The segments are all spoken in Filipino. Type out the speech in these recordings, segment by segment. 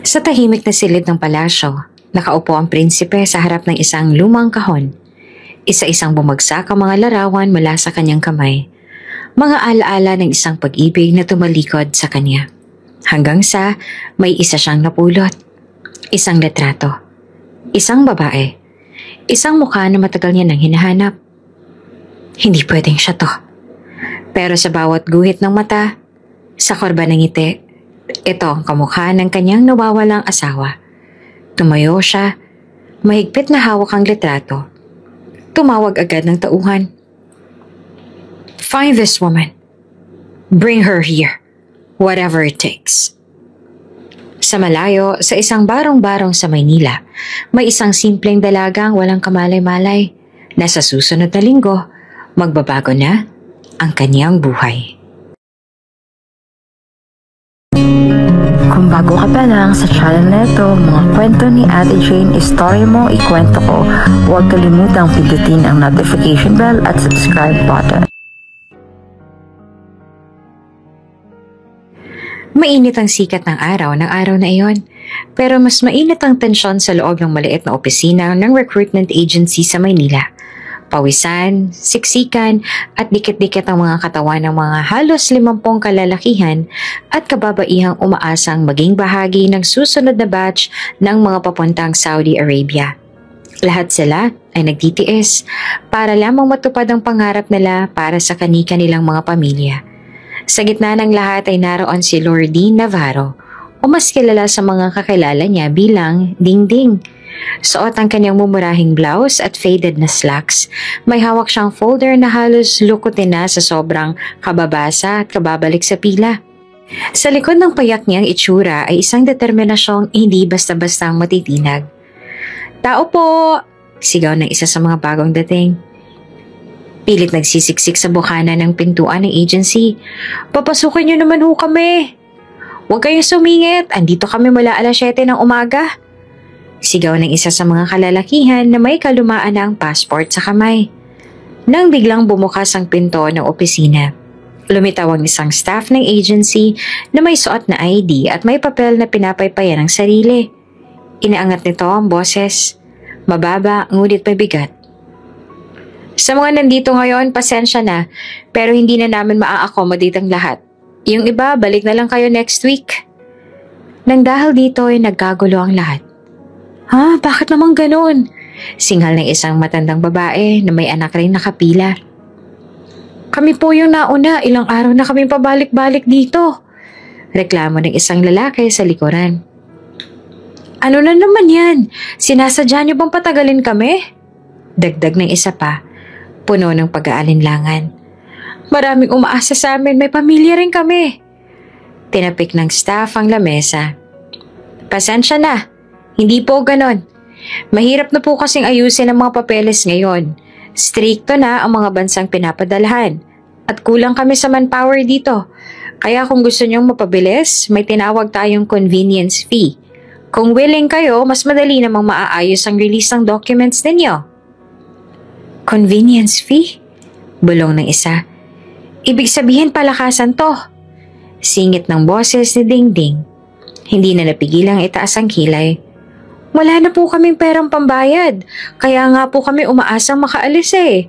Sa tahimik na silid ng palasyo, nakaupo ang prinsipe sa harap ng isang lumang kahon. Isa-isang bumagsak ang mga larawan mula sa kanyang kamay. Mga alaala ng isang pag-ibig na tumalikod sa kanya. Hanggang sa may isa siyang napulot. Isang litrato. Isang babae. Isang mukha na matagal niya nang hinahanap. Hindi pwedeng siya to. Pero sa bawat guhit ng mata, sa korba ng ngiti, ito ang kamukha ng kanyang nawawalang asawa. Tumayo siya, mahigpit na hawak ang litrato. Tumawag agad ng tauhan. Find this woman. Bring her here. Whatever it takes. Sa malayo, sa isang barong-barong sa Maynila, may isang simpleng dalagang walang kamalay-malay na sa susunod na linggo, magbabago na ang kanyang buhay. Kung bago ka pa lang sa channel na ito, mga kwento ni Ate Jane, istorya mo, ikwento ko, huwag kalimutang pindutin ang notification bell at subscribe button. Mainit ang sikat ng araw na iyon, pero mas mainit ang tensyon sa loob ng maliit na opisina ng recruitment agency sa Maynila. Pawisan, siksikan at dikit-dikit ang mga katawan ng mga halos 50 kalalakihan at kababaihang umaasang maging bahagi ng susunod na batch ng mga papuntang Saudi Arabia. Lahat sila ay nagtitiis para lamang matupad ang pangarap nila para sa kani-kanilang mga pamilya. Sa gitna ng lahat ay naroon si Lordine Navarro o mas kilala sa mga kakilala niya bilang Dingding. Suot ang kanyang mumurahing blouse at faded na slacks. May hawak siyang folder na halos lukutin na sa sobrang kababasa at kababalik sa pila. Sa likod ng payak niyang itsura ay isang determinasyong hindi basta-bastang matitinag. Tao po! Sigaw ng isa sa mga bagong dating. Pilit nagsisiksik sa bukana ng pintuan ng agency. Papasukin niyo naman ho kami. Huwag kayong sumingit. Andito kami mula alas 7 ng umaga. Sigaw ng isa sa mga kalalakihan na may kalumaan na ang passport sa kamay. Nang biglang bumukas ang pinto ng opisina, lumitaw ang isang staff ng agency na may suot na ID at may papel na pinapaypayan ng sarili. Inaangat nito ang boses. Mababa, ngunit may bigat. Sa mga nandito ngayon, pasensya na, pero hindi na namin maa-accommodate ang lahat. Yung iba, balik na lang kayo next week. Nang dahil dito ay nagkagulo ang lahat. Ha? Bakit naman ganun? Singhal ng isang matandang babae na may anak rin nakapila. Kami po yung nauna, ilang araw na kami pabalik-balik dito. Reklamo ng isang lalaki sa likuran. Ano na naman yan? Sinasadya niyo bang patagalin kami? Dagdag ng isa pa, puno ng pag-aalinlangan. Maraming umaasa sa amin, may pamilya rin kami. Tinapik ng staff ang lamesa. Pasensya na. Hindi po ganon. Mahirap na po kasing ayusin ang mga papeles ngayon. Strikto na ang mga bansang pinapadalhan. At kulang kami sa manpower dito. Kaya kung gusto nyong mapabilis, may tinawag tayong convenience fee. Kung willing kayo, mas madali namang maaayos ang release ng documents ninyo. Convenience fee? Bulong ng isa. Ibig sabihin palakasan to. Singit ng boses ni Dingding. Hindi na napigilang itaas ang kilay. Wala na po kaming perang pambayad, kaya nga po kami umaasang makaalis eh.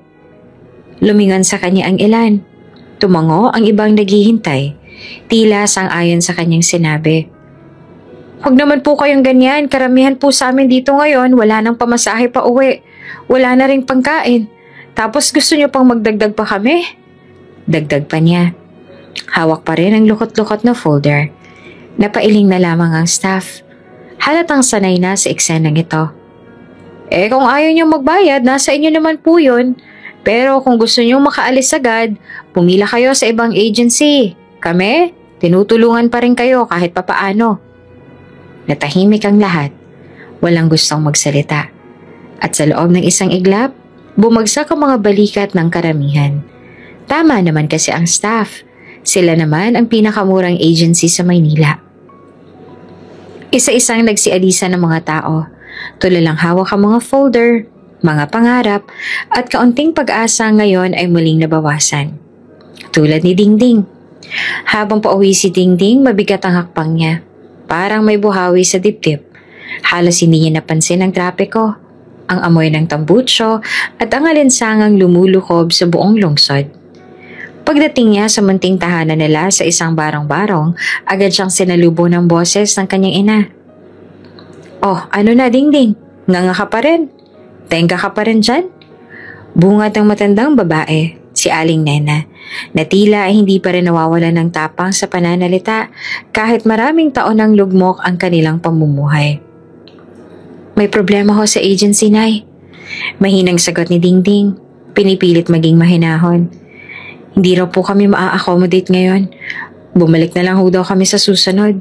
Lumingon sa kanya ang ilan. Tumango ang ibang naghihintay. Tila sang-ayon sa kanyang sinabi. Huwag naman po kayong ganyan, karamihan po sa amin dito ngayon, wala nang pamasahe pa uwi. Wala na ring pangkain. Tapos gusto niyo pang magdagdag pa kami? Dagdag pa niya. Hawak pa rin ang lukot-lukot na folder. Napailing na lamang ang staff. Halatang sanay na sa eksenang ito. Kung ayaw niyong magbayad, nasa inyo naman po yun. Pero kung gusto niyong makaalis agad, pumila kayo sa ibang agency. Kami, tinutulungan pa rin kayo kahit papaano. Natahimik ang lahat. Walang gustong magsalita. At sa loob ng isang iglap, bumagsak ang mga balikat ng karamihan. Tama naman kasi ang staff. Sila naman ang pinakamurang agency sa Maynila. Isa-isang nagsialisa ng mga tao. Tulalang hawak ang mga folder, mga pangarap, at kaunting pag-asa ngayon ay muling nabawasan. Tulad ni Dingding. Habang pauwi si Dingding, mabigat ang hakbang niya. parang may buhawi sa dibdib. Halos hindi niya napansin ang trapiko, ang amoy ng tambutsyo at ang alinsangang lumulukob sa buong lungsod. Pagdating niya sa munting tahanan nila sa isang barong-barong, agad siyang sinalubo ng boses ng kanyang ina. "Oh, ano na, Dingding? Nganga ka pa rin? Tenga ka pa rin dyan?" Bungat ng matandang babae, si Aling Nena, na tila ay hindi pa rin nawawalan ng tapang sa pananalita kahit maraming taon ng lugmok ang kanilang pamumuhay. "May problema ho sa agency, Nay." Mahinang sagot ni Dingding, pinipilit maging mahinahon. "Hindi raw po kami maa-accommodate ngayon. Bumalik na lang ho daw kami sa susunod."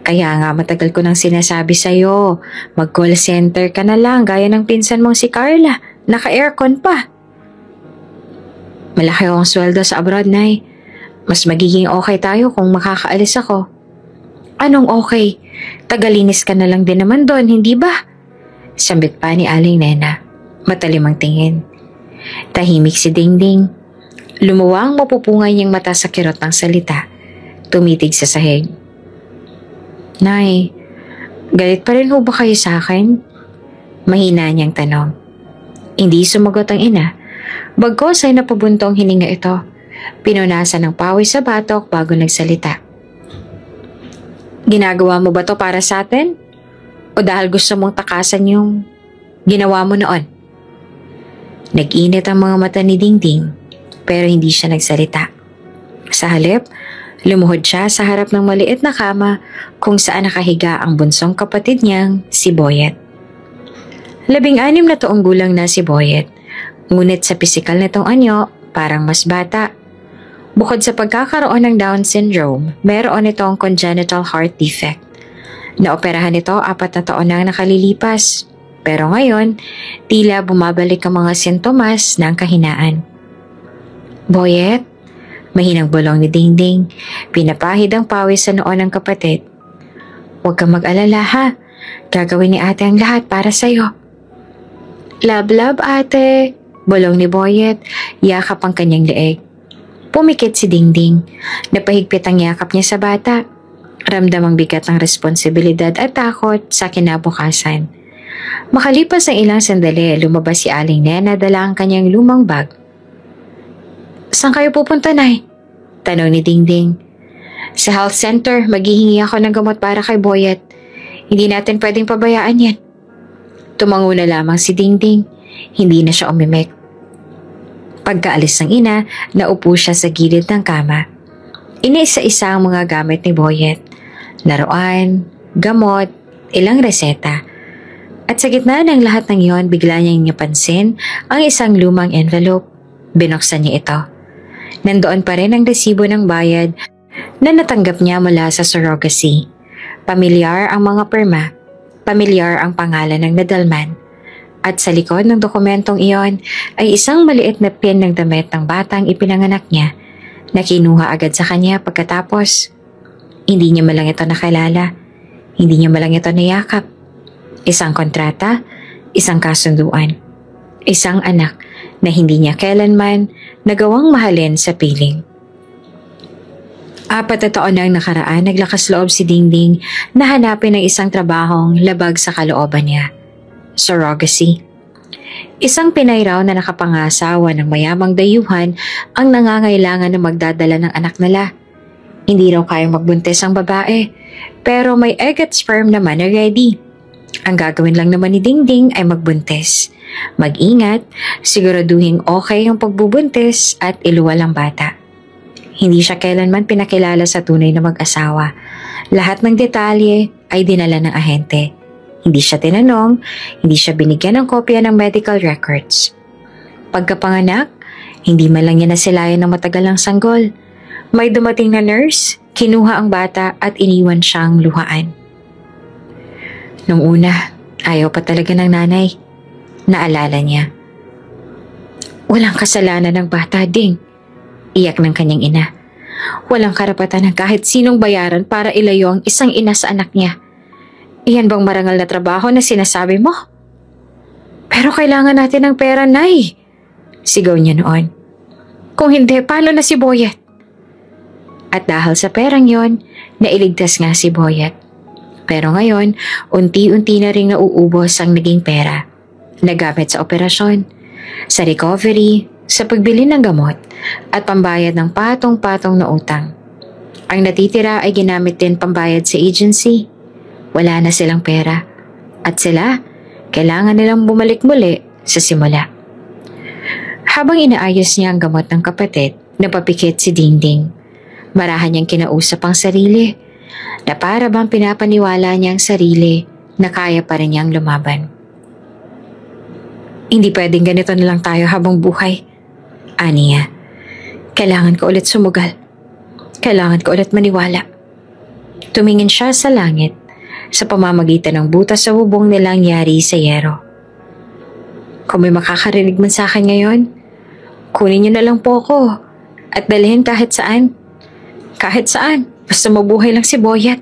"Kaya nga matagal ko nang sinasabi sa'yo, mag-call center ka na lang gaya ng pinsan mong si Carla, naka-aircon pa." "Malaki akong sweldo sa abroad, Nay. Mas magiging okay tayo kung makakaalis ako." "Anong okay? Tagalinis ka na lang din naman doon, hindi ba?" Sambit pa ni Aling Nena, matalim ang tingin. Tahimik si Dingding. Lumuwang mapupungay niyang mata sa kirot ng salita. Tumitig sa sahig. "Nay, galit pa rin ho ba kayo sa akin?" Mahina niyang tanong. Hindi sumagot ang ina. Bagkos ay napabuntong hininga ito. Pinunasan ng pawis sa batok bago nagsalita. "Ginagawa mo ba to para sa atin? O dahil gusto mong takasan yung ginawa mo noon?" Nag-init ang mga mata ni Dingding, pero hindi siya nagsalita. Sa halip, lumuhod siya sa harap ng maliit na kama kung saan nakahiga ang bunsong kapatid niyang si Boyet. 16 na taong gulang na si Boyet, ngunit sa pisikal nitong anyo, parang mas bata. Bukod sa pagkakaroon ng Down syndrome, meron itong congenital heart defect. Naoperahan ito 4 na taon nang nakalilipas, pero ngayon, tila bumabalik ang mga sintomas ng kahinaan. "Boyet?" Mahinang bulong ni Dingding, pinapahid ang pawis sa noo ng kapatid. "Huwag kang mag-alala ha, gagawin ni ate ang lahat para sa'yo." "Love, ate," bulong ni Boyet, yakap ang kanyang leeg. Pumikit si Dingding, napahigpit ang yakap niya sa bata. Ramdam ang bigat ng responsibilidad at takot sa kinabukasan. Makalipas ang ilang sandali, lumabas si Aling Nena dala ang kanyang lumang bag. "Saan kayo pupunta, Nay?" tanong ni Dingding. "Sa health center, maghihingi ako ng gamot para kay Boyet. Hindi natin pwedeng pabayaan yan." Tumango na lamang si Dingding, hindi na siya umimik. Pagkaalis ng ina, naupo siya sa gilid ng kama. Iniisa-isa ang mga gamit ni Boyet. Laruan, gamot, ilang reseta. At sa gitna ng lahat ng iyon, bigla niyang napansin ang isang lumang envelope. Binuksan niya ito. Nandoon pa rin ang resibo ng bayad na natanggap niya mula sa surrogacy. Pamilyar ang mga perma, pamilyar ang pangalan ng nadalman. At sa likod ng dokumentong iyon ay isang maliit na pin ng damit ng batang ipinanganak niya na kinuha agad sa kanya pagkatapos. Hindi niya malang ito nakilala, hindi niya malang ito nayakap. Isang kontrata, isang kasunduan, isang anak na hindi niya kailanman nagawang mahalin sa piling. 4 na taon nang nakaraan, naglakas loob si Dingding na hanapin ng isang trabahong labag sa kalooban niya. Surrogacy. Isang Pinay raw na nakapangasawa ng mayamang dayuhan ang nangangailangan na magdadala ng anak nila. Hindi raw kayang magbuntis ang babae, pero may egg at sperm naman na ready. Ang gagawin lang naman ni Dingding ay magbuntis. Mag-ingat, siguraduhin okay ang pagbubuntis at iluwal ang bata. Hindi siya kailanman pinakilala sa tunay na mag-asawa. Lahat ng detalye ay dinala ng ahente. Hindi siya tinanong, hindi siya binigyan ng kopya ng medical records. Pagkapanganak, hindi man lang niya nasilayan ng matagal ng sanggol. May dumating na nurse, kinuha ang bata at iniwan siyang luhaan. Nung una, ayaw pa talaga ng nanay. Naalala niya. "Walang kasalanan ng bata, Ding," iyak ng kanyang ina. "Walang karapatan ng kahit sinong bayaran para ilayo ang isang ina sa anak niya. Iyan bang marangal na trabaho na sinasabi mo?" "Pero kailangan natin ng pera, Nay," sigaw niya noon. "Kung hindi, paano na si Boyet?" At dahil sa perang yon, nailigtas nga si Boyet. Pero ngayon, unti-unti na ring nauubos ang naging pera. Nagamit sa operasyon, sa recovery, sa pagbili ng gamot, at pambayad ng patong-patong na utang. Ang natitira ay ginamit din pambayad sa agency. Wala na silang pera. At sila, kailangan nilang bumalik muli sa simula. Habang inaayos niya ang gamot ng kapatid, napapikit si Dingding. Marahan niyang kinausap ang sarili, na para bang pinapaniwala niya ang sarili na kaya pa rin niyang lumaban. Hindi pwedeng ganito na lang tayo habang buhay. Aniya, kailangan ko ulit sumugal. Kailangan ko ulit maniwala. Tumingin siya sa langit sa pamamagitan ng butas sa bubong nilang yari sa yero. Kung may makakarinig man sa akin ngayon, kunin niyo na lang po ako at dalhin kahit saan. Kahit saan, basta mabuhay lang si Boyet.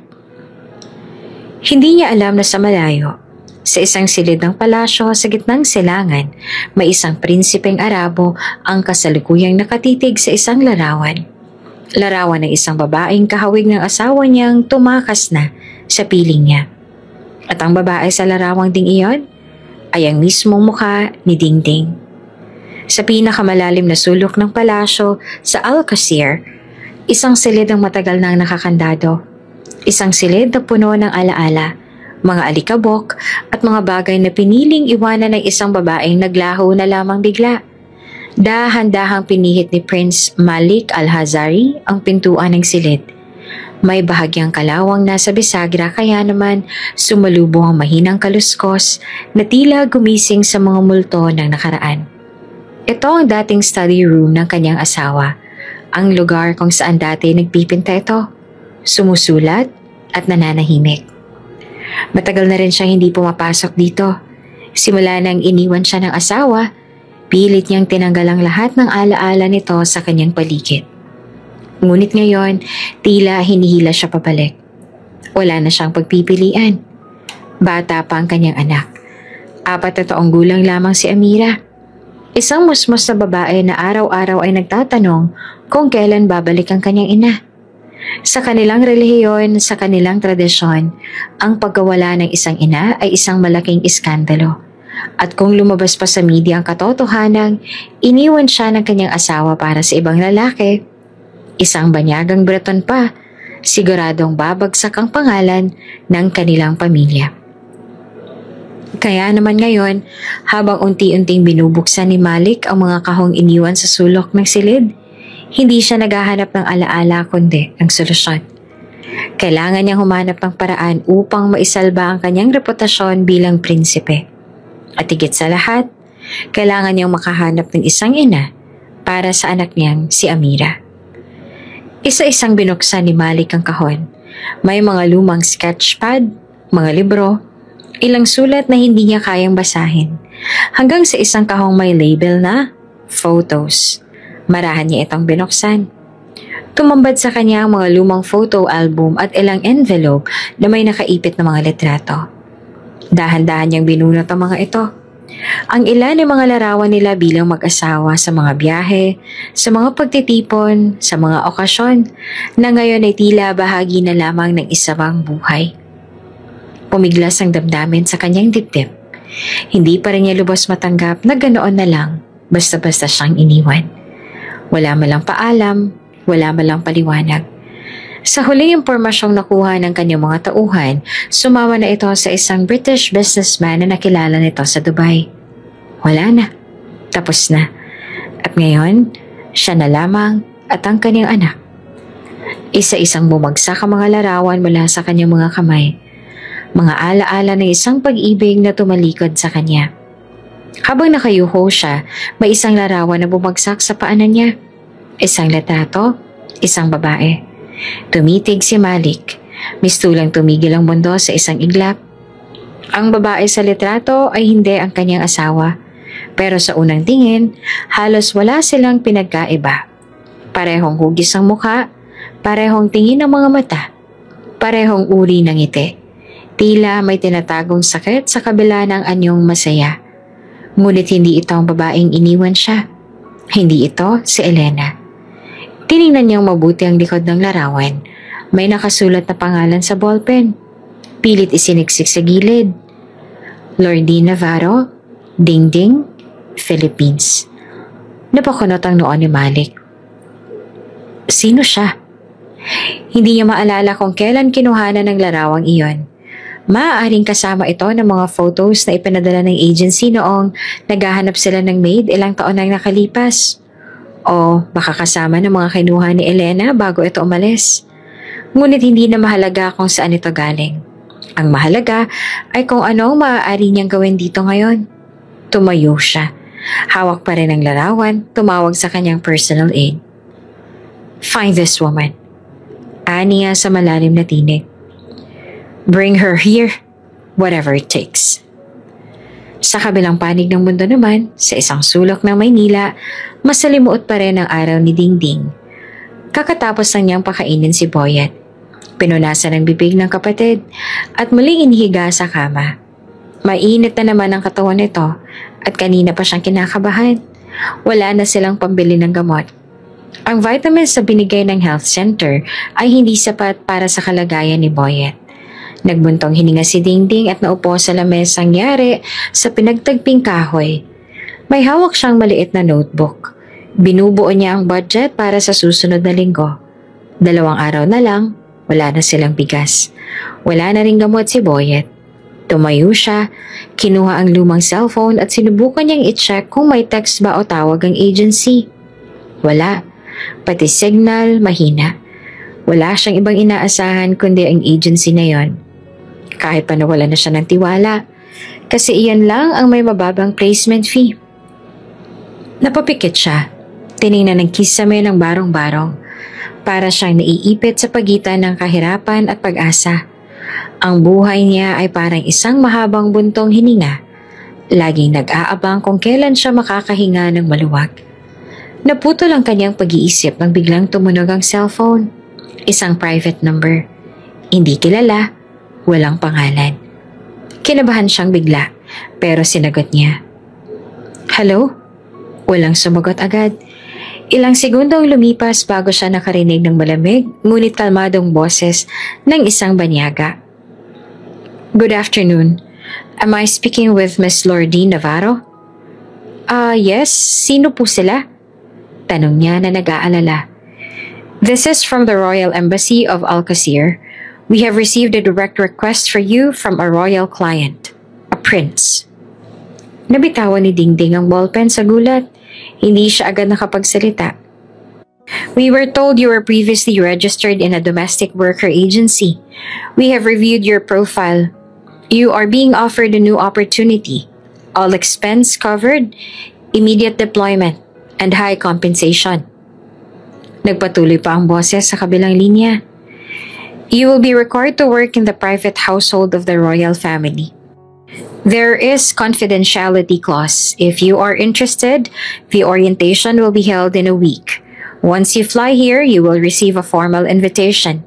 Hindi niya alam na sa malayo, sa isang silid ng palasyo sa gitnang silangan, may isang prinsipeng Arabo ang kasalukuyang nakatitig sa isang larawan. Larawan ng isang babaeng kahawig ng asawa niyang tumakas na sa piling niya. At ang babae sa larawang ding iyon ay ang mismong mukha ni Dingding. Sa pinakamalalim na sulok ng palasyo sa Alcazar, isang silid ang matagal nang nakakandado. Isang silid na puno ng alaala, mga alikabok at mga bagay na piniling iwanan ng isang babaeng naglaho na lamang bigla. Dahan-dahang pinihit ni Prince Malik Al-Hazari ang pintuan ng silid. May bahagyang kalawang nasa bisagra kaya naman sumalubong ang mahinang kaluskos na tila gumising sa mga multo ng nakaraan. Ito ang dating study room ng kanyang asawa, ang lugar kung saan dati nagpipinta ito, sumusulat at nananahimik. Matagal na rin siyang hindi pumapasok dito. Simula nang iniwan siya ng asawa, pilit niyang tinanggal ang lahat ng alaala nito sa kanyang paligid. Ngunit ngayon, tila hinihila siya pabalik. Wala na siyang pagpipilian. Bata pa ang kanyang anak. 4 na taong gulang lamang si Amira. Isang musmos na babae na araw-araw ay nagtatanong kung kailan babalik ang kanyang ina. Sa kanilang relihiyon, sa kanilang tradisyon, ang pagkawala ng isang ina ay isang malaking iskandalo. At kung lumabas pa sa media ang katotohanan, iniwan siya ng kanyang asawa para sa ibang lalaki. Isang banyagang Breton pa, siguradong babagsak ang pangalan ng kanilang pamilya. Kaya naman ngayon, habang unti-unting binubuksan ni Malik ang mga kahong iniwan sa sulok ng silid, hindi siya naghahanap ng alaala kundi ng solusyon. Kailangan niyang humanap ng paraan upang maisalba ang kanyang reputasyon bilang prinsipe. At higit sa lahat, kailangan niyang makahanap ng isang ina para sa anak niyang si Amira. Isa-isang binuksan ni Malik ang kahon. May mga lumang sketchpad, mga libro, ilang sulat na hindi niya kayang basahin, hanggang sa isang kahong may label na photos. Marahan niya itong binuksan. Tumambad sa kanya ang mga lumang photo album at ilang envelope na may nakaipit na mga litrato. Dahan-dahan niyang binunot ang mga ito. Ang ilan ay mga larawan nila bilang mag-asawa sa mga biyahe, sa mga pagtitipon, sa mga okasyon, na ngayon ay tila bahagi na lamang ng isang buhay. Pumiglas ang damdamin sa kanyang dibdib. Hindi pa rin niya lubos matanggap na ganoon na lang, basta-basta siyang iniwan. Wala malang paalam, wala malang paliwanag. Sa huling impormasyong nakuha ng kanyang mga tauhan, sumama na ito sa isang British businessman na nakilala nito sa Dubai. Wala na. Tapos na. At ngayon, siya na lamang at ang kanyang anak. Isa-isang bumagsak ang mga larawan mula sa kanyang mga kamay. Mga alaala ng isang pag-ibig na tumalikod sa kanya. Habang nakayuho siya, may isang larawan na bumagsak sa paanan niya. Isang litrato, isang babae. Tumitig si Malik. Mistulang tumigil ang mundo sa isang iglap. Ang babae sa litrato ay hindi ang kanyang asawa. Pero sa unang tingin, halos wala silang pinagkaiba. Parehong hugis ang mukha, parehong tingin ng mga mata, parehong uri ng ngiti. Tila may tinatagong sakit sa kabila ng anyong masaya. Ngunit hindi ito ang babaeng iniwan siya. Hindi ito si Elena. Tiningnan niyang mabuti ang likod ng larawan. May nakasulat na pangalan sa ballpen. Pilit isiniksik sa gilid. Lordi Navarro, Dingding, Philippines. Napakunot ang noo ni Malik. Sino siya? Hindi niya maalala kung kailan kinuhanan ng larawang iyon. Maaaring kasama ito ng mga photos na ipinadala ng agency noong naghahanap sila ng maid ilang taon nang nakalipas. O baka kasama ng mga kinuha ni Elena bago ito umalis. Ngunit hindi na mahalaga kung saan ito galing. Ang mahalaga ay kung ano ang maaari niyang gawin dito ngayon. Tumayo siya. Hawak pa rin ang larawan, tumawag sa kanyang personal aide. Find this woman. Aniya sa malalim na tinig. Bring her here, whatever it takes. Sa kabilang panig ng mundo naman, sa isang sulok ng Maynila, masalimuot pa rin ang araw ni Dingding. Kakatapos na niyang pakainin si Boyet. Pinunasan ang bibig ng kapatid at muling inihiga sa kama. Mainit na naman ang katawan nito at kanina pa siyang kinakabahan. Wala na silang pambili ng gamot. Ang vitamins na binigay ng health center ay hindi sapat para sa kalagayan ni Boyet. Nagbuntong hininga si Dingding at naupo sa lamesang yari sa pinagtagping kahoy. May hawak siyang maliit na notebook. Binubuo niya ang budget para sa susunod na linggo. 2 araw na lang, wala na silang bigas. Wala na ring gamot si Boyet. Tumayo siya, kinuha ang lumang cellphone at sinubukan niyang i-check kung may text ba o tawag ang agency. Wala. Pati signal, mahina. Wala siyang ibang inaasahan kundi ang agency na yon. Kahit pa nawala na siya ng tiwala, kasi iyan lang ang may mababang placement fee. Napapikit siya. Tiningnan ng kisame ng barong-barong. Para siyang naiipit sa pagitan ng kahirapan at pag-asa. Ang buhay niya ay parang isang mahabang buntong hininga. Laging nag-aabang kung kailan siya makakahinga ng maluwag. Naputol ang kanyang pag-iisip nang biglang tumunog ang cellphone. Isang private number. Hindi kilala, walang pangalan. Kinabahan siyang bigla, pero sinagot niya. Hello? Walang sumagot agad. Ilang segundong lumipas bago siya nakarinig ng malamig, ngunit kalmadong boses ng isang banyaga. Good afternoon. Am I speaking with Miss Lordi Navarro? Yes. Sino po sila? Tanong niya na nag-aalala. This is from the Royal Embassy of Alcazar. We have received a direct request for you from a royal client, a prince. Nabitawan ni Dingding ang ballpen sa gulat. Hindi siya agad nakapagsalita. We were told you were previously registered in a domestic worker agency. We have reviewed your profile. You are being offered a new opportunity. All expense covered, immediate deployment, and high compensation. Nagpatuloy pa ang boses sa kabilang linya. You will be required to work in the private household of the royal family. There is confidentiality clause. If you are interested, the orientation will be held in a week. Once you fly here, you will receive a formal invitation.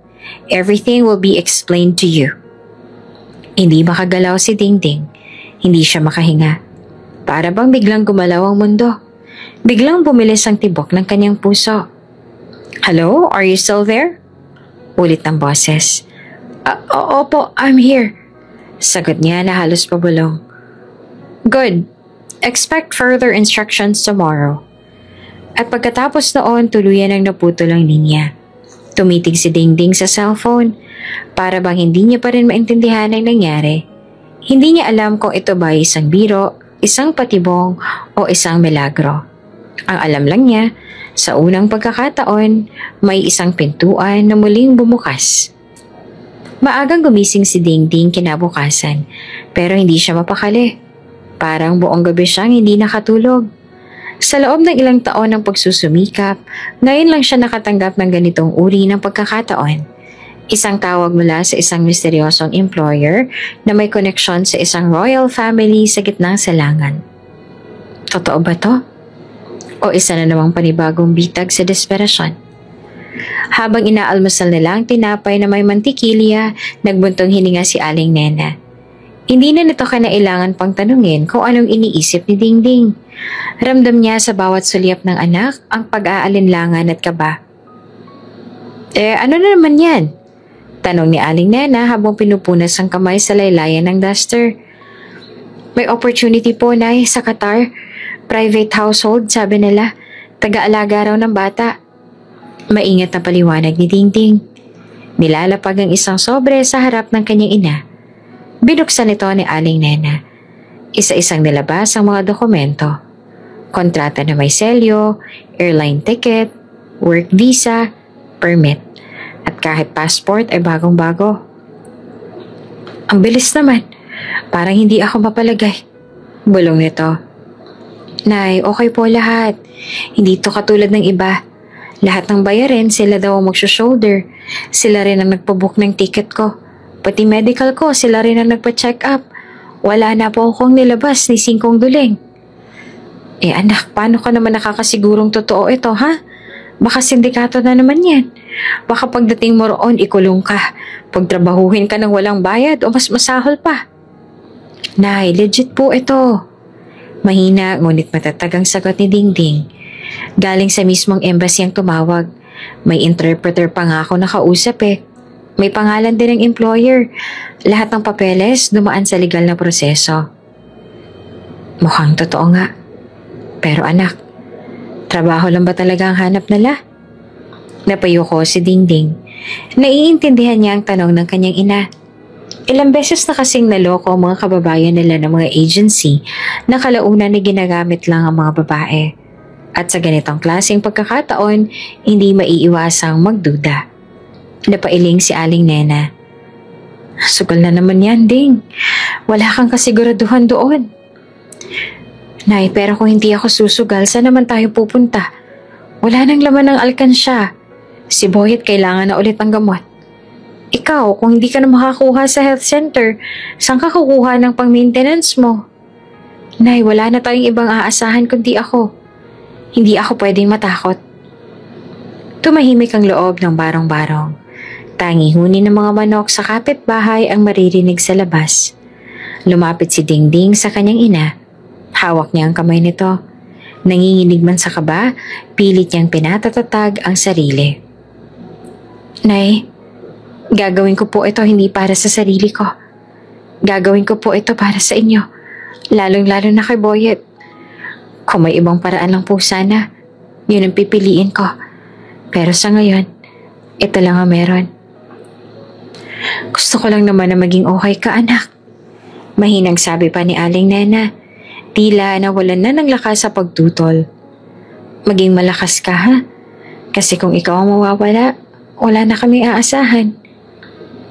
Everything will be explained to you. Hindi makagalaw si Dingding. Hindi siya makahinga. Para bang biglang gumalaw ang mundo. Biglang bumilis ang tibok ng kanyang puso. Hello? Are you still there? Ulit ng boses. Opo, I'm here. Sagot niya na halos pabulong. Good. Expect further instructions tomorrow. At pagkatapos noon, tuluyan ang naputol ang linya. Tumitig si Dingding sa cellphone. Para bang hindi niya pa rin maintindihan ang nangyari. Hindi niya alam kung ito ba isang biro, isang patibong, o isang milagro. Ang alam lang niya, sa unang pagkakataon, may isang pintuan na muling bumukas. Maagang gumising si Dingding kinabukasan, pero hindi siya mapakali. Parang buong gabi siyang hindi nakatulog. Sa loob ng ilang taon ng pagsusumikap, ngayon lang siya nakatanggap ng ganitong uri ng pagkakataon. Isang tawag mula sa isang misteryosong employer na may koneksyon sa isang royal family sa gitnang silangan. Totoo ba to? O isa na namang panibagong bitag sa desperasyon? Habang inaalmusal nila ang tinapay na may mantikilya, nagbuntong hininga si Aling Nena. Hindi na nito kinailangan pang tanungin kung anong iniisip ni Dingding. Ramdam niya sa bawat sulyap ng anak ang pag-aalinlangan at kaba. Ano na naman yan? Tanong ni Aling Nena habang pinupunas ang kamay sa laylayan ng duster. May opportunity po, Nay, sa Qatar. Private household, sabi nila. Taga-alaga raw ng bata. Maingat na paliwanag ni Dingding. Nilalapag ang isang sobre sa harap ng kanyang ina. Binuksan ito ni Aling Nena. Isa-isang nilabas ang mga dokumento. Kontrata na may selyo, airline ticket, work visa, permit, at kahit passport ay bagong-bago. Ang bilis naman. Parang hindi ako mapalagay. Bulong nito. Nay, okay po lahat. Hindi to katulad ng iba. Lahat ng bayarin, sila daw ang magsho-shoulder. Sila rin ang nagpabook ng ticket ko. Pati medical ko, sila rin ang nagpa-check up. Wala na po akong nilabas ni Singkong Duling. Anak, paano ka naman nakakasigurong totoo ito, ha? Baka sindikato na naman yan. Baka pagdating mo roon, ikulong ka. Pagtrabahuhin ka ng walang bayad o mas masahol pa. Nay, legit po ito. Mahina ngunit matatag ang sagot ni Dingding. Galing sa mismong embassy ang tumawag. May interpreter pa nga ako nakausap eh. May pangalan din ng employer. Lahat ng papeles dumaan sa legal na proseso. Mukhang totoo nga. Pero anak, trabaho lang ba talaga ang hanap nila? Napayuko si Dingding. Naiintindihan niya ang tanong ng kanyang ina. Ilang beses na kasing naloko ang mga kababayan nila ng mga agency na kalaunan ni ginagamit lang ang mga babae. At sa ganitong klaseng pagkakataon, hindi maiiwasang magduda. Napailing si Aling Nena. Sugal na naman yan, Ding. Wala kang kasiguraduhan doon. Nay, pero kung hindi ako susugal, saan naman tayo pupunta? Wala nang laman ng alkansya. Si Boyet kailangan na ulit ng gamot. Ikaw, kung hindi ka na makakuha sa health center, saan ka kukuha ng pang-maintenance mo? Nay, wala na tayong ibang aasahan kundi ako. Hindi ako pwedeng matakot. Tumahimik ang loob ng barong-barong. Tangi huni ng mga manok sa kapitbahay ang maririnig sa labas. Lumapit si Dingding sa kanyang ina. Hawak niya ang kamay nito. Nanginginig man sa kaba, pilit niyang pinatatatag ang sarili. Nay, gagawin ko po ito hindi para sa sarili ko. Gagawin ko po ito para sa inyo. Lalong-lalo na kay Boyet. Kung may ibang paraan lang po sana, yun ang pipiliin ko. Pero sa ngayon, ito lang ang meron. Gusto ko lang naman na maging okay ka, anak. Mahinang sabi pa ni Aling Nena. Tila nawalan na ng lakas sa pagtutol. Maging malakas ka, ha? Kasi kung ikaw ang mawawala, wala na kami aasahan.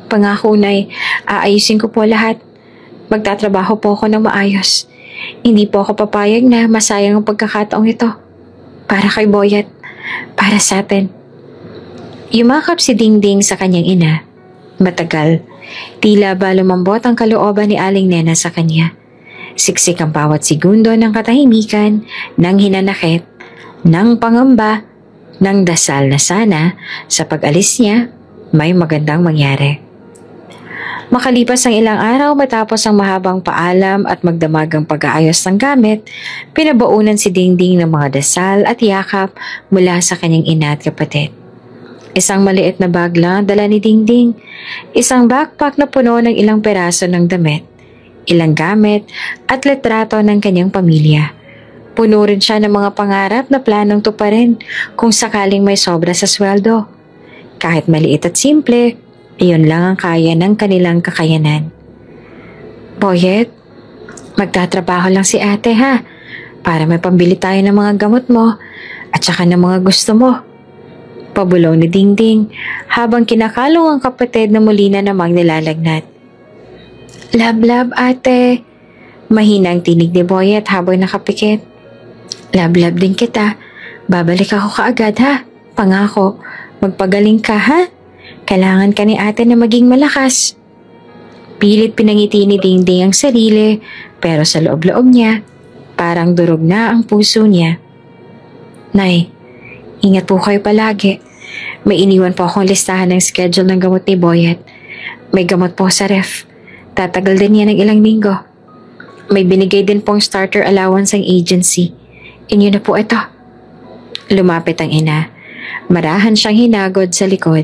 Pangako, Nay, aayusin ko po lahat. Magtatrabaho po ako ng maayos. Hindi po ako papayag na masayang ang pagkakataong ito. Para kay Boyet, para sa atin. Yumakap si Dingding sa kanyang ina. Matagal, tila ba lumambot ang kalooban ni Aling Nena sa kanya. Siksik ang bawat segundo ng katahimikan, ng hinanakit, ng pangamba, ng dasal na sana sa pag-alis niya may magandang mangyari. Makalipas ang ilang araw matapos ang mahabang paalam at magdamagang pag-aayos ng gamit, pinabaunan si Dingding ng mga dasal at yakap mula sa kanyang ina at kapatid. Isang maliit na bag lang dala ni Dingding, isang backpack na puno ng ilang peraso ng damit, ilang gamit at litrato ng kanyang pamilya. Puno rin siya ng mga pangarap na planong tuparin kung sakaling may sobra sa sweldo. Kahit maliit at simple, iyon lang ang kaya ng kanilang kakayanan. Boyet, magtatrabaho lang si ate ha, para may pambili tayo ng mga gamot mo at saka ng mga gusto mo. Pabulaw ni Dingding habang kinakalong ang kapatid na muli na namang nilalagnat. Love, ate. Mahinang tinig ni Boyet habang nakapikit. Love din kita. Babalik ako kaagad ha. Pangako, magpagaling ka ha. Kailangan ka ni ate na maging malakas. Pilit pinangiti ni Dingding ang sarili, pero sa loob-loob niya, parang durog na ang puso niya. Nay, ingat po kayo palagi. May iniwan po akong listahan ng schedule ng gamot ni Boyet. May gamot po sa ref. Tatagal din yan ng ilang linggo. May binigay din pong starter allowance ang agency. Inyo na po ito. Lumapit ang ina. Marahan siyang hinagod sa likod.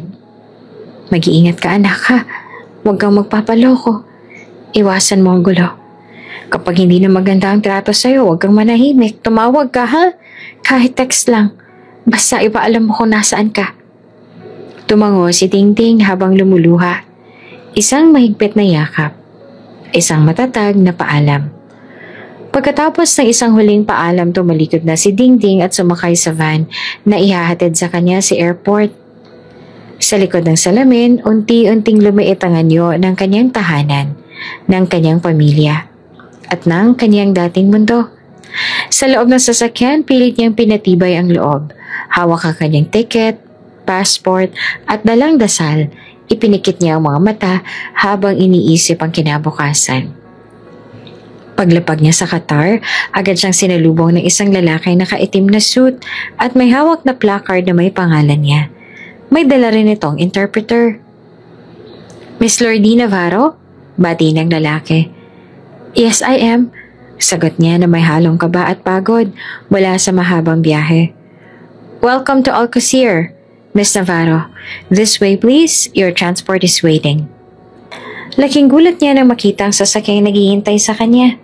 Mag-iingat ka anak ha. Huwag kang magpapaloko. Iwasan mo ang gulo. Kapag hindi na maganda ang trato sa'yo, huwag kang manahimik. Tumawag ka ha. Kahit text lang. Basta ipaalam mo kung nasaan ka. Tumango si Dingding habang lumuluha. Isang mahigpit na yakap. Isang matatag na paalam. Pagkatapos ng isang huling paalam, tumalikod na si Dingding at sumakay sa van na ihahatid sa kanya si airport. Sa likod ng salamin, unti-unting lumiit ang anyo ng kanyang tahanan, ng kanyang pamilya, at ng kanyang dating mundo. Sa loob ng sasakyan, pilit niyang pinatibay ang loob. Hawak ang kanyang ticket, passport, at dalang dasal. Ipinikit niya ang mga mata habang iniisip ang kinabukasan. Paglapag niya sa Qatar, agad siyang sinalubong ng isang lalaki na nakaitim na suit at may hawak na placard na may pangalan niya. May dala rin itong interpreter. Miss Lordy Navarro? Bati ng lalaki. Yes, I am. Sagot niya na may halong kaba at pagod mula sa mahabang biyahe. Welcome to Alcosir, Miss Navarro. This way please, your transport is waiting. Laking gulat niya nang makita ang sasakyang naghihintay sa kanya.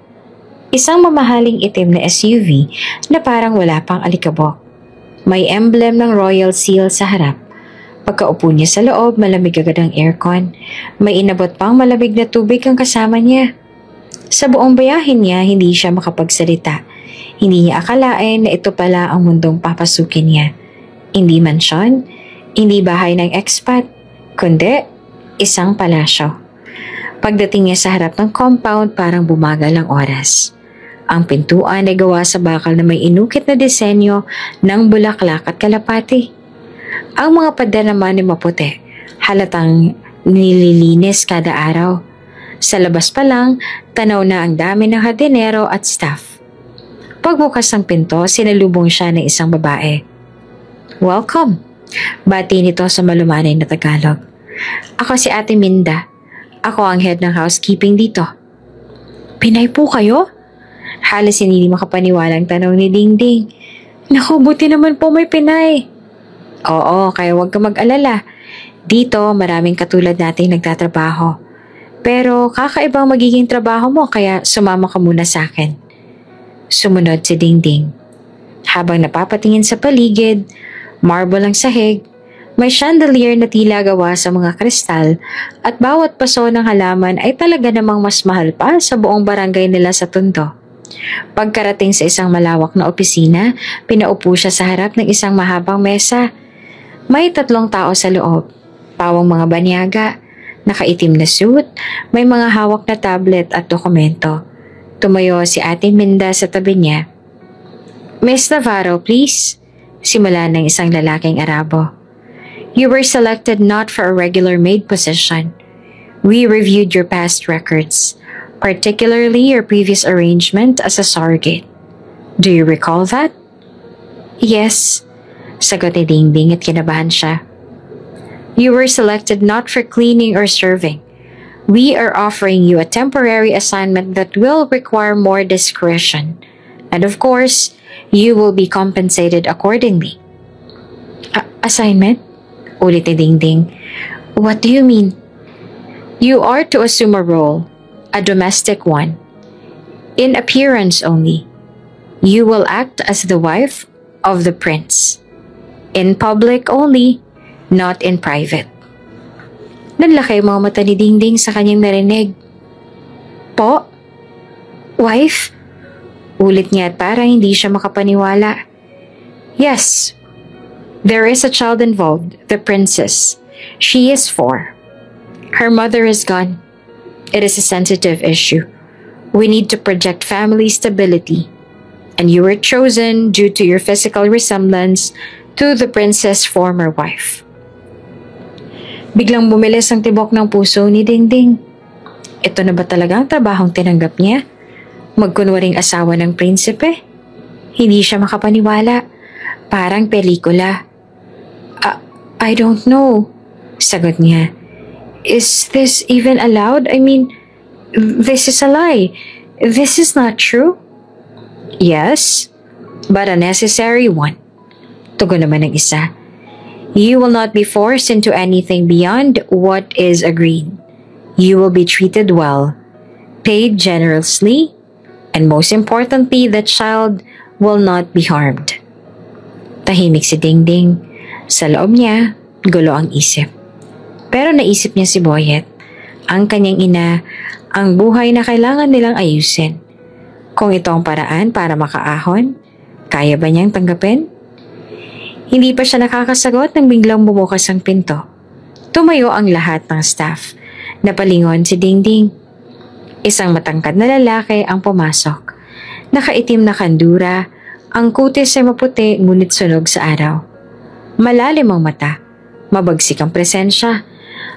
Isang mamahaling itim na SUV na parang wala pang alikabok. May emblem ng Royal Seal sa harap. Pagkaupo niya sa loob, malamig agad ang aircon. May inabot pang malamig na tubig ang kasama niya. Sa buong bayahin niya, hindi siya makapagsalita. Hindi niya akalain na ito pala ang mundong papasukin niya. Hindi mansyon, hindi bahay ng expat, kundi isang palasyo. Pagdating niya sa harap ng compound, parang bumagal ang oras. Ang pintuan ay gawa sa bakal na may inukit na disenyo ng bulaklak at kalapati. Ang mga pader naman ay maputi, halatang nililinis kada araw. Sa labas pa lang, tanaw na ang dami ng hardinero at staff. Pagbukas ng pinto, sinalubong siya ng isang babae. Welcome! Bati nito sa malumanay na Tagalog. Ako si Ate Minda. Ako ang head ng housekeeping dito. Pinay po kayo? Halos hindi makapaniwalang tanong ni Dingding. Naku, buti naman po may Pinay. Oo, kaya huwag ka mag-alala. Dito, maraming katulad natin nagtatrabaho. Pero kakaibang magiging trabaho mo kaya sumama ka muna sa akin. Sumunod si Dingding. Habang napapatingin sa paligid, marble ang sahig, may chandelier na tila gawa sa mga kristal at bawat paso ng halaman ay talaga namang mas mahal pa sa buong barangay nila sa Tondo. Pagkarating sa isang malawak na opisina, pinaupo siya sa harap ng isang mahabang mesa. May 3 tao sa loob, pawang mga banyaga, nakaitim na suit, may mga hawak na tablet at dokumento. Tumayo si Ate Minda sa tabi niya. Miss Navarro, please. Simula ng isang lalaking Arabo. You were selected not for a regular maid position. We reviewed your past records, particularly your previous arrangement as a surrogate. Do you recall that? Yes, sagot ni Dingding at kinabahan siya. You were selected not for cleaning or serving. We are offering you a temporary assignment that will require more discretion. And of course, you will be compensated accordingly. Assignment? Ulit ni Dingding. What do you mean? You are to assume a role, a domestic one. In appearance only. You will act as the wife of the prince. In public only, not in private. Nanlaki mga mata ni Dingding sa kanyang narinig. Po? Wife? Ulit niya at parang hindi siya makapaniwala. Yes. There is a child involved, the princess. She is 4. Her mother is gone. It is a sensitive issue. We need to project family stability. And you were chosen due to your physical resemblance to the princess' former wife. Biglang bumilis ang tibok ng puso ni Dingding. Ito na ba talaga ang trabahong tinanggap niya? Magkunwaring asawa ng prinsipe? Hindi siya makapaniwala. Parang pelikula. I don't know, sagot niya. Is this even allowed? I mean, this is a lie. This is not true. Yes, but a necessary one. Tugon naman ng isa. You will not be forced into anything beyond what is agreed. You will be treated well, paid generously, and most importantly, the child will not be harmed. Tahimik si Dingding. Sa loob niya, gulo ang isip. Pero naisip niya si Boyet, ang kanyang ina, ang buhay na kailangan nilang ayusin. Kung ito ang paraan para makaahon, kaya ba niyang tanggapin? Hindi pa siya nakakasagot nang biglang bumukas ang pinto. Tumayo ang lahat ng staff. Napalingon si Dingding. Isang matangkad na lalaki ang pumasok. Nakaitim na kandura, ang kutis ay maputi ngunit sunog sa araw. Malalim ang mata, mabagsik ang presensya.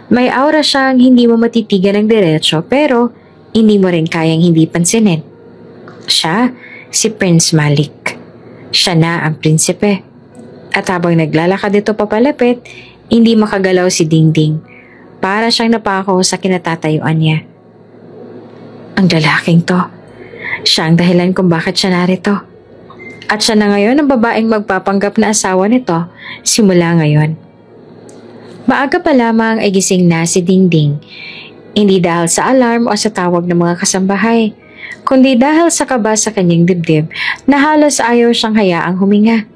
May aura siyang hindi mo matitigan ng diretso pero hindi mo rin kayang hindi pansinin. Siya, si Prince Malik. Siya na ang prinsipe. At habang naglalakad ito papalapit, hindi makagalaw si Dingding. Para siyang napako sa kinatatayuan niya. Ang lalaking to. Siya ang dahilan kung bakit siya narito. At siya na ngayon ang babaeng magpapanggap na asawa nito simula ngayon. Maaga pa lamang ay gising na si Dingding. Hindi dahil sa alarm o sa tawag ng mga kasambahay, kundi dahil sa kaba sa kanyang dibdib na halos ayaw siyang hayaang huminga.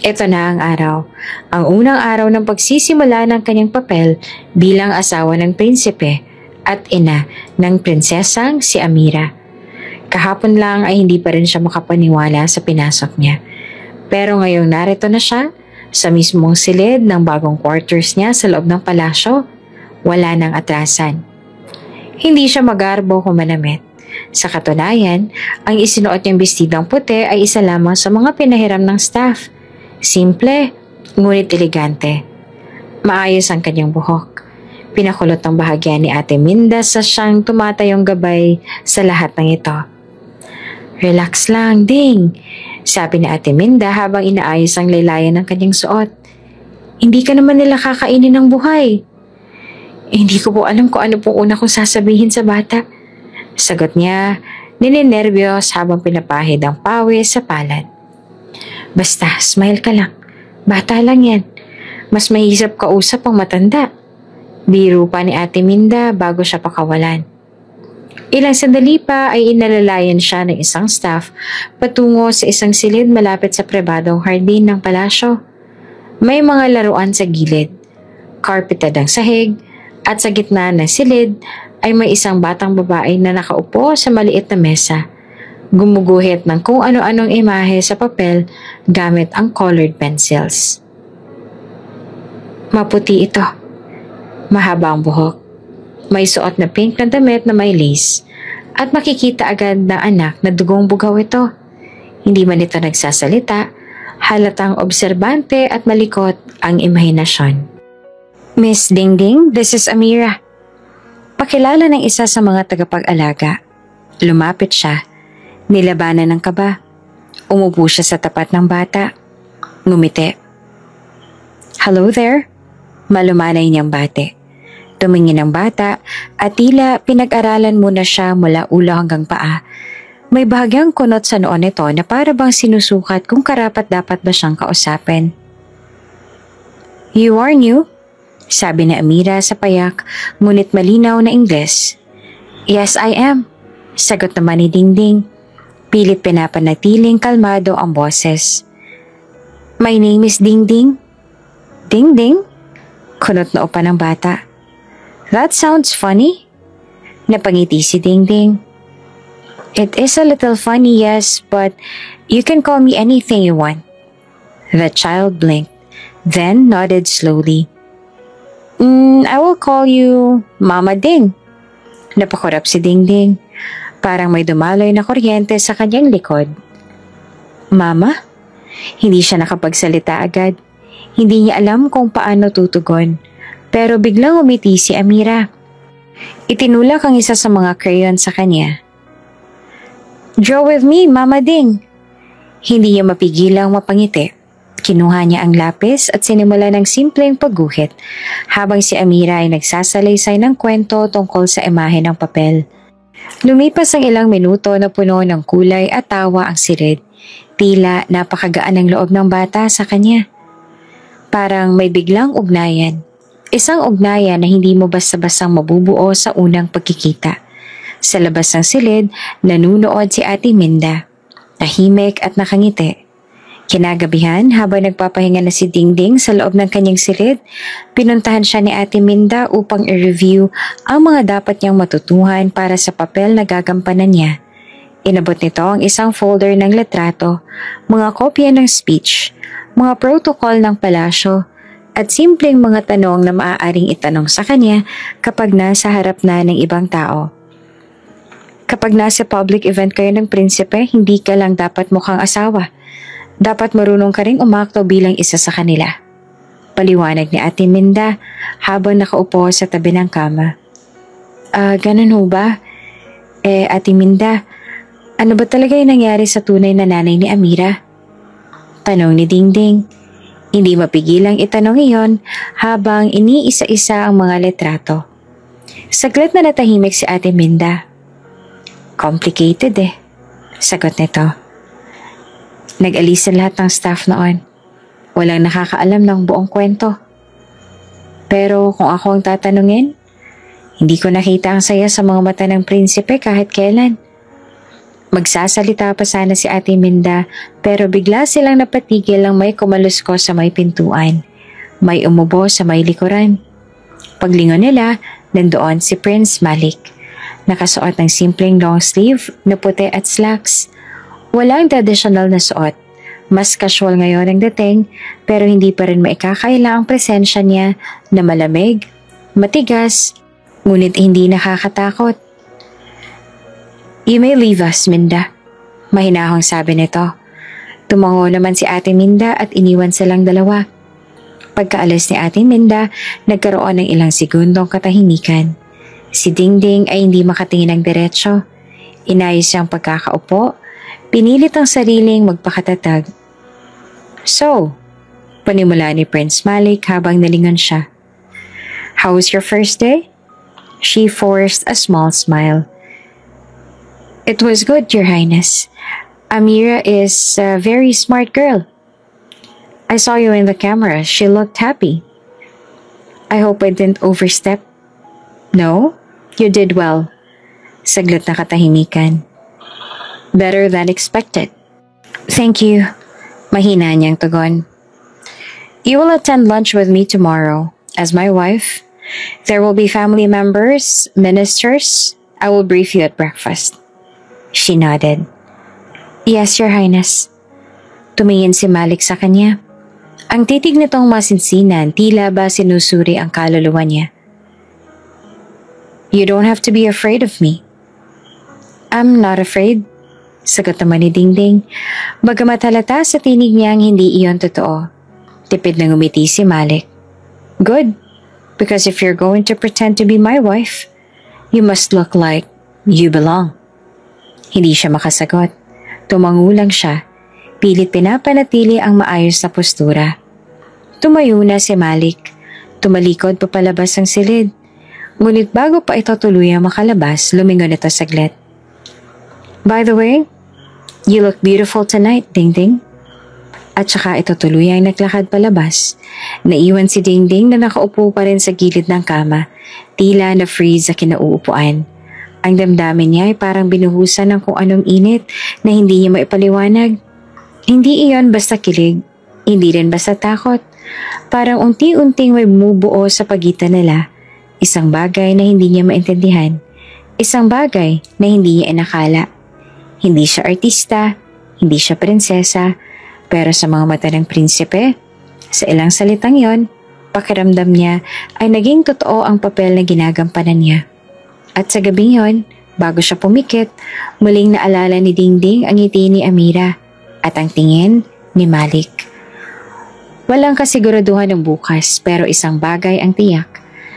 Ito na ang araw, ang unang araw ng pagsisimula ng kanyang papel bilang asawa ng prinsipe at ina ng prinsesang si Amira. Kahapon lang ay hindi pa rin siya makapaniwala sa pinasok niya. Pero ngayong narito na siya, sa mismong silid ng bagong quarters niya sa loob ng palasyo, wala nang atrasan. Hindi siya magarbo kung manamit. Sa katunayan, ang isinuot niyang bestidang puti ay isa lamang sa mga pinahiram ng staff. Simple, ngunit elegante. Maayos ang kanyang buhok. Pinakulot ang bahagya ni Ate Minda sa siyang tumatayong gabay sa lahat ng ito. Relax lang, Ding, sabi ni Ate Minda habang inaayos ang laylayan ng kanyang suot. Hindi ka naman nila kakainin ng buhay. Hindi ko po alam kung ano pong una kong sasabihin sa bata. Sagot niya, nininervyos habang pinapahid ang pawis sa palad. Basta, smile ka lang. Bata lang yan. Mas mahisap kausap ang matanda. Biro pa ni Ate Minda bago siya pakawalan. Ilang sandali pa ay inalalayan siya ng isang staff patungo sa isang silid malapit sa pribadong hardin ng palasyo. May mga laruan sa gilid, carpeted ang sahig, at sa gitna ng silid ay may isang batang babae na nakaupo sa maliit na mesa. Gumuguhit ng kung ano-anong imahe sa papel gamit ang colored pencils. Maputi ito. Mahaba ang buhok. May suot na pink na damit na may lace. At makikita agad ng anak na dugong bugaw ito. Hindi man ito nagsasalita, halatang obserbante at malikot ang imahinasyon. Miss Dingding, this is Amira. Pakilala ng isa sa mga tagapag-alaga. Lumapit siya. Nilabanan ng kaba. Umupo siya sa tapat ng bata. Ngumiti. Hello there? Malumanay niyang bate. Tumingin ang bata at tila pinag-aralan muna siya mula ulo hanggang paa. May bahagyang kunot sa noon nito na para bang sinusukat kung karapat-dapat ba siyang kausapin. You are new? Sabi ni Amira sa payak, ngunit malinaw na Ingles. Yes, I am. Sagot naman ni Dingding. Pilit pinapanatiling kalmado ang boses. My name is Dingding. Dingding? Kunot na upa ng bata. That sounds funny. Napangiti si Dingding. It is a little funny, yes, but you can call me anything you want. The child blinked, then nodded slowly. I will call you Mama Ding. Napakurap si Dingding. Parang may dumaloy na kuryente sa kanyang likod. Mama? Hindi siya nakapagsalita agad. Hindi niya alam kung paano tutugon. Pero biglang umiti si Amira. Itinulak ang isa sa mga crayon sa kanya. Draw with me, Mama Ding. Hindi niya mapigilang mapangiti. Kinuha niya ang lapis at sinimula ng simpleng pagguhit habang si Amira ay nagsasalaysay ng kwento tungkol sa imahe ng papel. Lumipas ang ilang minuto na puno ng kulay at tawa ang silid. Tila napakagaan ang loob ng bata sa kanya. Parang may biglang ugnayan. Isang ugnayan na hindi mo basta-bastang mabubuo sa unang pagkikita. Sa labas ng silid, nanunood si Ate Minda. Tahimik at nakangiti. Kinagabihan, habang nagpapahinga na si Dingding sa loob ng kanyang silid, pinuntahan siya ni Ate Minda upang i-review ang mga dapat niyang matutuhan para sa papel na gagampanan niya. Inabot nito ang isang folder ng litrato, mga kopya ng speech, mga protocol ng palasyo, at simpleng mga tanong na maaaring itanong sa kanya kapag nasa harap na ng ibang tao. Kapag nasa public event kayo ng prinsipe, hindi ka lang dapat mukhang asawa. Dapat marunong ka ring umakto bilang isa sa kanila. Paliwanag ni Ate Minda habang nakaupo sa tabi ng kama. Ganun ho ba? Ate Minda, ano ba talaga yung nangyari sa tunay na nanay ni Amira? Tanong ni Dingding. Hindi mapigilang itanong iyon habang iniisa-isa ang mga litrato. Saglit na natahimik si Ate Minda. Complicated sagot nito. Nag-alis ang lahat ng staff noon. Walang nakakaalam ng buong kwento. Pero kung ako ang tatanungin, hindi ko nakita ang saya sa mga mata ng prinsipe kahit kailan. Magsasalita pa sana si Ate Minda pero bigla silang napatigil ang may kumalusko sa may pintuan. May umubo sa may likuran. Paglingon nila, nandoon si Prince Malik. Nakasuot ng simpleng long sleeve na puti at slacks. Walang traditional na suot. Mas casual ngayon ang dating pero hindi pa rin maikakaila ang presensya niya na malamig, matigas, ngunit hindi nakakatakot. You may leave us, Minda. Mahinahong sabi nito. Tumango naman si Ate Minda at iniwan silang dalawa. Pagkaalis ni Ate Minda, nagkaroon ng ilang segundong katahimikan. Si Dingding ay hindi makatingin ng diretsyo. Inayos siyang pagkakaupo. Pinilit ang sariling magpakatatag. So, panimula ni Prince Malik habang nalingon siya. How was your first day? She forced a small smile. It was good, Your Highness. Amira is a very smart girl. I saw you in the camera. She looked happy. I hope I didn't overstep. No, you did well. Saglit na katahimikan. Better than expected. Thank you. Mahina niyang tugon. You will attend lunch with me tomorrow. As my wife, there will be family members, ministers. I will brief you at breakfast. She nodded. Yes, Your Highness. Tumingin si Malik sa kanya. Ang titig nitong masinsinan, tila ba sinusuri ang kaluluwa niya. You don't have to be afraid of me. I'm not afraid. Sagot naman ni Dingding. Bagamat halata sa tinig niyang hindi iyon totoo. Tipid na ngumiti si Malik. Good. Because if you're going to pretend to be my wife, you must look like you belong. Hindi siya makasagot. Tumango lang siya. Pilit pinapanatili ang maayos na postura. Tumayo na si Malik. Tumalikod papalabas ang silid. Ngunit bago pa ito tuluyang makalabas, lumingon ito saglit. By the way, you look beautiful tonight, Dingding. At saka ito tuluyang naglakad palabas. Naiwan si Dingding na nakaupo pa rin sa gilid ng kama, tila na freeze sa kinauupuan. Ang damdamin niya ay parang binuhusan ng kung anong init na hindi niya maipaliwanag. Hindi iyon basta kilig, hindi rin basta takot. Parang unti-unting may bumubuo sa pagitan nila. Isang bagay na hindi niya maintindihan. Isang bagay na hindi niya inakala. Hindi siya artista, hindi siya prinsesa, pero sa mga mata ng prinsipe, sa ilang salitang yon, pakiramdam niya ay naging totoo ang papel na ginagampanan niya. At sa gabing yon, bago siya pumikit, muling naalala ni Dingding ang ngiti ni Amira at ang tingin ni Malik. Walang kasiguraduhan ng bukas pero isang bagay ang tiyak.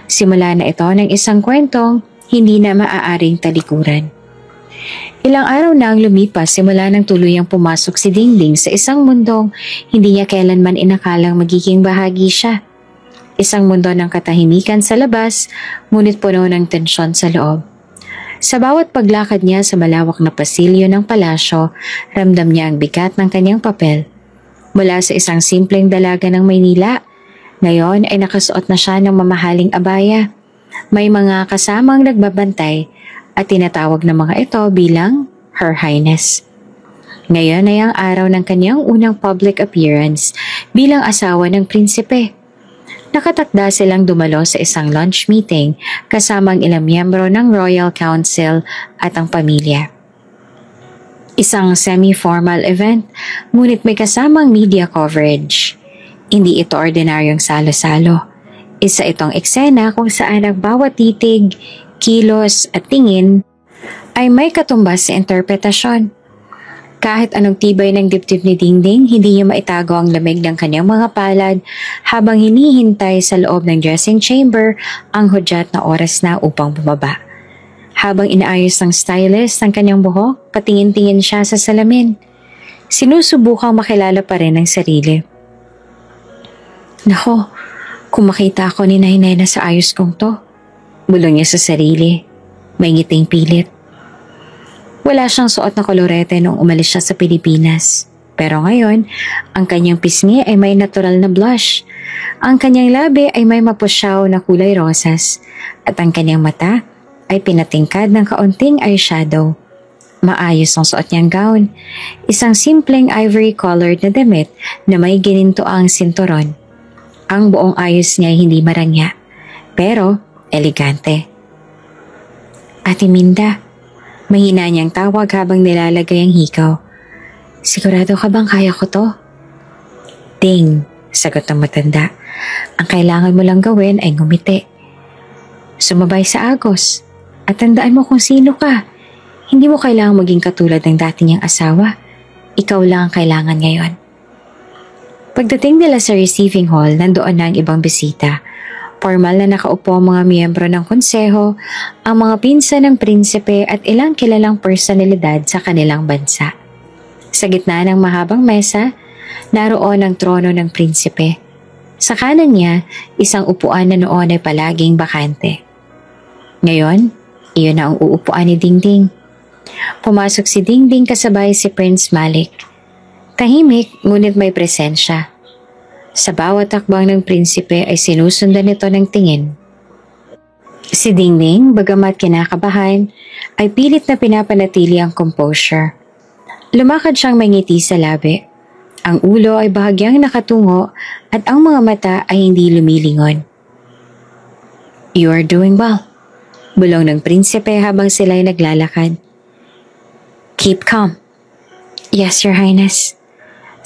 Simula na ito ng isang kwentong hindi na maaaring talikuran. Ilang araw na ang lumipas simula nang tuluyang pumasok si Dingding sa isang mundong hindi niya kailanman inakalang magiging bahagi siya. Isang mundo ng katahimikan sa labas, ngunit puno ng tensyon sa loob. Sa bawat paglakad niya sa malawak na pasilyo ng palasyo, ramdam niya ang bigat ng kanyang papel. Mula sa isang simpleng dalaga ng Maynila, Ngayon ay nakasuot na siya ng mamahaling abaya. May mga kasamang nagbabantay at tinatawag ng mga ito bilang Her Highness. Ngayon ay ang araw ng kanyang unang public appearance bilang asawa ng prinsipe. Nakatakda silang dumalo sa isang lunch meeting kasama ang ilang miyembro ng Royal Council at ang pamilya. Isang semi-formal event, ngunit may kasamang media coverage. Hindi ito ordinaryong salo-salo. Isa itong eksena kung saan ang bawat titig, kilos at tingin ay may katumbas sa interpretasyon. Kahit anong tibay ng dibdib ni Dingding, hindi niya maitago ang lamig ng kanyang mga palad habang hinihintay sa loob ng dressing chamber ang hudyat na oras na upang bumaba. Habang inaayos ng stylist ang kanyang buhok, patingin-tingin siya sa salamin. Sinusubukang makilala pa rin ang sarili. Nako, kung makita ako ni Nainay na sa ayos kong to, bulong niya sa sarili. May ngiting pilit. Wala siyang suot na kolorete nung umalis siya sa Pilipinas. Pero ngayon, ang kanyang pisngi ay may natural na blush. Ang kanyang labi ay may mapusyaw na kulay rosas. At ang kanyang mata ay pinatingkad ng kaunting eyeshadow. Maayos ang suot niyang gown. Isang simpleng ivory-colored na damit na may gininto ang sinturon. Ang buong ayos niya ay hindi marangya, pero elegante. Ate Minda, mahina niyang tawag habang nilalagay ang hikaw. Sigurado ka bang kaya ko to? Ding, sagot ng matanda. Ang kailangan mo lang gawin ay ngumiti. Sumabay sa agos at tandaan mo kung sino ka. Hindi mo kailangang maging katulad ng dati niyang asawa. Ikaw lang ang kailangan ngayon. Pagdating nila sa receiving hall, nandoon na ang ibang bisita. Formal na nakaupo ang mga miyembro ng konseho, ang mga pinsan ng prinsipe at ilang kilalang personalidad sa kanilang bansa. Sa gitna ng mahabang mesa, naroon ang trono ng prinsipe. Sa kanan niya, isang upuan na noon ay palaging bakante. Ngayon, iyon na ang uupuan ni Dingding. Pumasok si Dingding kasabay si Prince Malik. Tahimik ngunit may presensya. Sa bawat takbang ng prinsipe ay sinusundan nito ng tingin. Si Dingding, bagamat kinakabahan, ay pilit na pinapanatili ang composure. Lumakad siyang may ngiti sa labi. Ang ulo ay bahagyang nakatungo at ang mga mata ay hindi lumilingon. You are doing well, bulong ng prinsipe habang sila'y naglalakad. Keep calm. Yes, Your Highness.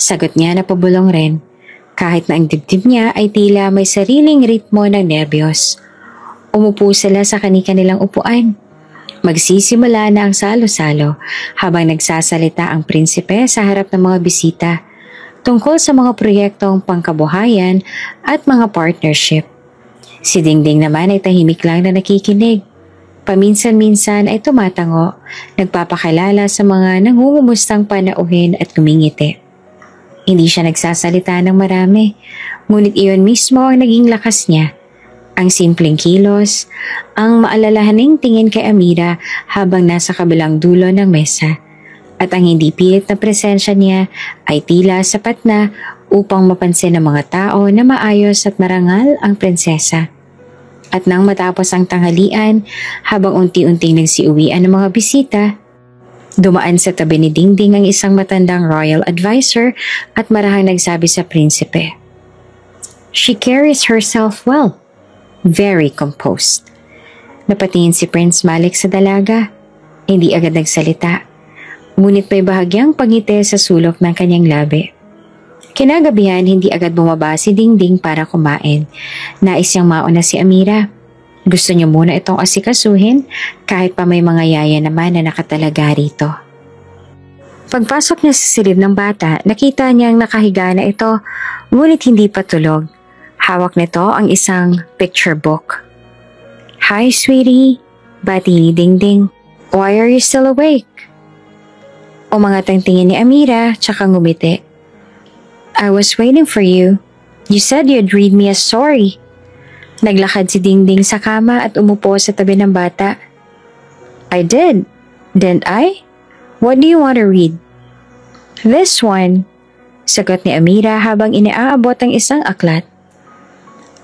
Sagot niya na pabulong rin, kahit na ang dibdib niya ay tila may sariling ritmo ng nerbiyos. Umupo sila sa kani-kanilang upuan. Magsisimula na ang salo-salo habang nagsasalita ang prinsipe sa harap ng mga bisita tungkol sa mga proyektong pangkabuhayan at mga partnership. Si Dingding naman ay tahimik lang na nakikinig. Paminsan-minsan ay tumatango, nagpapakilala sa mga nangungumustang panauhin at kumingiti. Hindi siya nagsasalita ng marami, ngunit iyon mismo ang naging lakas niya. Ang simpleng kilos, ang maalalahaning tingin kay Amira habang nasa kabilang dulo ng mesa, at ang hindi pilit na presensya niya ay tila sapat na upang mapansin ng mga tao na maayos at marangal ang prinsesa. At nang matapos ang tanghalian, habang unti-unting nagsiuwian ng mga bisita, dumaan sa tabi ni Dingding ang isang matandang royal advisor at marahang nagsabi sa prinsipe. She carries herself well. Very composed. Napatingin si Prince Malik sa dalaga. Hindi agad nagsalita. Ngunit may bahagyang pangiti sa sulok ng kanyang labi. Kinagabihan, hindi agad bumaba si Dingding para kumain. Nais niyang mauna si Amira. Gusto niya muna itong asikasuhin kahit pa may mga yaya naman na nakatalaga rito. Pagpasok niya sa silid ng bata, nakita niyang nakahiga na ito, ngunit hindi pa tulog. Hawak nito ang isang picture book. Hi, sweetie. Bati ni Dingding. Why are you still awake? Umangatang tingin ni Amira, tsaka ngumiti. I was waiting for you. You said you'd read me a story. Naglakad si Dingding sa kama at umupo sa tabi ng bata. I did. Didn't I? What do you want to read? This one. Sagot ni Amira habang iniaabot ang isang aklat.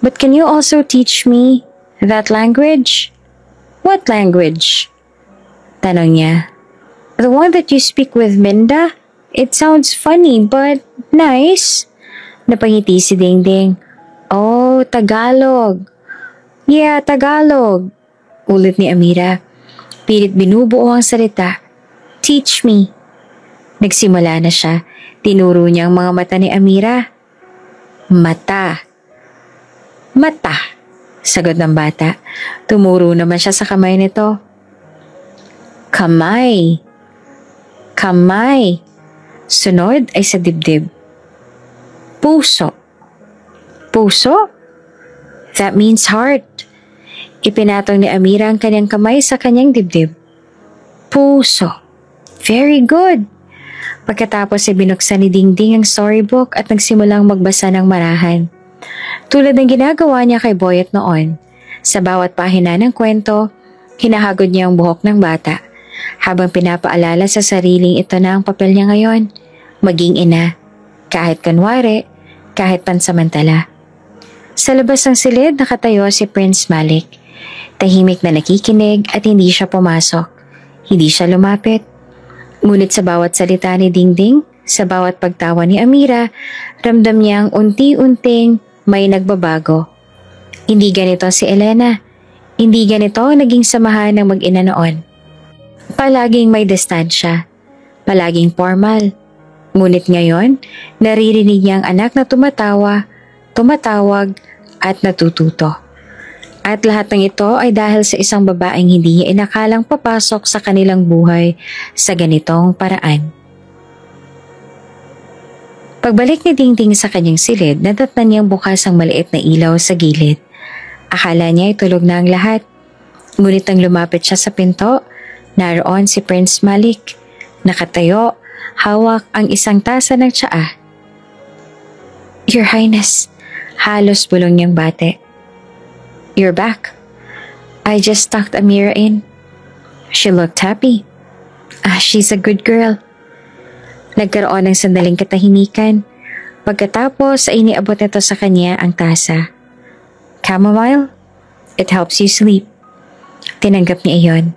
But can you also teach me that language? What language? Tanong niya. The one that you speak with Minda? It sounds funny but nice. Napangiti si Dingding. Oh, Tagalog. Yeah, Tagalog. Ulit ni Amira. Pilit binubuo ang salita. Teach me. Nagsimula na siya. Tinuro niya ang mga mata ni Amira. Mata. Mata. Sagot ng bata. Tumuro naman siya sa kamay nito. Kamay. Kamay. Sunod ay sa dibdib. Puso. Puso? That means heart. Ipinatong ni Amira ang kanyang kamay sa kanyang dibdib. Puso. Very good. Pagkatapos ay binuksan ni Dingding ang storybook at nagsimulang magbasa ng marahan. Tulad ng ginagawa niya kay Boyet noon, sa bawat pahina ng kwento, hinahagod niya ang buhok ng bata habang pinapaalala sa sariling ito na ang papel niya ngayon, maging ina, kahit kunwari, kahit pansamantala. Sa labas ng silid nakatayo si Prince Malik. Tahimik na nakikinig at hindi siya pumasok. Hindi siya lumapit. Ngunit sa bawat salita ni Dingding, sa bawat pagtawa ni Amira, ramdam niyang unti-unting may nagbabago. Hindi ganito si Elena. Hindi ganito naging samahan ng mag-ina noon. Palaging may distansya. Palaging formal. Ngunit ngayon, naririnig niya ang anak na tumatawa, tumatawag at natututo. At lahat ng ito ay dahil sa isang babaeng hindi niya inakalang papasok sa kanilang buhay sa ganitong paraan. Pagbalik ni Dingding sa kanyang silid, nadatnan niyang bukas ang maliit na ilaw sa gilid. Akala niya ay tulog na ang lahat. Ngunit nang lumapit siya sa pinto, naroon si Prince Malik. Nakatayo, hawak ang isang tasa ng tsaa. Your Highness, halos bulong niyang bate. You're back. I just tucked Amira in. She looked happy. She's a good girl. Nagkaroon ng sandaling katahimikan. Pagkatapos ay iniabot nito sa kanya ang tasa. Chamomile? It helps you sleep. Tinanggap niya iyon.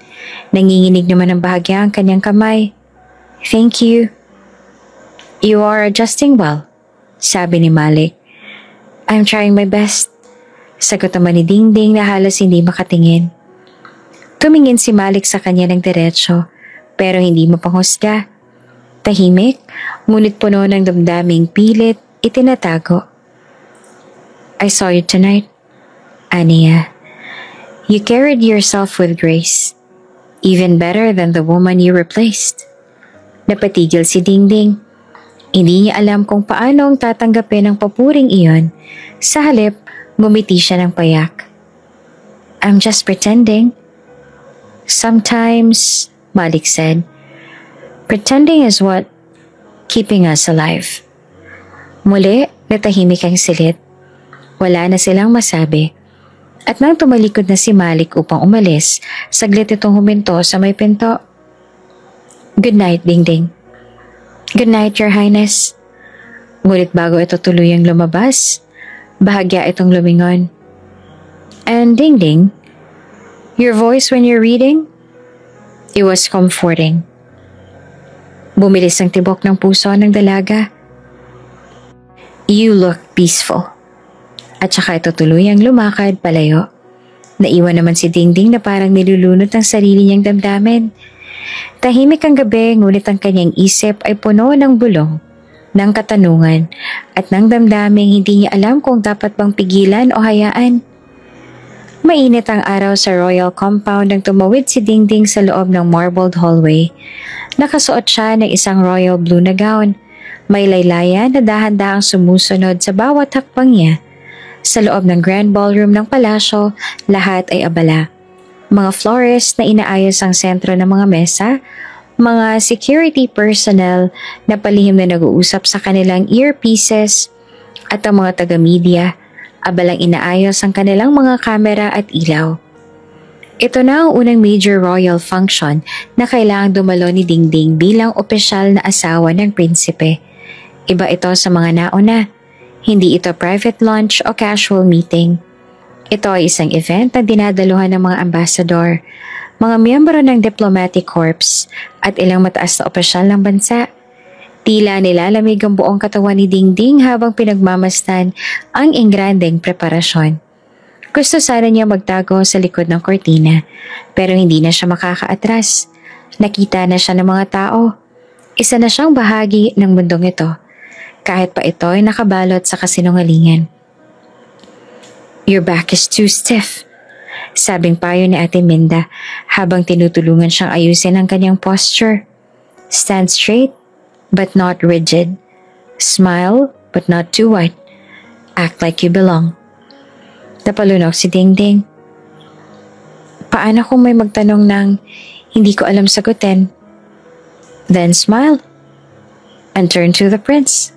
Nanginginig naman ng bahagya ang kanyang kamay. Thank you. You are adjusting well, sabi ni Malik. I'm trying my best. Sagot naman ni Dingding na halos hindi makatingin. Tumingin si Malik sa kanya ng diretsyo, pero hindi mapanghusga. Tahimik, ngunit puno ng damdaming pilit, itinatago. I saw you tonight, Ania. You carried yourself with grace, even better than the woman you replaced. Napatigil si Dingding. Hindi niya alam kung paano ang tatanggapin ang papuring iyon. Sa halip, ngumiti siya ng payak. I'm just pretending. Sometimes, Malik said, pretending is what keeping us alive. Muli, natahimik ang silid. Wala na silang masabi. At nang tumalikod na si Malik upang umalis, saglit itong huminto sa may pinto. Good night, Dingding. Good night, Your Highness. Ngunit bago ito tuluyang lumabas, bahagya itong lumingon. And Dingding, your voice when you're reading, it was comforting. Bumilis ang tibok ng puso ng dalaga. You look peaceful. At saka ito tuluyang lumakad palayo. Naiwan naman si Dingding na parang nilulunod ang sarili niyang damdamin. Tahimik ang gabi, ngunit ang kanyang isip ay puno ng bulong, ng katanungan, at ng damdaming hindi niya alam kung dapat bang pigilan o hayaan. Mainit ang araw sa royal compound nang tumawid si Dingding sa loob ng marbled hallway. Nakasuot siya ng isang royal blue na gown. May laylayan na dahan-dahang sumusunod sa bawat hakbang niya. Sa loob ng grand ballroom ng palasyo, lahat ay abala. Mga florist na inaayos ang sentro ng mga mesa, mga security personnel na palihim na nag-uusap sa kanilang earpieces, at ang mga taga-media, abalang inaayos ang kanilang mga kamera at ilaw. Ito na ang unang major royal function na kailangang dumalo ni Dingding bilang opisyal na asawa ng prinsipe. Iba ito sa mga nauna. Hindi ito private lunch o casual meeting. Ito ay isang event na dinadaluhan ng mga ambassador, mga miyembro ng diplomatic corps at ilang mataas na opisyal ng bansa. Tila nilalamig ang buong katawan ni Dingding habang pinagmamasdan ang ingrandeng preparasyon. Gusto sana niya magtago sa likod ng kortina, pero hindi na siya makakaatras. Nakita na siya ng mga tao. Isa na siyang bahagi ng mundong ito, kahit pa ito ay nakabalot sa kasinungalingan. "Your back is too stiff," sabing payo ni Ate Minda habang tinutulungan siyang ayusin ang kanyang posture. "Stand straight, but not rigid. Smile, but not too wide. Act like you belong." Napalunok si Dingding. Paano kung may magtanong ng hindi ko alam sagutin? Then smile and turn to the prince.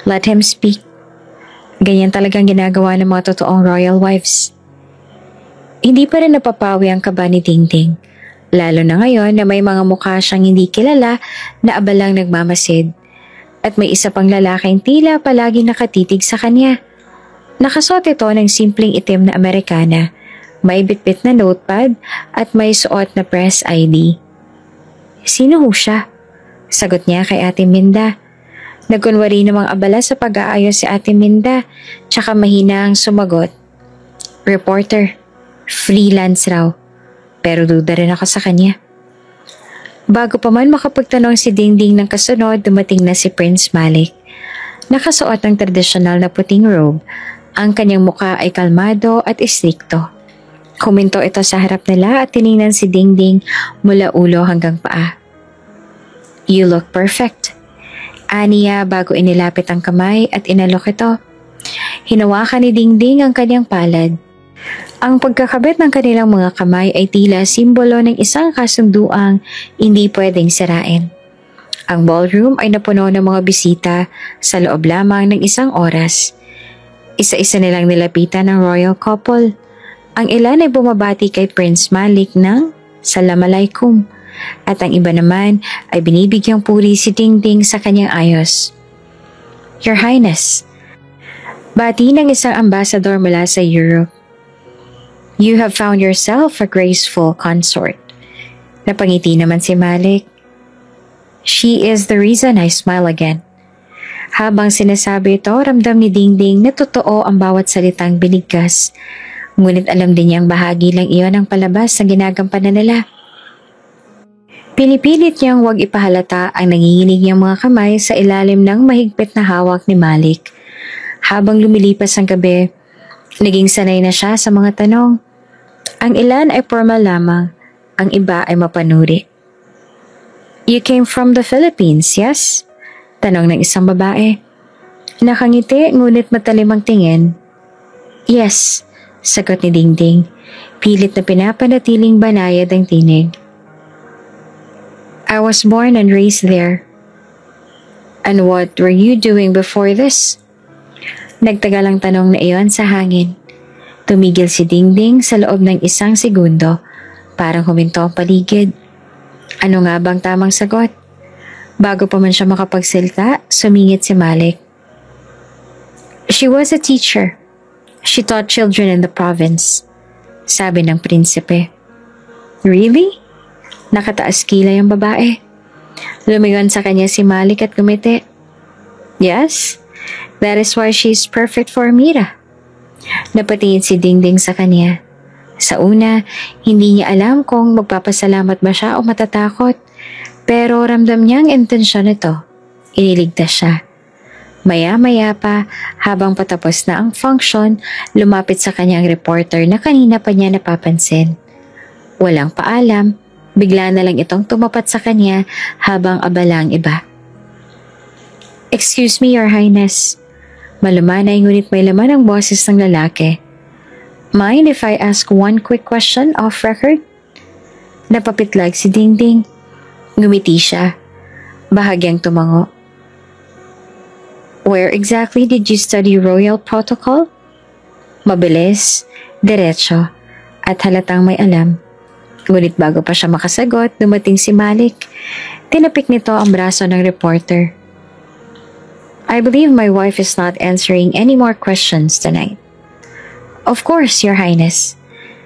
Let him speak. Ganyan talagang ginagawa ng mga totoong royal wives. Hindi pa rin napapawi ang kaba ni Dingding, lalo na ngayon na may mga mukha siyang hindi kilala na abalang nagmamasid. At may isa pang lalaking tila palaging nakatitig sa kanya. Nakasuot ito ng simpleng itim na Amerikana, may bitbit na notepad at may suot na press ID. "Sino ho siya?" Sagot niya kay Ate Minda. Nagkunwari namang abala sa pag-aayos si Ate Minda, tsaka mahina ang sumagot. "Reporter, freelance raw." Pero duda rin ako sa kanya. Bago pa man makapagtanong si Dingding ng kasunod, dumating na si Prince Malik. Nakasuot ng tradisyonal na puting robe. Ang kanyang muka ay kalmado at istrikto. Kuminto ito sa harap nila at tiningnan si Dingding mula ulo hanggang paa. "You look perfect," aniya bago inilapit ang kamay at inalok ito. Hinawakan ni Dingding ang kanyang palad. Ang pagkakabit ng kanilang mga kamay ay tila simbolo ng isang kasunduang hindi pwedeng sirain. Ang ballroom ay napuno ng mga bisita sa loob lamang ng isang oras. Isa-isa nilang nilapitan ng royal couple. Ang ilan ay bumabati kay Prince Malik ng "Assalamualaikum" at ang iba naman ay binibigyang puri si Dingding sa kanyang ayos. "Your Highness," bati ng isang ambassador mula sa Europe. "You have found yourself a graceful consort." Napangiti naman si Malik. "She is the reason I smile again." Habang sinasabi ito, ramdam ni Dingding na totoo ang bawat salitang binigkas. Ngunit alam din niyang bahagi lang iyon ang palabas sa ginagampanan nila. Pinipilit niyang huwag ipahalata ang nanginginig niyang mga kamay sa ilalim ng mahigpit na hawak ni Malik. Habang lumilipas ang gabi, naging sanay na siya sa mga tanong. Ang ilan ay formal lamang, ang iba ay mapanuri. "You came from the Philippines, yes?" Tanong ng isang babae. Nakangiti ngunit matalim ang tingin. "Yes," sagot ni Dingding. Pilit na pinapanatiling banayad ang tinig. "I was born and raised there." "And what were you doing before this?" Nagtagal ang tanong na iyon sa hangin. Tumigil si Dingding sa loob ng isang segundo. Parang huminto ang paligid. Ano nga bang tamang sagot? Bago pa man siya makapagsalita, sumingit si Malik. "She was a teacher. She taught children in the province," sabi ng prinsipe. "Really?" Nakataas kilay ang babae. Lumingon sa kanya si Malik at gumiti. "Yes, that is why she is perfect for Mira." Napatingin si Dingding sa kanya. Sa una, hindi niya alam kung magpapasalamat ba siya o matatakot. Pero ramdam niya ang intensyon nito. Iniligtas siya. Maya-maya pa, habang patapos na ang function, lumapit sa kanyang reporter na kanina pa niya napapansin. Walang paalam, bigla na lang itong tumapat sa kanya habang abala ang iba. "Excuse me, Your Highness." Malumanay ngunit may laman ang boses ng lalaki. "Mind if I ask one quick question off record?" Napapitlag si Dingding. Ngumiti siya. Bahagyang tumango. "Where exactly did you study royal protocol?" Mabilis, diretso, at halatang may alam. Ngunit bago pa siya makasagot, dumating si Malik. Tinapik nito ang braso ng reporter. I believe my wife is not answering any more questions tonight. Of course, Your Highness.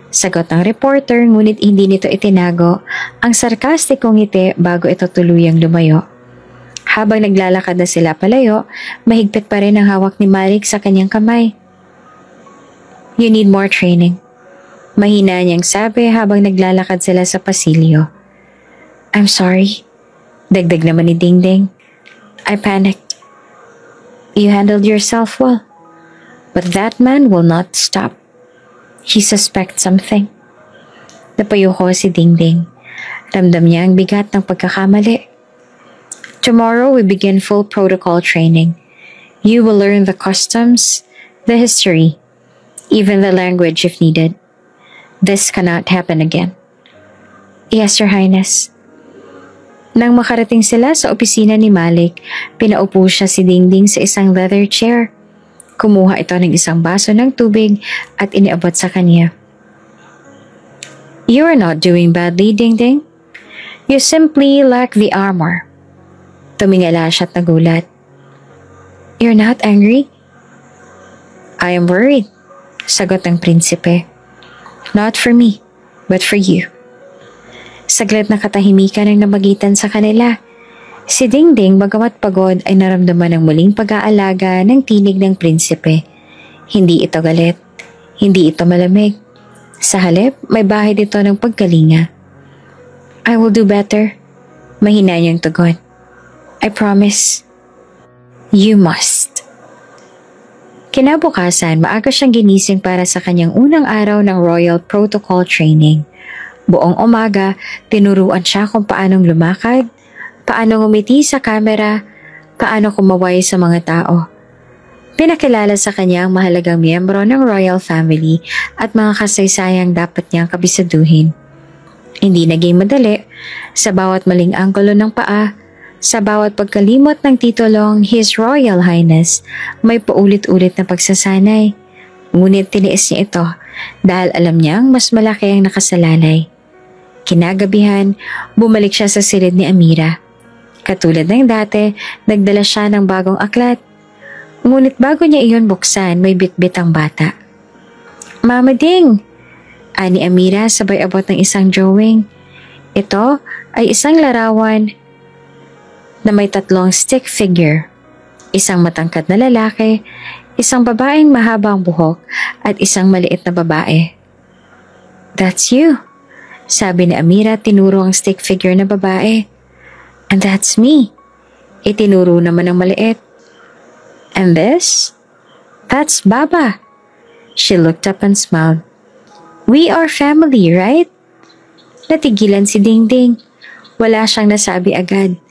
Sagot ng reporter ngunit hindi nito itinago ang sarkastikong ngiti bago ito tuluyang lumayo. Habang naglalakad na sila palayo, mahigpit pa rin ang hawak ni Malik sa kanyang kamay. You need more training. Mahina niyang sabi habang naglalakad sila sa pasilyo. I'm sorry. Dagdag naman ni Dingding. I panicked. You handled yourself well. But that man will not stop. He suspects something. Napayuko si Dingding. Ramdam niya ang bigat ng pagkakamali. Tomorrow we begin full protocol training. You will learn the customs, the history, even the language if needed. This cannot happen again. Yes, Your Highness. Nang makarating sila sa opisina ni Malik, pinaupo siya si Dingding sa isang leather chair. Kumuha ito ng isang baso ng tubig at iniabot sa kanya. You are not doing badly, Dingding. You simply lack the armor. Tumingala siya at nagulat. You're not angry? I am worried, sagot ng prinsipe. Not for me, but for you. Saglit na katahimikan ang namagitan sa kanila. Si Dingding bagamat pagod ay naramdaman ng muling pag-aalaga ng tinig ng prinsipe. Hindi ito galit, hindi ito malamig. Sa halip, may bahid ito ng pagkalinga. I will do better. Mahina niyang tugon. I promise. You must. Kinabukasan, maaga siyang ginising para sa kanyang unang araw ng Royal Protocol Training. Buong umaga, tinuruan siya kung paanong lumakad, paano ngumiti sa kamera, paano kumaway sa mga tao. Pinakilala sa kanya ang mahalagang miyembro ng royal family at mga kasaysayang dapat niyang kabisaduhin. Hindi naging madali, sa bawat maling anggulo ng paa, sa bawat pagkalimot ng titulong His Royal Highness, may paulit-ulit na pagsasanay. Ngunit tiniis niya ito dahil alam niyang mas malaki ang nakasalalay. Kinagabihan, bumalik siya sa silid ni Amira. Katulad ng dati, nagdala siya ng bagong aklat. Ngunit bago niya iyon buksan, may bitbit ang bata. Mama Ding! Ani Amira sabay abot ng isang drawing. Ito ay isang larawan na may 3 stick figure. Isang matangkad na lalaki, isang babaeng mahabang buhok at isang maliit na babae. That's you, sabi ni Amira tinuro ang stick figure na babae. And that's me. Itinuro naman ng maliit. And this? That's Baba. She looked up and smiled. We are family, right? Natigilan si Dingding. Wala siyang nasabi agad.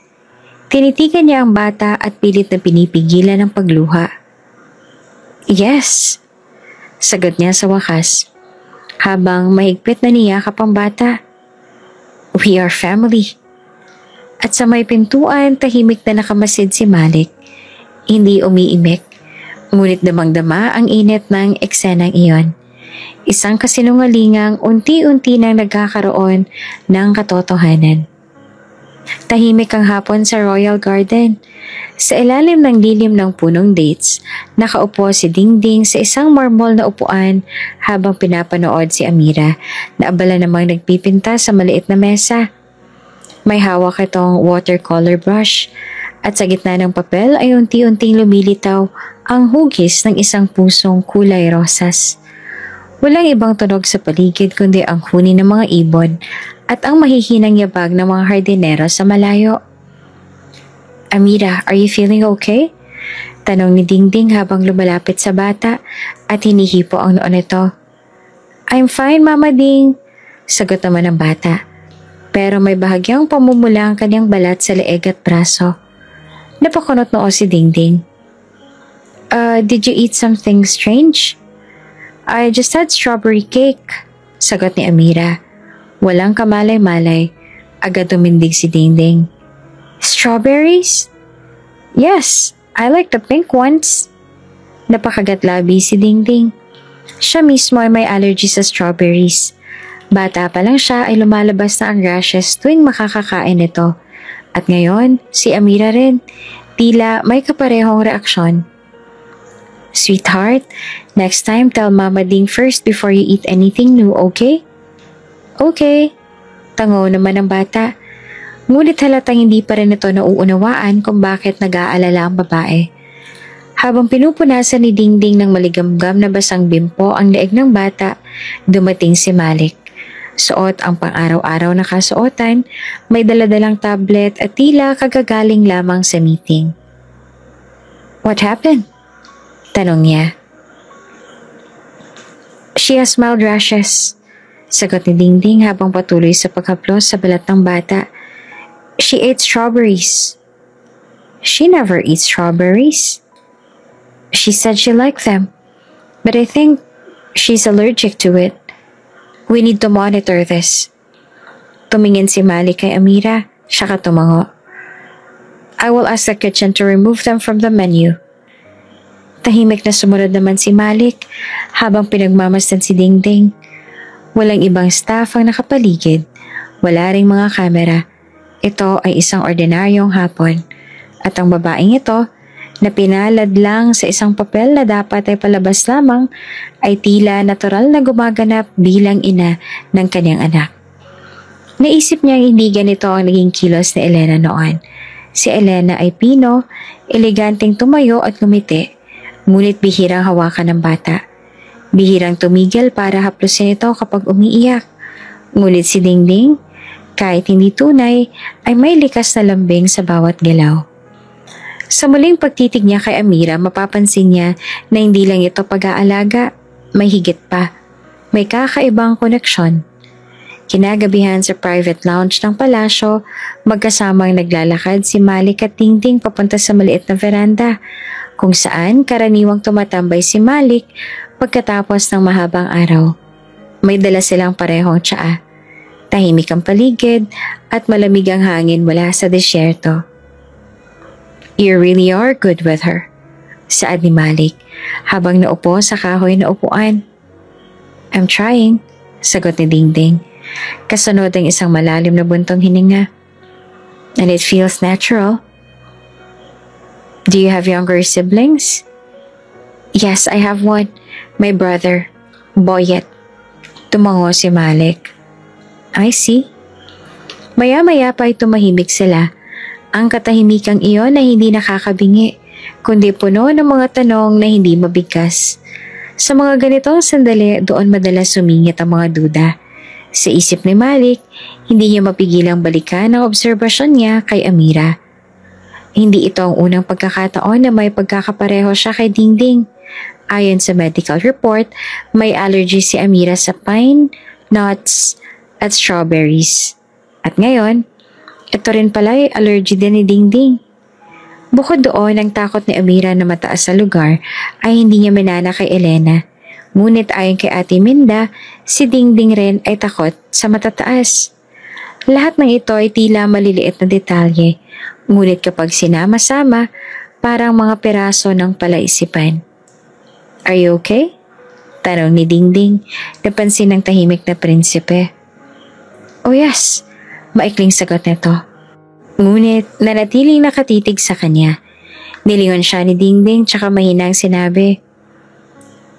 Tinitigan niya ang bata at pilit na pinipigilan ang pagluha. Yes, sagot niya sa wakas, habang mahigpit na niyakap ang bata. We are family. At sa may pintuan, tahimik na nakamasid si Malik. Hindi umiimik, ngunit damang-dama ang init ng eksenang iyon. Isang kasinungalingang unti-unti nang nagkakaroon ng katotohanan. Tahimik ang hapon sa Royal Garden. Sa ilalim ng lilim ng punong dates, nakaupo si Dingding sa isang marmol na upuan habang pinapanood si Amira na abala namang nagpipinta sa maliit na mesa. May hawak itong watercolor brush at sa gitna ng papel ay unti-unting lumilitaw ang hugis ng isang pusong kulay rosas. Walang ibang tunog sa paligid kundi ang huni ng mga ibon at ang mahihinang yabag ng mga hardinero sa malayo. Amira, are you feeling okay? Tanong ni Dingding habang lumalapit sa bata at hinihipo ang noon nito. I'm fine, Mama Ding, sagot naman ng bata. Pero may bahagyang pamumula ang kanyang balat sa leeg at braso. Napakunot noo si Dingding. Did you eat something strange? I just had strawberry cake, sagot ni Amira. Walang kamalay-malay, agad tumindig si Dingding. Strawberries? Yes, I like the pink ones. Napakagatlabi si Dingding. Siya mismo ay may allergy sa strawberries. Bata pa lang siya ay lumalabas na ang rashes tuwing makakakain ito. At ngayon, si Amira rin. Tila may kaparehong reaksyon. Sweetheart, next time tell Mama Ding first before you eat anything new, okay? Okay. Tango naman ng bata. Ngunit halatang hindi pa rin ito nauunawaan kung bakit nag-aalala ang babae. Habang pinupunasan ni Dingding ng maligamgam na basang bimpo ang leeg ng bata, dumating si Malik. Suot ang pang-araw-araw na kasuotan, may daladalang tablet at tila kagagaling lamang sa meeting. What happened? Tanong niya. She has mild rashes. Sagot ni Dingding habang patuloy sa paghaplos sa balat ng bata. She ate strawberries. She never eats strawberries. She said she liked them, but I think she's allergic to it. We need to monitor this. Tumingin si Malik kay Amira, siya tumango. I will ask the kitchen to remove them from the menu. Tahimik na sumunod naman si Malik habang pinagmamasdan si Dingding. Walang ibang staff ang nakapaligid. Wala ring mga kamera. Ito ay isang ordinaryong hapon. At ang babaeng ito, na pinalad lang sa isang papel na dapat ay palabas lamang, ay tila natural na gumaganap bilang ina ng kanyang anak. Naisip niyang hindi ganito ang naging kilos ni Elena noon. Si Elena ay pino, eleganteng tumayo at ngumiti, ngunit bihirang hawakan ng bata. Bihirang tumigil para haplusin ito kapag umiiyak. Ngunit si Dingding, kahit hindi tunay, ay may likas na lambing sa bawat galaw. Sa muling pagtitig niya kay Amira, mapapansin niya na hindi lang ito pag-aalaga, may higit pa. May kakaibang koneksyon. Kinagabihan sa private lounge ng palasyo, magkasamang naglalakad si Malik at Dingding papunta sa maliit na veranda, kung saan karaniwang tumatambay si Malik pagkatapos ng mahabang araw. May dala silang parehong tsaa. Tahimik ang paligid at malamig ang hangin mula sa disyerto. You really are good with her, saad ni Malik habang naupo sa kahoy na upuan. I'm trying, sagot ni Dingding. Kasunod ang isang malalim na buntong hininga. And it feels natural. Do you have younger siblings? Yes, I have one. My brother, Boyet. Tumango si Malik. I see. Maya-maya pa ay tumahimik sila. Ang katahimikang iyon ay hindi nakakabingi, kundi puno ng mga tanong na hindi mabigkas. Sa mga ganitong sandali, doon madalas sumingit ang mga duda. Sa isip ni Malik, hindi niya mapigilang balikan ang obserbasyon niya kay Amira. Hindi ito ang unang pagkakataon na may pagkakapareho siya kay Dingding. Ayon sa medical report, may allergy si Amira sa pine, nuts, at strawberries. At ngayon, ito rin pala ay allergy din ni Dingding. Bukod doon, ang takot ni Amira na mataas sa lugar ay hindi niya minana kay Elena. Ngunit ayon kay Ate Minda, si Dingding rin ay takot sa matataas. Lahat ng ito ay tila maliliit na detalye, ngunit kapag sinama-sama, parang mga piraso ng palaisipan. Are you okay? Tanong ni Dingding, napansin ng tahimik na prinsipe. Oh yes, maikling sagot nito. Ngunit nanatiling nakatitig sa kanya. Nilingon siya ni Dingding tsaka mahinang sinabi,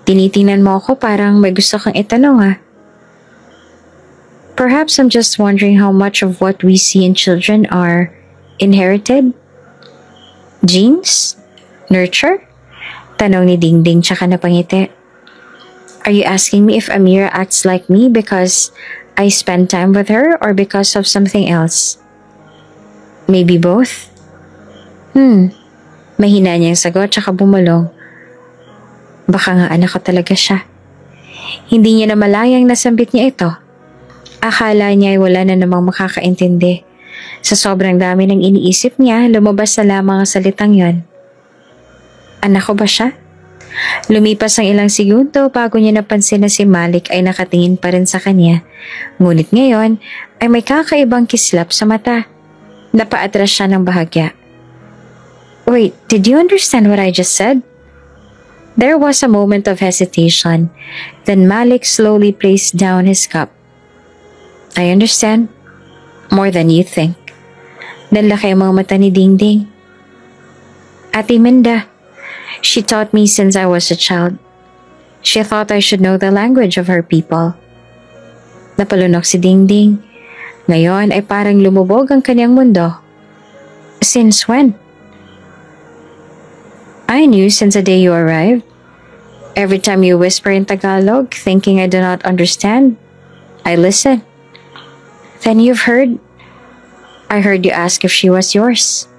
tinitingnan mo ako parang may gusto kang itanong ah. Perhaps I'm just wondering how much of what we see in children are inherited? Genes? Nurture? Tanong ni Dingding tsaka napangiti. Are you asking me if Amira acts like me because I spend time with her or because of something else? Maybe both? Mahina niyang sagot tsaka bumulong. Baka nga anak ko talaga siya. Hindi niya na malayang nasambit niya ito. Akala niya ay wala na namang makakaintindi. Sa sobrang dami ng iniisip niya, lumabas na lamang ang salitang yon. Anak ko ba siya? Lumipas ang ilang segundo bago niya napansin na si Malik ay nakatingin pa rin sa kanya. Ngunit ngayon ay may kakaibang kislap sa mata. Napaatras siya ng bahagya. Wait, did you understand what I just said? There was a moment of hesitation. Then Malik slowly placed down his cup. I understand. More than you think. Nanlaki ang mga mata ni Dingding. Ate Minda. She taught me since I was a child. She thought I should know the language of her people. Napalunok si Dingding. Ngayon ay parang lumubog ang kanyang mundo. Since when? I knew since the day you arrived. Every time you whisper in Tagalog, thinking I do not understand, I listen. Then you've heard. I heard you ask if she was yours.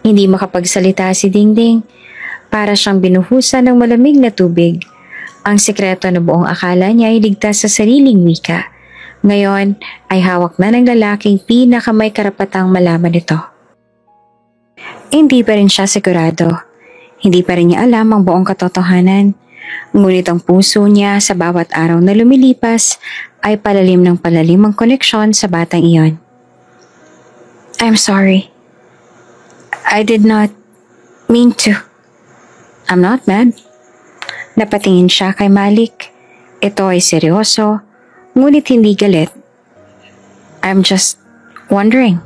Hindi makapagsalita si Dingding. Para siyang binuhusan ng malamig na tubig. Ang sikreto na buong akala niya ay ligtas sa sariling wika. Ngayon ay hawak na ng lalaking pinakamay karapatang malaman ito. Hindi pa rin siya sigurado. Hindi pa rin niya alam ang buong katotohanan. Ngunit ang puso niya sa bawat araw na lumilipas ay palalim ng palalim ang koneksyon sa batang iyon. I'm sorry. I did not mean to. I'm not mad. Napatingin siya kay Malik. Ito ay seryoso, ngunit hindi galit. I'm just wondering.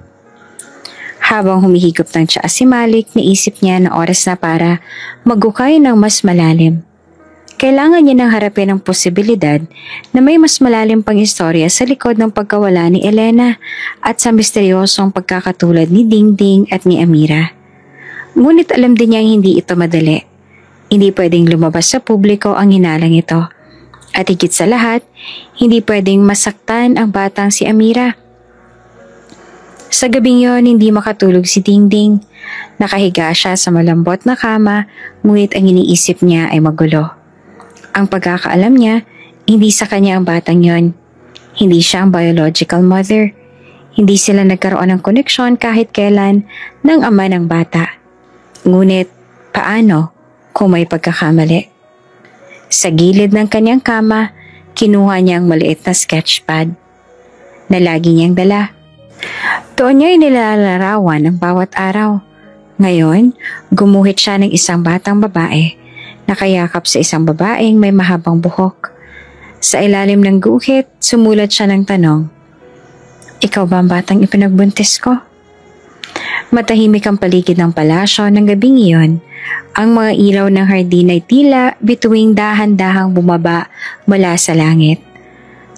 Habang humihigop ng tsaa si Malik, naisip niya na oras na para magukay ng mas malalim. Kailangan niya nang harapin ang posibilidad na may mas malalim pang istorya sa likod ng pagkawala ni Elena at sa misteryosong pagkakatulad ni Dingding at ni Amira. Ngunit alam din niya hindi ito madali. Hindi pwedeng lumabas sa publiko ang hinalang ito. At higit sa lahat, hindi pwedeng masaktan ang batang si Amira. Sa gabing yon, hindi makatulog si Dingding. Nakahiga siya sa malambot na kama, ngunit ang iniisip niya ay magulo. Ang pagkakaalam niya, hindi sa kanya ang batang yon. Hindi siya ang biological mother. Hindi sila nagkaroon ng koneksyon kahit kailan ng ama ng bata. Ngunit, paano kung may pagkakamali? Sa gilid ng kanyang kama, kinuha niya ang maliit na sketchpad na lagi niyang dala. Doon niya inilalarawan ang bawat araw. Ngayon, gumuhit siya ng isang batang babae, nakayakap sa isang babaeng may mahabang buhok. Sa ilalim ng guhit, sumulat siya ng tanong, "Ikaw ba ang batang ipinagbuntis ko?" Matahimik ang paligid ng palasyo ng gabing iyon. Ang mga ilaw ng hardin ay tila bituing dahan-dahang bumaba mula sa langit.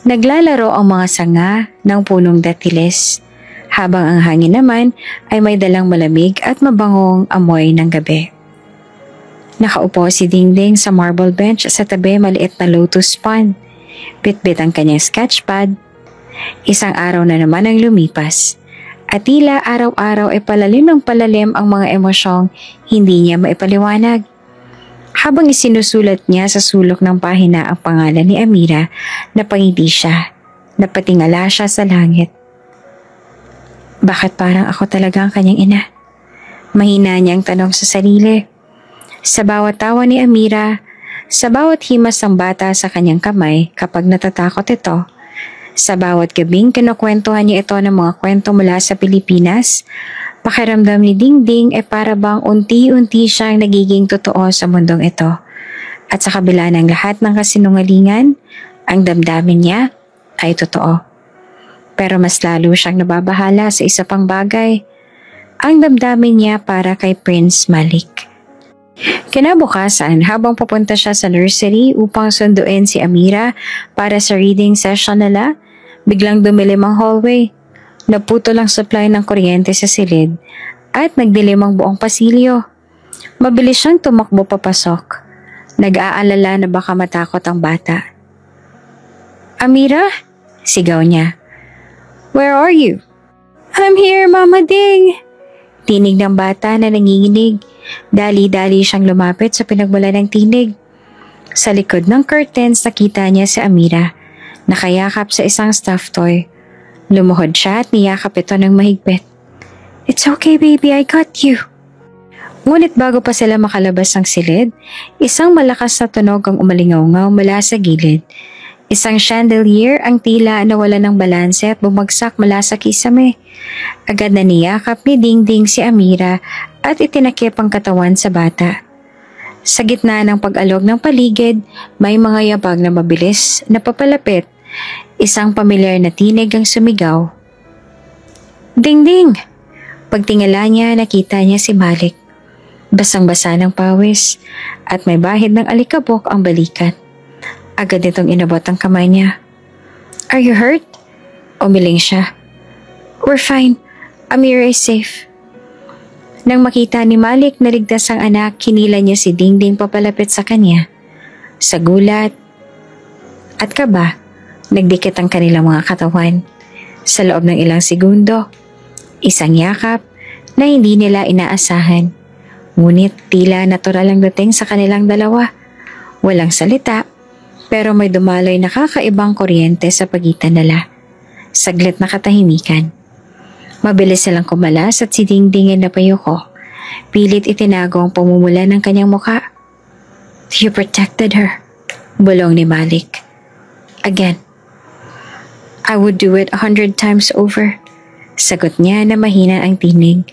Naglalaro ang mga sanga ng punong datiles, habang ang hangin naman ay may dalang malamig at mabangong amoy ng gabi. Nakaupo si Dingding sa marble bench sa tabi maliit na lotus pond. Bitbit ang kanyang sketchpad. Isang araw na naman ang lumipas. At tila araw-araw ay palalim ng palalim ang mga emosyong hindi niya maipaliwanag. Habang isinusulat niya sa sulok ng pahina ang pangalan ni Amira, napangiti siya, napatingala siya sa langit. Bakit parang ako talaga ang kanyang ina? Mahina niyang tanong sa sarili. Sa bawat tawa ni Amira, sa bawat himas ng bata sa kanyang kamay kapag natatakot ito, sa bawat gabing kinukwentuhan niya ito ng mga kwento mula sa Pilipinas, pakiramdam ni Dingding ay para bang unti-unti siyang nagiging totoo sa mundong ito. At sa kabila ng lahat ng kasinungalingan, ang damdamin niya ay totoo. Pero mas lalo siyang nababahala sa isa pang bagay, ang damdamin niya para kay Prince Malik. Kinabukasan, habang papunta siya sa nursery upang sunduin si Amira para sa reading session nila, biglang dumilim ang hallway. Naputol ang supply ng kuryente sa silid at nagdilim ang buong pasilyo. Mabilis siyang tumakbo papasok. Nag-aalala na baka matakot ang bata. "Amira?" sigaw niya. "Where are you?" "I'm here, Mama Ding." Tinig ng bata na nanginginig. Dali-dali siyang lumapit sa pinagmula ng tinig. Sa likod ng curtains nakita niya si Amira, nakayakap sa isang stuffed toy. Lumuhod siya at niyakap ito ng mahigpit. "It's okay baby, I got you." Ngunit bago pa sila makalabas ng silid, isang malakas na tunog ang umalingaw-ngaw mula sa gilid. Isang chandelier ang tila nawala ng balanse at bumagsak mula sa kisame. Agad na niyakap ni Dingding si Amira at itinakip ang katawan sa bata. Sa gitna ng pag-alog ng paligid, may mga yabag na mabilis na papalapit. Isang pamilyar na tinig ang sumigaw. "Dingding!" Pagtingala niya, nakita niya si Malik. Basang-basa ng pawis at may bahid ng alikabok ang balikat. Agad nitong inabot ang kamay niya. "Are you hurt?" Umiling siya. "We're fine. Amira is safe." Nang makita ni Malik na ligtas ang anak, kinila niya si Dingding papalapit sa kanya. Sa gulat at kaba, nagdikit ang kanilang mga katawan. Sa loob ng ilang segundo, isang yakap na hindi nila inaasahan. Ngunit tila natural ang dating sa kanilang dalawa. Walang salita, pero may dumaloy na kakaibang kuryente sa pagitan nila. Saglit na katahimikan. Mabilis silang kumalas at si Dingding ay napayuko. Pilit itinago ang pumumula ng kanyang muka. "You protected her," bulong ni Malik. "Again." "I would do it 100 times over," sagot niya na mahina ang tinig.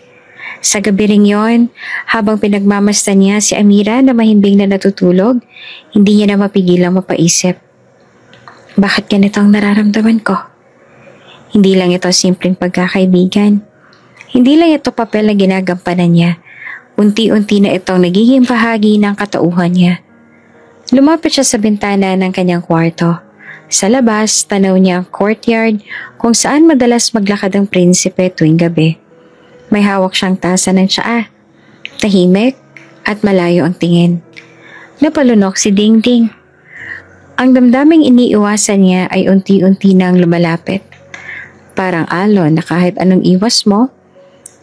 Sa gabi ring yon, habang pinagmamasdan niya si Amira na mahimbing na natutulog, hindi niya na mapigilang mapaisip. Bakit ganito ang nararamdaman ko? Hindi lang ito simpleng pagkakaibigan. Hindi lang ito papel na ginagampanan niya. Unti-unti na itong nagiging bahagi ng katauhan niya. Lumapit siya sa bintana ng kanyang kwarto. Sa labas, tanaw niya ang courtyard kung saan madalas maglakad ang prinsipe tuwing gabi. May hawak siyang tasa ng tsaa. Tahimik at malayo ang tingin. Napalunok si Dingding. Ang damdaming iniiwasan niya ay unti-unti nang lumalapit. Parang alon na kahit anong iwas mo,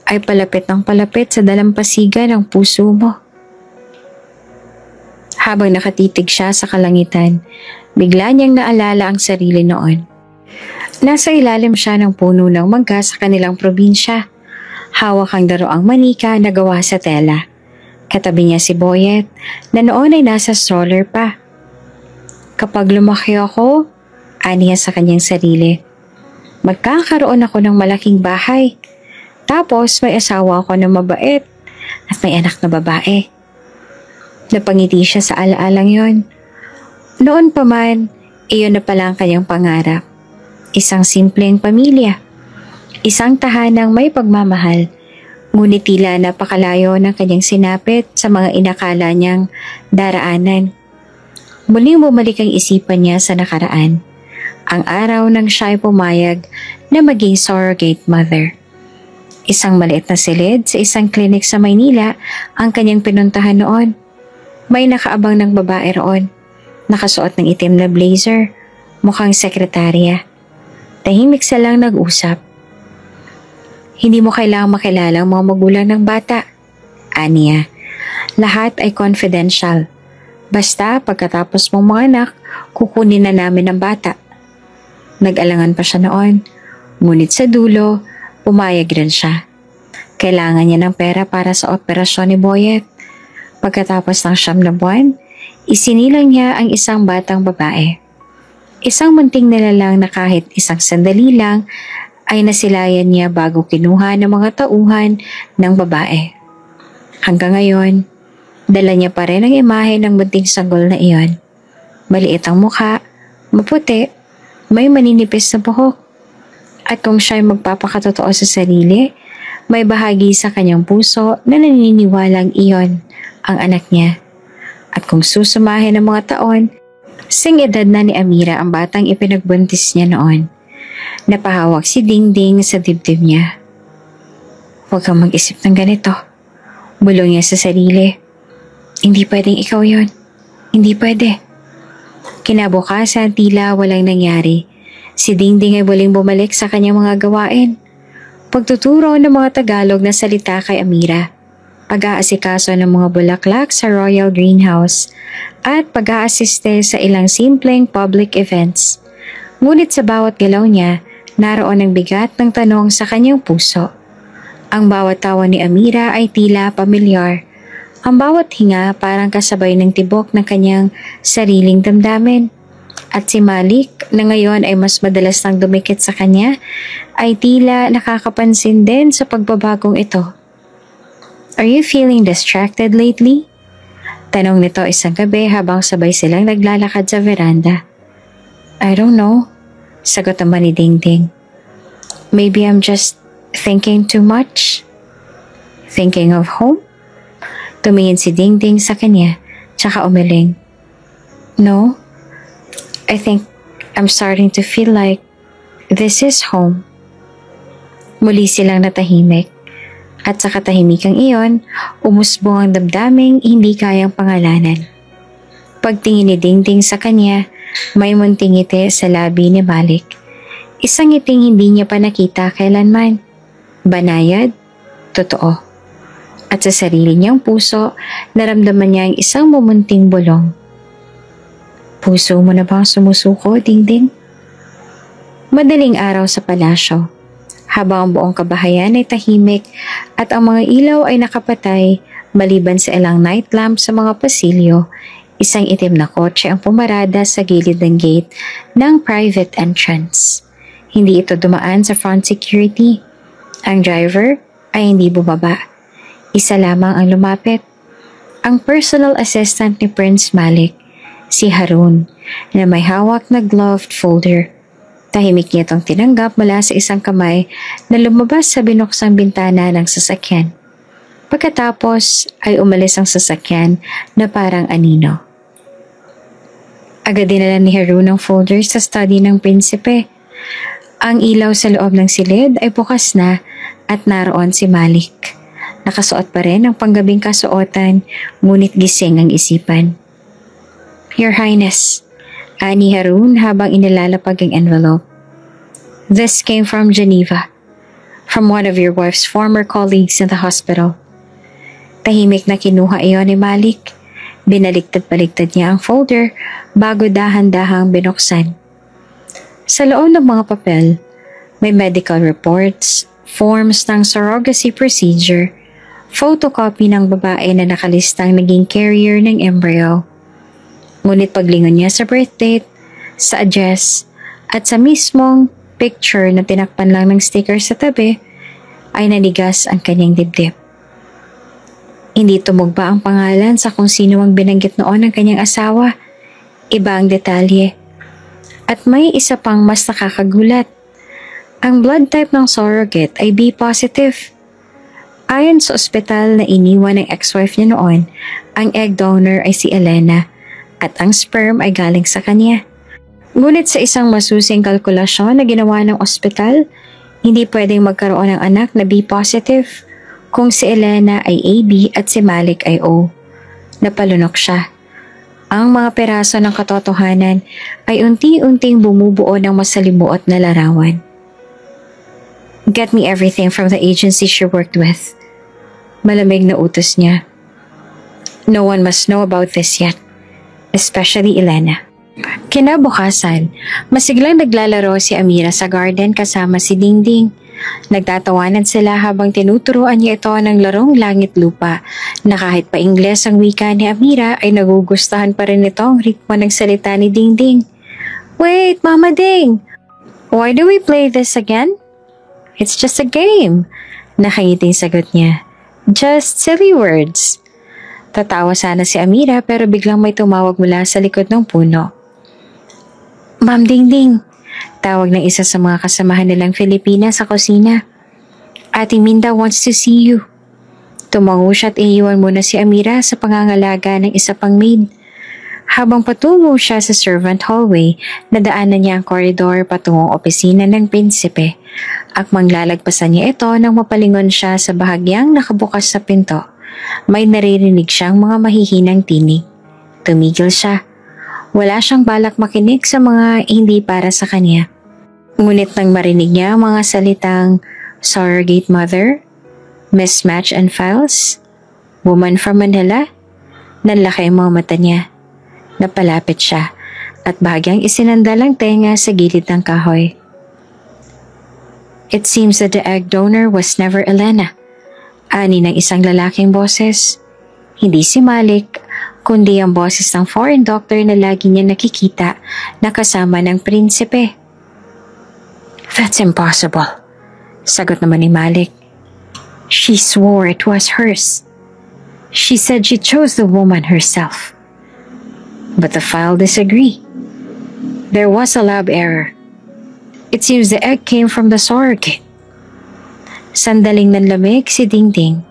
ay palapit ng palapit sa dalampasigan ng puso mo. Habang nakatitig siya sa kalangitan, bigla niyang naalala ang sarili noon. Nasa ilalim siya ng puno ng mangga sa kanilang probinsya. Hawak ang daroang manika na gawa sa tela. Katabi niya si Boyet na noon ay nasa stroller pa. "Kapag lumaki ako," aniya sa kanyang sarili, "magkakaroon ako ng malaking bahay. Tapos may asawa ako na mabait at may anak na babae." Napangiti siya sa alaalang yon. Noon pa man, iyon na pala ang kanyang pangarap. Isang simpleng pamilya. Isang tahanang may pagmamahal. Ngunit tila napakalayo ng kanyang sinapit sa mga inakala niyang daraanan. Muling bumalik ang isipan niya sa nakaraan. Ang araw nang siya ay pumayag na maging surrogate mother. Isang maliit na silid sa isang klinik sa Maynila ang kanyang pinuntahan noon. May nakaabang ng babae roon. Nakasuot ng itim na blazer, mukhang sekretarya. Tahimik silang nag-usap. "Hindi mo kailangang makilala ang mga magulang ng bata," aniya. "Lahat ay confidential. Basta pagkatapos mong mga anak, kukunin na namin ang bata." Nag-alangan pa siya noon. Ngunit sa dulo, pumayag rin siya. Kailangan niya ng pera para sa operasyon ni Boyet. Pagkatapos ng 9 na buwan, isinilang niya ang isang batang babae. Isang munting nilalang na kahit isang sandali lang ay nasilayan niya bago kinuha ng mga tauhan ng babae. Hanggang ngayon, dala niya pa rin ang imahe ng munting sanggol na iyon. Maliit ang mukha, maputi, may maninipis na buhok. At kung siya'y magpapakatotoo sa sarili, may bahagi sa kanyang puso na naniniwalang iyon ang anak niya. At kung susumahin ng mga taon, sing edad na ni Amira ang batang ipinagbuntis niya noon. Napahawak si Dingding sa dibdib niya. "Huwag kang mag-isip ng ganito," bulong niya sa sarili. "Hindi pwedeng ikaw yon. Hindi pwede." Kinabukasan tila walang nangyari. Si Dingding ay muling bumalik sa kanyang mga gawain. Pagtuturo ng mga Tagalog na salita kay Amira, pag-aasikaso ng mga bulaklak sa Royal Greenhouse, at pag-aasiste sa ilang simpleng public events. Ngunit sa bawat galaw niya, naroon ang bigat ng tanong sa kanyang puso. Ang bawat tawa ni Amira ay tila pamilyar. Ang bawat hinga parang kasabay ng tibok ng kanyang sariling damdamin. At si Malik, na ngayon ay mas madalas nang dumikit sa kanya, ay tila nakakapansin din sa pagbabagong ito. "Are you feeling distracted lately?" Tanong nito isang gabi habang sabay silang naglalakad sa veranda. "I don't know," sagot naman ni Dingding. "Maybe I'm just thinking too much." "Thinking of home?" Tumingin si Dingding sa kanya, tsaka umiling. No, I think I'm starting to feel like this is home. Muli silang natahimik. At sa katahimikang iyon, umusbong ang damdaming hindi kayang pangalanan. Pagtingin ni Dingding sa kanya, may munting ngiti sa labi ni Malik. Isang ngiting hindi niya pa nakita kailanman. Banayad, totoo. At sa sarili niyang puso, naramdaman niya ang isang mumunting bulong. Puso mo na bang sumusuko, Dingding? Madaling araw sa palasyo. Habang ang buong kabahayan ay tahimik at ang mga ilaw ay nakapatay maliban sa ilang night lamp sa mga pasilyo, isang itim na kotse ang pumarada sa gilid ng gate ng private entrance. Hindi ito dumaan sa front security. Ang driver ay hindi bumaba. Isa lamang ang lumapit. Ang personal assistant ni Prince Malik, si Harun, na may hawak na gloved folder. Tahimik niya itong tinanggap mula sa isang kamay na lumabas sa binuksang bintana ng sasakyan. Pagkatapos ay umalis ang sasakyan na parang anino. Agad dinala ni Harun ang folder sa study ng prinsipe. Ang ilaw sa loob ng silid ay bukas na at naroon si Malik. Nakasuot pa rin ang panggabing kasuotan, ngunit gising ang isipan. Your Highness, ani Harun habang inilalapag ang envelope. This came from Geneva, from one of your wife's former colleagues in the hospital. Tahimik na kinuha iyon ni Malik. Binaliktad-baliktad niya ang folder bago dahan-dahang binuksan. Sa loob ng mga papel, may medical reports, forms ng surrogacy procedure, photocopy ng babae na nakalistang naging carrier ng embryo. Ngunit paglingon niya sa birth date, sa address, at sa mismong picture na tinakpan lang ng sticker sa tabi, ay nanigas ang kanyang dibdib. Hindi tumugba ang pangalan sa kung sino ang binanggit noon ng kanyang asawa. Iba ang detalye. At may isa pang mas nakakagulat. Ang blood type ng surrogate ay B positive. Ayon sa ospital na iniwan ng ex-wife niya noon, ang egg donor ay si Elena at ang sperm ay galing sa kanya. Ngunit sa isang masusing kalkulasyon na ginawa ng ospital, hindi pwedeng magkaroon ng anak na B positive kung si Elena ay AB at si Malik ay O. Napalunok siya. Ang mga peraso ng katotohanan ay unti-unting bumubuo ng masalimuot na larawan. Get me everything from the agency she worked with. Malamig na utos niya. No one must know about this yet, especially Elena. Kinabukasan, masiglang naglalaro si Amira sa garden kasama si Dingding. Nagtatawanan sila habang tinuturuan niya ito ng larong langit lupa na kahit pa Ingles ang wika ni Amira ay nagugustuhan pa rin ito ang ritmo ng salita ni Dingding. Wait, Mama Ding! Why do we play this again? It's just a game. Nakangiting sagot niya. Just silly words. Tatawa sana si Amira pero biglang may tumawag mula sa likod ng puno. Ma'am Dingding, tawag ng isa sa mga kasamahan nilang Filipina sa kusina. Ate Minda wants to see you. Tumango siya at iiwan muna si Amira sa pangangalaga ng isa pang maid. Habang patungo siya sa servant hallway, nadaanan niya ang koridor patungong opisina ng prinsipe. Akmang lalagpasan niya ito nang mapalingon siya sa bahagyang nakabukas sa pinto. May naririnig siyang mga mahihinang tinig. Tumigil siya. Wala siyang balak makinig sa mga hindi para sa kanya. Ngunit nang marinig niya ang mga salitang surrogate mother, mismatch and files, woman from Manila, nanlaki ang mga mata niya. Napalapit siya at bahagyang isinandal ang tenga sa gilid ng kahoy. It seems that the egg donor was never Elena. Ani ng isang lalaking boses. Hindi si Malik, kundi ang boses ng foreign doctor na lagi niya nakikita na kasama ng prinsipe. That's impossible, sagot naman ni Malik. She swore it was hers. She said she chose the woman herself. But the file disagree. There was a lab error. It seems the egg came from the surrogate. Sandaling nanlamig si Dingding.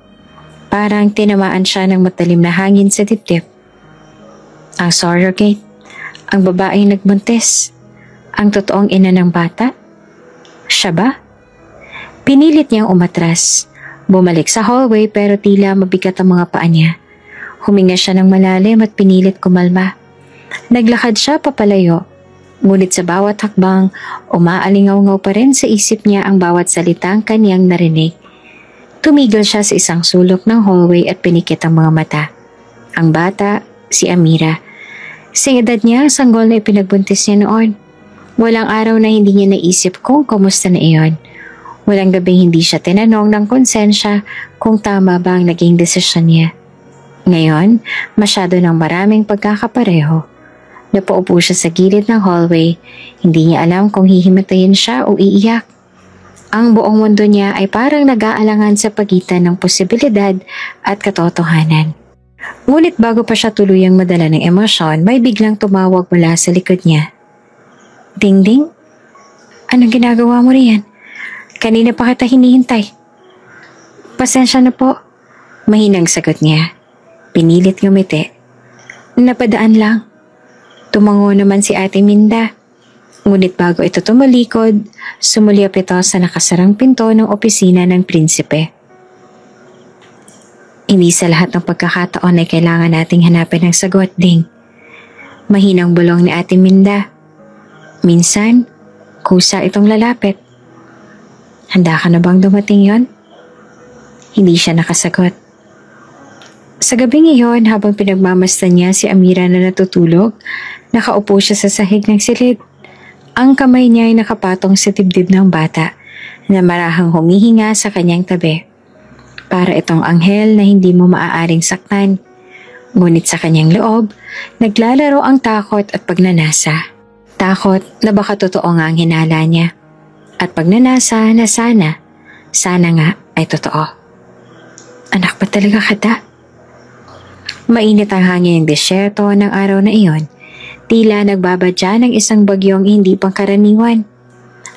Parang tinamaan siya ng matalim na hangin sa dibdib. Ang surrogate, ang babaeng nagbuntis, ang totoong ina ng bata. Siya ba? Pinilit niyang umatras. Bumalik sa hallway pero tila mabigat ang mga paa niya. Huminga siya ng malalim at pinilit kumalma. Naglakad siya papalayo. Ngunit sa bawat hakbang, umaalingaw-ngaw pa rin sa isip niya ang bawat salitang kaniyang narinig. Tumigil siya sa isang sulok ng hallway at pinikit ang mga mata. Ang bata, si Amira. Sa edad niya, sanggol na ipinagbuntis niya noon. Walang araw na hindi niya naisip kung kumusta na iyon. Walang gabing hindi siya tinanong ng konsensya kung tama ba ang naging desisyon niya. Ngayon, masyado ng maraming pagkakapareho. Napaupo siya sa gilid ng hallway. Hindi niya alam kung hihimatayin siya o iiyak. Ang buong mundo niya ay parang nag-aalangan sa pagitan ng posibilidad at katotohanan. Ngunit bago pa siya tuluyang madala ng emosyon, may biglang tumawag mula sa likod niya. Ding-ding? Anong ginagawa mo riyan? Kanina pa kita hinihintay. Pasensya na po. Mahinang sagot niya. Pinilit ngumiti. Napadaan lang. Tumango naman si Ate Minda. Ngunit bago ito tumalikod, sumulyap ito sa nakasarang pinto ng opisina ng prinsipe. Hindi sa lahat ng pagkakataon ay kailangan nating hanapin ang sagot, Ding. Mahinang bulong ni Ate Minda. Minsan, kusa itong lalapit. Handa ka na bang dumating yon? Hindi siya nakasagot. Sa gabing iyon, habang pinagmamasdan niya si Amira na natutulog, nakaupo siya sa sahig ng silid. Ang kamay niya ay nakapatong sa dibdib ng bata na marahang humihinga sa kanyang tabi. Para itong anghel na hindi mo maaaring saktan. Ngunit sa kanyang loob, naglalaro ang takot at pagnanasa. Takot na baka totoo nga ang hinala niya. At pagnanasa na sana nga ay totoo. Anak ba talaga kita? Mainit ang hangin ng desyerto ng araw na iyon. Tila nagbabadya ng isang bagyong hindi pangkaraniwan.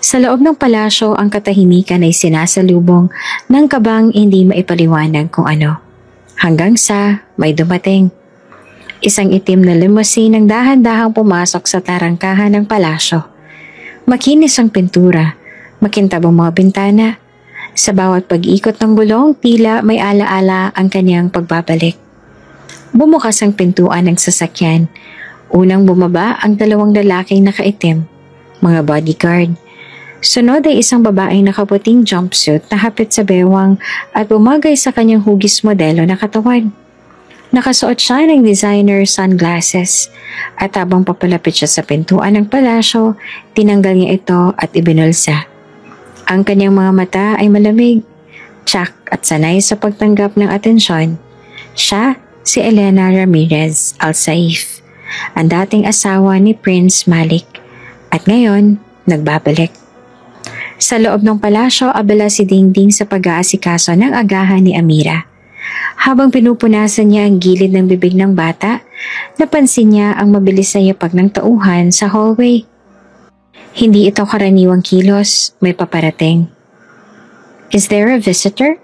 Sa loob ng palasyo, ang katahimikan ay sinasalubong ng kabang hindi maipaliwanag kung ano. Hanggang sa may dumating. Isang itim na limousine ang dahan-dahang pumasok sa tarangkahan ng palasyo. Makinis ang pintura, makintab ang mga bintana. Sa bawat pag-ikot ng gulong, tila may alaala ang kanyang pagbabalik. Bumukas ang pintuan ng sasakyan. Unang bumaba ang dalawang lalaking nakaitim, mga bodyguard. Sunod ay isang babaeng nakaputing jumpsuit na hapit sa bewang at bumagay sa kanyang hugis modelo na katawan. Nakasuot siya ng designer sunglasses at habang papalapit siya sa pintuan ng palasyo, tinanggal niya ito at ibinulsa. Ang kanyang mga mata ay malamig, tsak at sanay sa pagtanggap ng atensyon. Siya si Elena Ramirez Al-Saif, ang dating asawa ni Prince Malik, at ngayon nagbabalik. Sa loob ng palasyo, abala si Dingding sa pag-aasikaso ng agahan ni Amira. Habang pinupunasan niya ang gilid ng bibig ng bata, napansin niya ang mabilis na yapak ng tauhan sa hallway. Hindi ito karaniwang kilos, may paparating. Is there a visitor?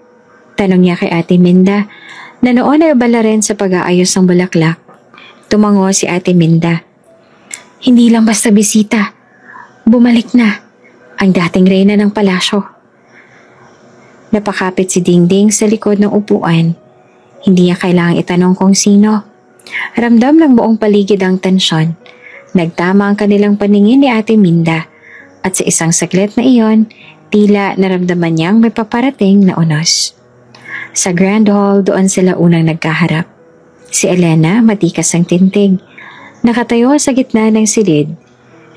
Tanong niya kay Ate Minda, na noon ay abala rin sa pag-aayos ng bulaklak. Tumango si Ate Minda. Hindi lang basta bisita. Bumalik na ang dating reyna ng palasyo. Napakapit si Dingding sa likod ng upuan. Hindi niya kailangang itanong kung sino. Ramdam ng buong paligid ang tensyon. Nagtama ang kanilang paningin ni Ate Minda. At sa isang saglit na iyon, tila naramdaman niyang may paparating na unos. Sa Grand Hall, doon sila unang nagkaharap. Si Elena, matikas ang tintig. Nakatayo sa gitna ng silid.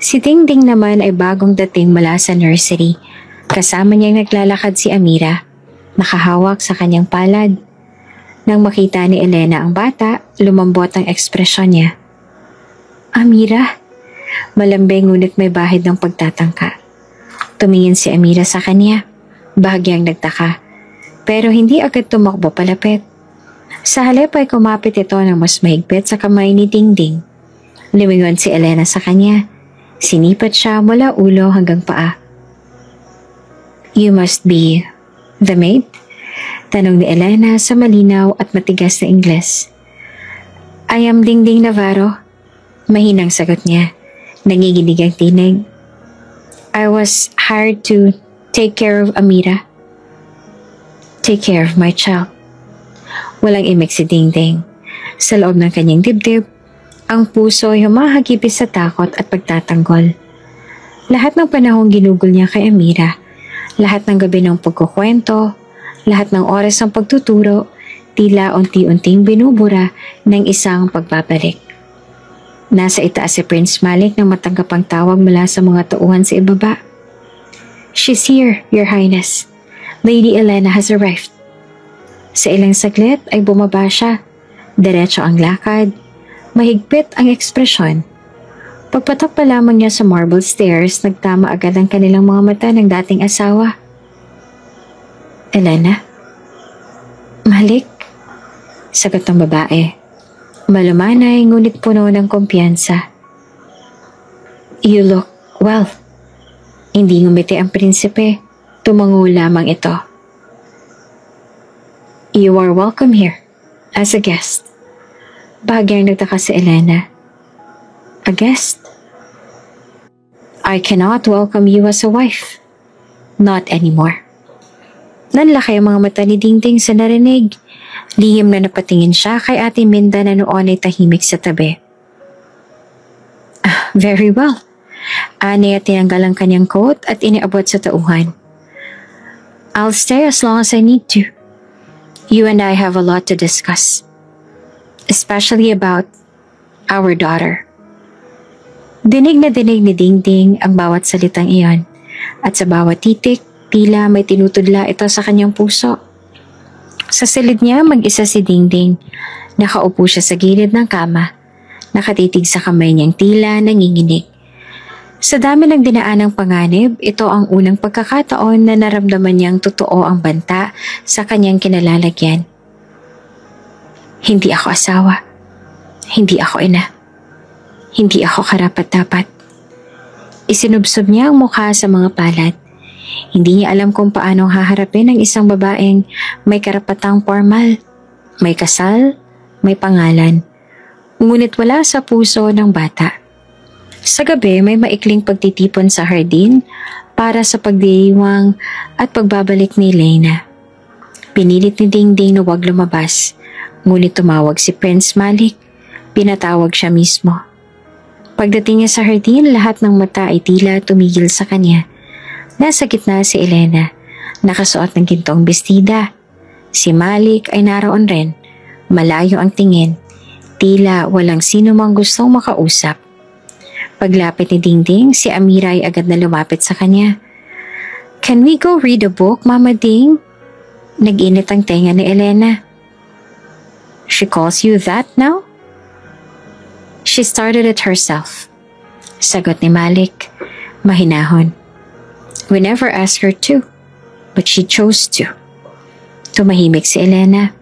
Si Dingding naman ay bagong dating mula sa nursery. Kasama niyang naglalakad si Amira, nakahawak sa kanyang palad. Nang makita ni Elena ang bata, lumambot ang ekspresyon niya. Amira? Malambing ngunit may bahid ng pagtatangka. Tumingin si Amira sa kanya, bahagyang nagtaka. Pero hindi agad tumakbo palapit. Sa halip ay kumapit ito ng mas mahigpit sa kamay ni Dingding. Lumingon si Elena sa kanya. Sinipat siya mula ulo hanggang paa. You must be the maid? Tanong ni Elena sa malinaw at matigas na Ingles. I am Dingding Navarro. Mahinang sagot niya. Nanginginig ang tinig. I was hired to take care of Amira. Take care of my child. Walang imik si Dingding. Sa loob ng kanyang dibdib, ang puso ay humahagipis sa takot at pagtatanggol. Lahat ng panahong ginugol niya kay Amira, lahat ng gabi ng pagkukwento, lahat ng oras ng pagtuturo, tila unti-unting binubura ng isang pagbabalik. Nasa itaas si Prince Malik nang matanggap ang tawag mula sa mga tauhan sa ibaba. She's here, Your Highness. Lady Elena has arrived. Sa ilang saglit ay bumaba siya. Diretso ang lakad. Mahigpit ang ekspresyon. Pagpatak pa lamang niya sa marble stairs, nagtama agad ang kanilang mga mata ng dating asawa. Elena? Malik? Sagot ng babae. Malumanay ngunit puno ng kumpiyansa. You look well. Hindi ngumiti ang prinsipe. Tumango lamang ito. You are welcome here, as a guest. Bahagyang nagtaka si Elena. A guest? I cannot welcome you as a wife. Not anymore. Nanlaki ang mga mata ni Dingding sa narinig. Lihim na napatingin siya kay Ate Minda na noon ay tahimik sa tabi. Very well. Ani at tinanggal ang kanyang coat at iniabot sa tauhan. I'll stay as long as I need to. You and I have a lot to discuss. Especially about our daughter. Dinig na dinig ni Dingding ang bawat salitang iyon. At sa bawat titik, tila may tinutudla ito sa kanyang puso. Sa silid niya, mag-isa si Dingding. Nakaupo siya sa gilid ng kama. Nakatitig sa kamay niyang tila nanginginig. Sa dami ng dinaanang panganib, ito ang unang pagkakataon na naramdaman niyang totoo ang banta sa kanyang kinalalagyan. Hindi ako asawa. Hindi ako ina. Hindi ako karapat-dapat. Isinubsob niya ang mukha sa mga palad. Hindi niya alam kung paano haharapin ang isang babaeng may karapatang formal, may kasal, may pangalan. Ngunit wala sa puso ng bata. Sa gabi may maikling pagtitipon sa hardin para sa pagdiriwang at pagbabalik ni Elena. Pinilit ni Dingding na huwag lumabas, ngunit tumawag si Prince Malik. Pinatawag siya mismo. Pagdating niya sa hardin, lahat ng mata ay tila tumigil sa kanya. Nasa gitna si Elena, nakasuot ng gintong bestida. Si Malik ay naroon rin, malayo ang tingin, tila walang sino mang gustong makausap. Paglapit ni Dingding, si Amira ay agad na lumapit sa kanya. Can we go read a book, Mama Ding? Nag-init ang tenga ni Elena. She calls you that now? She started it herself. Sagot ni Malik, mahinahon. We never asked her to, but she chose to. Tumahimik si Elena.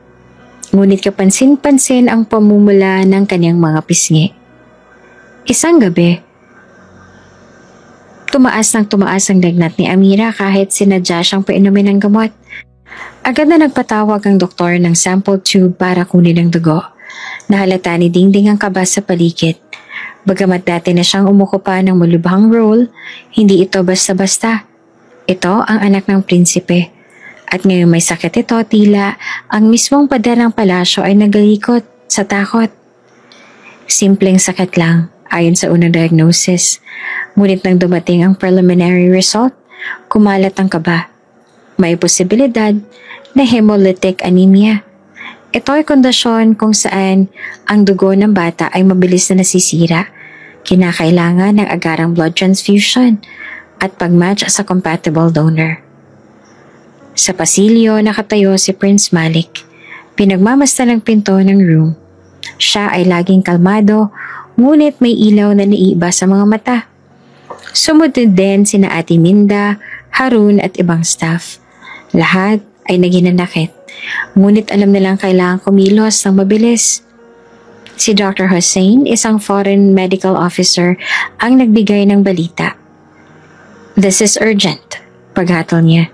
Ngunit kapansin-pansin ang pamumula ng kanyang mga pisngi. Isang gabi, tumaas ang lagnat ni Amira kahit sinadya siyang painumin ng gamot. Agad na nagpatawag ang doktor ng sample tube para kunin ang dugo. Nahalata ni Dingding ang kaba sa paligid. Bagamat dati na siyang umukupa ng malubhang role, hindi ito basta-basta. Ito ang anak ng prinsipe. At ngayon may sakit ito, tila ang mismong pader ng palasyo ay nagalikot sa takot. Simpleng sakit lang, ayon sa unang diagnosis. Ngunit nang dumating ang preliminary result, kumalat ang kaba. May posibilidad na hemolytic anemia. Ito ay kondisyon kung saan ang dugo ng bata ay mabilis na nasisira. Kinakailangan ng agarang blood transfusion at pag-match sa compatible donor. Sa pasilyo, nakatayo si Prince Malik. Pinagmamasdan ang pinto ng room. Siya ay laging kalmado, ngunit may ilaw na naiiba sa mga mata. Sumunod din sina Ate Minda, Harun at ibang staff. Lahat ay naginanakit, ngunit alam nilang kailangan kumilos ng mabilis. Si Dr. Hussein, isang foreign medical officer, ang nagbigay ng balita. This is urgent, paghatol niya.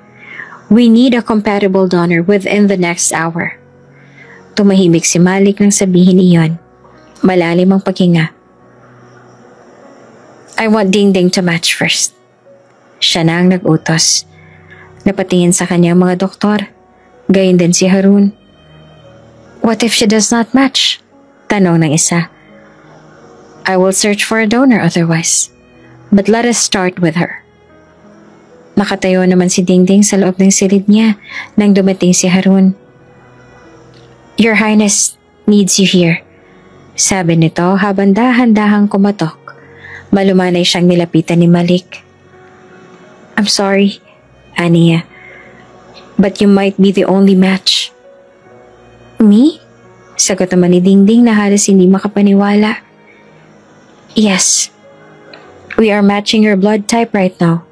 We need a compatible donor within the next hour. Tumahimik si Malik nang sabihin iyon. Malalim ang paghinga. I want Dingding to match first. Siya na ang nag-utos. Napatingin sa kanya ang mga doktor. Gayon din si Harun. What if she does not match? Tanong ng isa. I will search for a donor otherwise. But let us start with her. Nakatayo naman si Dingding sa loob ng silid niya nang dumating si Harun. Your Highness needs you here. Sabi nito habang dahan-dahang kumatok. Malumanay siyang nilapitan ni Malik. I'm sorry, Ania. But you might be the only match. Me? Sagot naman ni Dingding na halos hindi makapaniwala. Yes. We are matching your blood type right now.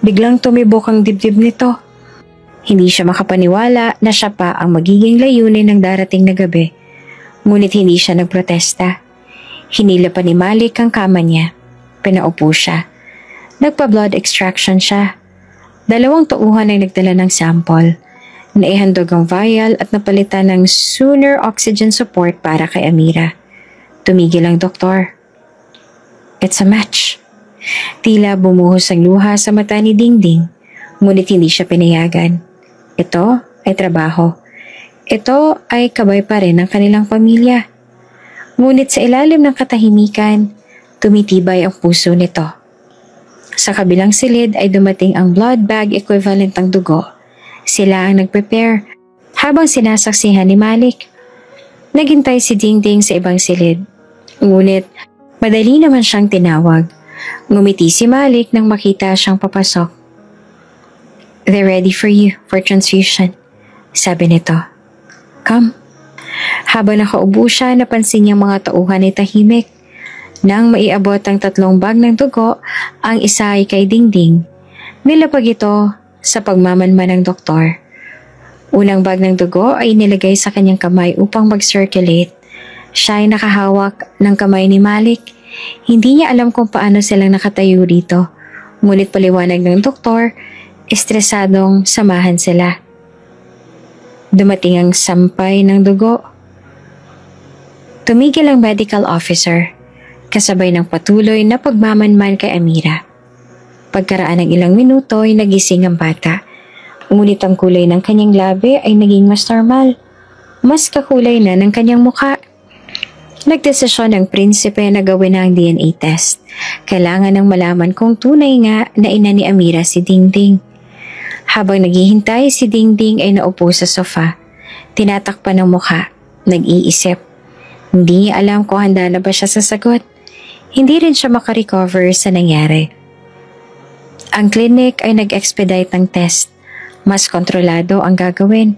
Biglang tumibok ang dibdib nito. Hindi siya makapaniwala na siya pa ang magiging layunin ng darating na gabi. Ngunit hindi siya nagprotesta. Hinila pa ni Malik ang kama niya. Pinaupo siya. Nagpa-blood extraction siya. 2 tauhan ay nagdala ng sample. Naihandog ang vial at napalitan ng sooner oxygen support para kay Amira. Tumigil ang doktor. It's a match. Tila bumuhos ang luha sa mata ni Dingding, ngunit hindi siya pinayagan. Ito ay trabaho. Ito ay kabay pa rin ng kanilang pamilya. Ngunit sa ilalim ng katahimikan, tumitibay ang puso nito. Sa kabilang silid ay dumating ang blood bag equivalent ng dugo. Sila ang nag-prepare habang sinasaksihan ni Malik. Naghintay si Dingding sa ibang silid. Ngunit madali naman siyang tinawag. Ngumiti si Malik nang makita siyang papasok. They're ready for you for transfusion, sabi nito. Come. Habang nakaupo siya, napansin niyang mga tauhan ay tahimik. Nang maiabot ang 3 bag ng dugo, ang isa ay kay Dingding. Nilapag ito sa pagmamanman ng doktor. Unang bag ng dugo ay nilagay sa kanyang kamay upang mag-circulate. Siya ay nakahawak ng kamay ni Malik. Hindi niya alam kung paano silang nakatayo rito. Ngunit paliwanag ng doktor, estresadong samahan sila. Dumating ang sampay ng dugo. Tumigil ang medical officer, kasabay ng patuloy na pagmamanman kay Amira. Pagkaraan ng ilang minuto ay nagising ang bata. Ngunit ang kulay ng kanyang labi ay naging mas normal. Mas kakulay na ng kanyang mukha. Nagdesisyon ng prinsipe na gawin ang DNA test. Kailangan nang malaman kung tunay nga na ina ni Amira si Dingding. Habang naghihintay, si Dingding ay naupo sa sofa. Tinatakpan ng mukha. Nag-iisip. Hindi niya alam kung handa na ba siya sa sagot. Hindi rin siya makarecover sa nangyari. Ang clinic ay nag-expedite ng test. Mas kontrolado ang gagawin.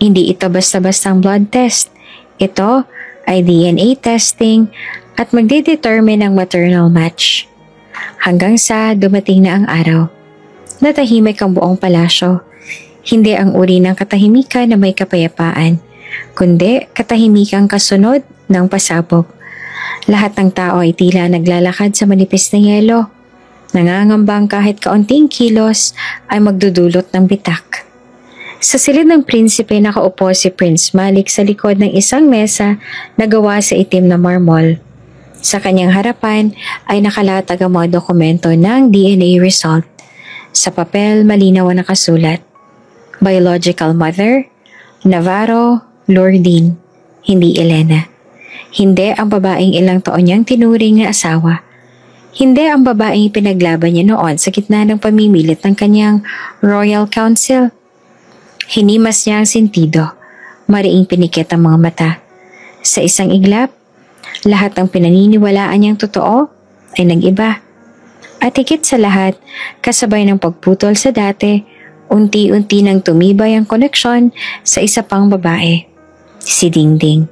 Hindi ito basta-bastang blood test. Ito ay DNA testing at magdedetermine ang maternal match. Hanggang sa dumating na ang araw. Natahimik ang buong palasyo. Hindi ang uri ng katahimikan na may kapayapaan, kundi katahimikang kasunod ng pasabog. Lahat ng tao ay tila naglalakad sa manipis na yelo. Nangangambang kahit kaunting kilos ay magdudulot ng bitak. Sa silid ng prinsipe nakaupo si Prince Malik sa likod ng isang mesa na gawa sa itim na marmol. Sa kanyang harapan ay nakalatag ang mga dokumento ng DNA result. Sa papel malinaw ang nakasulat. Biological mother, Navarro, Lourdin, hindi Elena. Hindi ang babaeng ilang taon niyang tinuring na asawa. Hindi ang babaeng pinaglaban niya noon sa gitna ng pamimilit ng kanyang Royal Council. Hinimas niya ang sentido, mariing pinikit ang mga mata. Sa isang iglap, lahat ng pinaniniwalaan niyang totoo ay nag-iba. At higit sa lahat, kasabay ng pagputol sa dati, unti-unti nang tumibay ang koneksyon sa isa pang babae, si Dingding.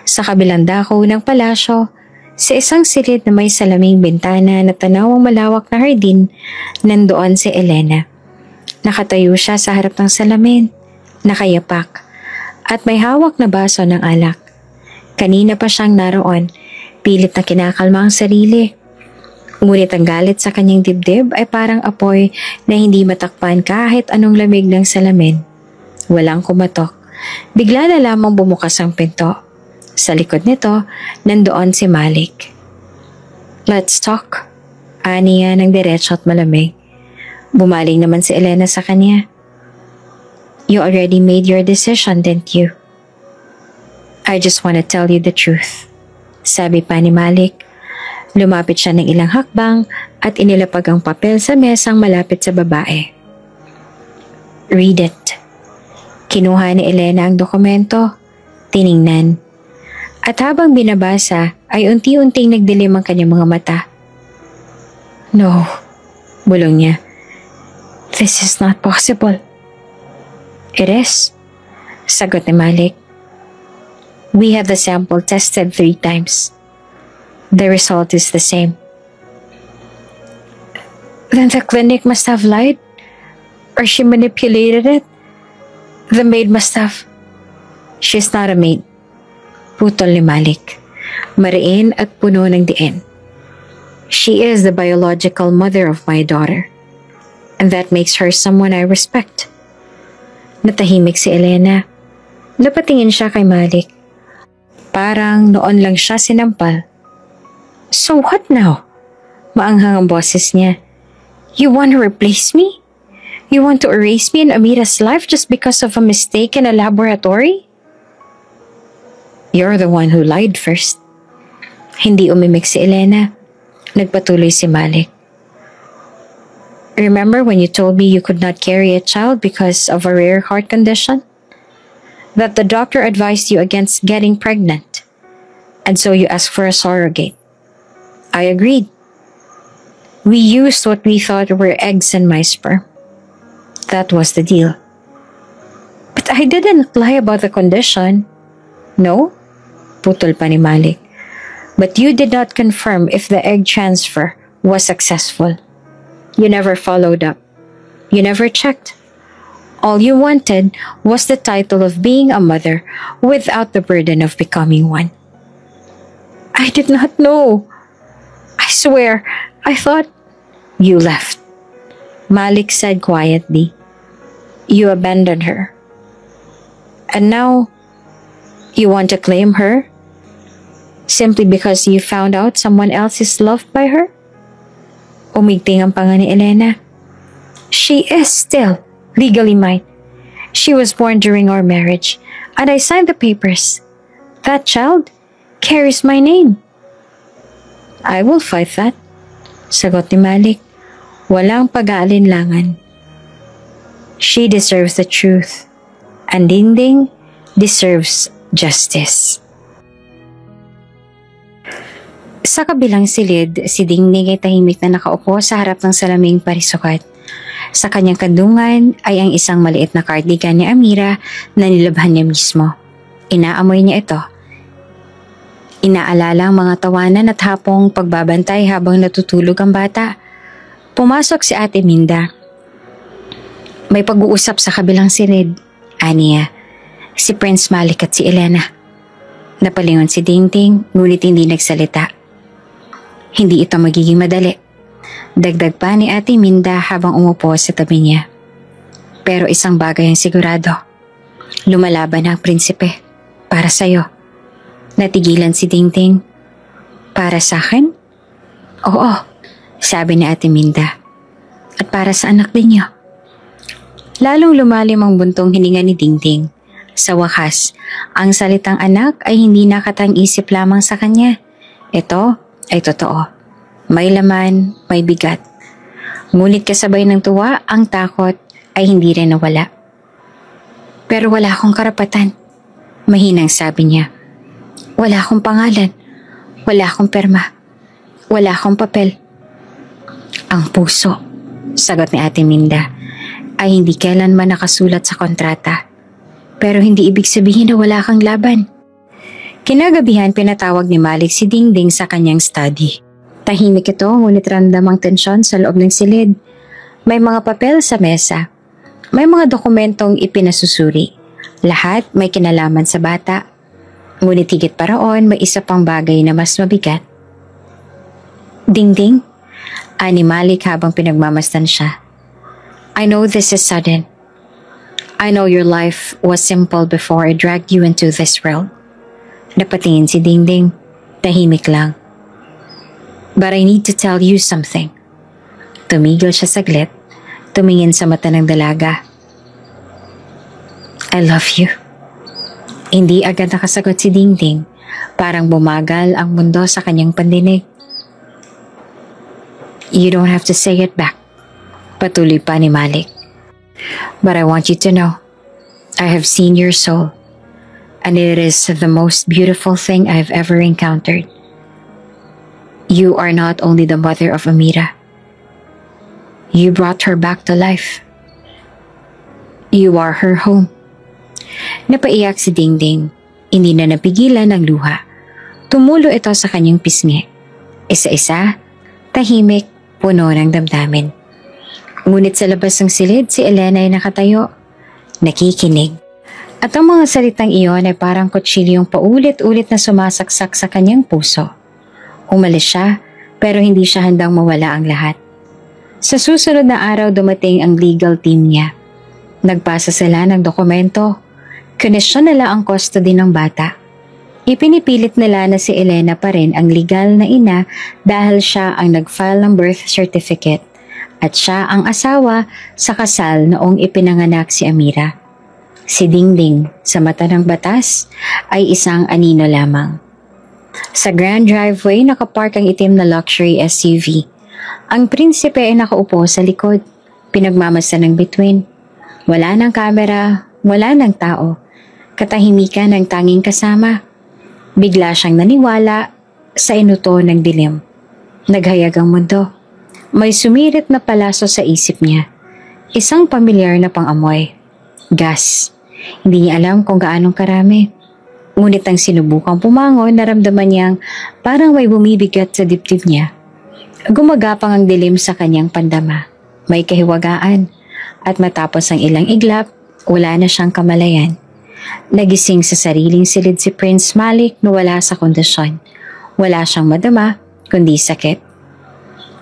Sa kabilang dako ng palasyo, sa isang silid na may salaming bintana na tanaw ang malawak na hardin, nandoon si Elena. Nakatayo siya sa harap ng salamin, nakayapak, at may hawak na baso ng alak. Kanina pa siyang naroon, pilit na kinakalma ang sarili. Ngunit ang galit sa kanyang dibdib ay parang apoy na hindi matakpan kahit anong lamig ng salamin. Walang kumatok. Bigla na lamang bumukas ang pinto. Sa likod nito, nandoon si Malik. "Let's talk," ani niya ng diretso at malamig. Bumaling naman si Elena sa kanya. "You already made your decision, didn't you?" "I just want to tell you the truth," sabi pa ni Malik. Lumapit siya ng ilang hakbang at inilapag ang papel sa mesang malapit sa babae. "Read it." Kinuha ni Elena ang dokumento, tiningnan. At habang binabasa ay unti-unting nagdilim ang kanyang mga mata. "No," bulong niya. "This is not possible." "It is," sagot ni Malik. "We had the sample tested 3 times. The result is the same." "Then the clinic must have lied? Or she manipulated it? The maid must have..." "She's not a maid," putol ni Malik. Mariin at puno ng diin. "She is the biological mother of my daughter. And that makes her someone I respect." Natahimik si Elena. Napatingin siya kay Malik. Parang noon lang siya sinampal. "So what now?" Maanghang ang boses niya. "You want to replace me? You want to erase me in Amira's life just because of a mistake in a laboratory?" "You're the one who lied first." Hindi umimik si Elena. Nagpatuloy si Malik. "Remember when you told me you could not carry a child because of a rare heart condition? That the doctor advised you against getting pregnant, and so you asked for a surrogate. I agreed. We used what we thought were eggs in my sperm. That was the deal. But I didn't lie about the condition." "No?" Putol pa ni Malik. "But you did not confirm if the egg transfer was successful. You never followed up. You never checked. All you wanted was the title of being a mother without the burden of becoming one." "I did not know. I swear, I thought..." "You left," Malik said quietly. "You abandoned her. And now, you want to claim her? Simply because you found out someone else is loved by her?" Umigting ang panga ni Elena. "She is still legally mine. She was born during our marriage, and I signed the papers. That child carries my name." "I will fight that," sagot ni Malik. Walang pag-aalinlangan. "She deserves the truth, and Dingding deserves justice." Sa kabilang silid, si Dingding ay tahimik na nakaupo sa harap ng salaming parisukat. Sa kanyang kandungan ay ang isang maliit na cardigan ni Amira na nilabhan niya mismo. Inaamoy niya ito. Inaalala ang mga tawanan at hapong pagbabantay habang natutulog ang bata. Pumasok si Ate Minda. "May pag-uusap sa kabilang silid," aniya. "Si Prince Malik at si Elena." Napalingon si Dingding, ngunit hindi nagsalita. Hindi ito magiging madali. Dagdag pa ni Ate Minda habang umupo sa tabi niya. "Pero isang bagay ang sigurado. Lumalaban ang prinsipe. Para sa'yo." Natigilan si Dingding. "Para sa akin?" "Oo," sabi ni Ate Minda. "At para sa anak din niyo." Lalong lumalim ang buntong hininga ni Dingding. Sa wakas, ang salitang anak ay hindi nakatang-isip lamang sa kanya. Ito ay totoo. May laman, may bigat. Ngunit kasabay ng tuwa, ang takot ay hindi rin nawala. "Pero wala akong karapatan," mahinang sabi niya. "Wala akong pangalan. Wala akong perma. Wala akong papel." "Ang puso," sagot ni Ate Minda, "ay hindi kailanman nakasulat sa kontrata. Pero hindi ibig sabihin na wala kang laban." Kinagabihan pinatawag ni Malik si Dingding sa kanyang study. Tahimik ito, ngunit ramdam ang tensyon sa loob ng silid. May mga papel sa mesa. May mga dokumentong ipinasusuri. Lahat may kinalaman sa bata. Ngunit higit pa roon, may isa pang bagay na mas mabigat. "Dingding, Ani Malik habang pinagmamasdan siya. I know this is sudden. I know your life was simple before I dragged you into this world. Napatingin si Dingding. Tahimik lang. But I need to tell you something. Tumigil siya saglit. Tumingin sa mata ng dalaga. I love you. Hindi agad nakasagot si Dingding. Parang bumagal ang mundo sa kanyang pandinig. You don't have to say it back. Patuloy pa ni Malik. But I want you to know, I have seen your soul, and it is the most beautiful thing I have ever encountered. You are not only the mother of Amira. You brought her back to life. You are her home. Napaiyak si Dingding. Hindi na napigilan ang luha. Tumulo ito sa kanyang pisngi. Isa-isa, tahimik, puno ng damdamin. Ngunit sa labas ng silid, si Elena ay nakatayo, nakikinig. At ang mga salitang iyon ay parang kutsilyong paulit-ulit na sumasaksak sa kanyang puso. Umalis siya, pero hindi siya handang mawala ang lahat. Sa susunod na araw dumating ang legal team niya. Nagpasa sila ng dokumento. Konesyon nila ang custody ng bata. Ipinipilit nila na si Elena pa rin ang legal na ina dahil siya ang nag-file ng birth certificate at siya ang asawa sa kasal noong ipinanganak si Amira. Si Dingding, sa mata ng batas, ay isang anino lamang. Sa grand driveway nakapark ang itim na luxury SUV. Ang prinsipe ay nakaupo sa likod, pinagmamasdan ng bituin. Wala ng kamera, wala ng tao. Katahimikan ng tanging kasama. Bigla siyang naniwala sa inuto ng dilim. Naghayag ang mundo. May sumirit na palaso sa isip niya. Isang pamilyar na pang-amoy. Gas. Hindi niya alam kung gaanong karami. Ngunit ang sinubukang pumangon, naramdaman niyang parang may bumibigat sa dibdib niya. Gumagapang ang dilim sa kanyang pandama. May kahiwagaan. At matapos ang ilang iglap, wala na siyang kamalayan. Nagising sa sariling silid si Prince Malik na wala sa kondisyon. Wala siyang madama, kundi sakit.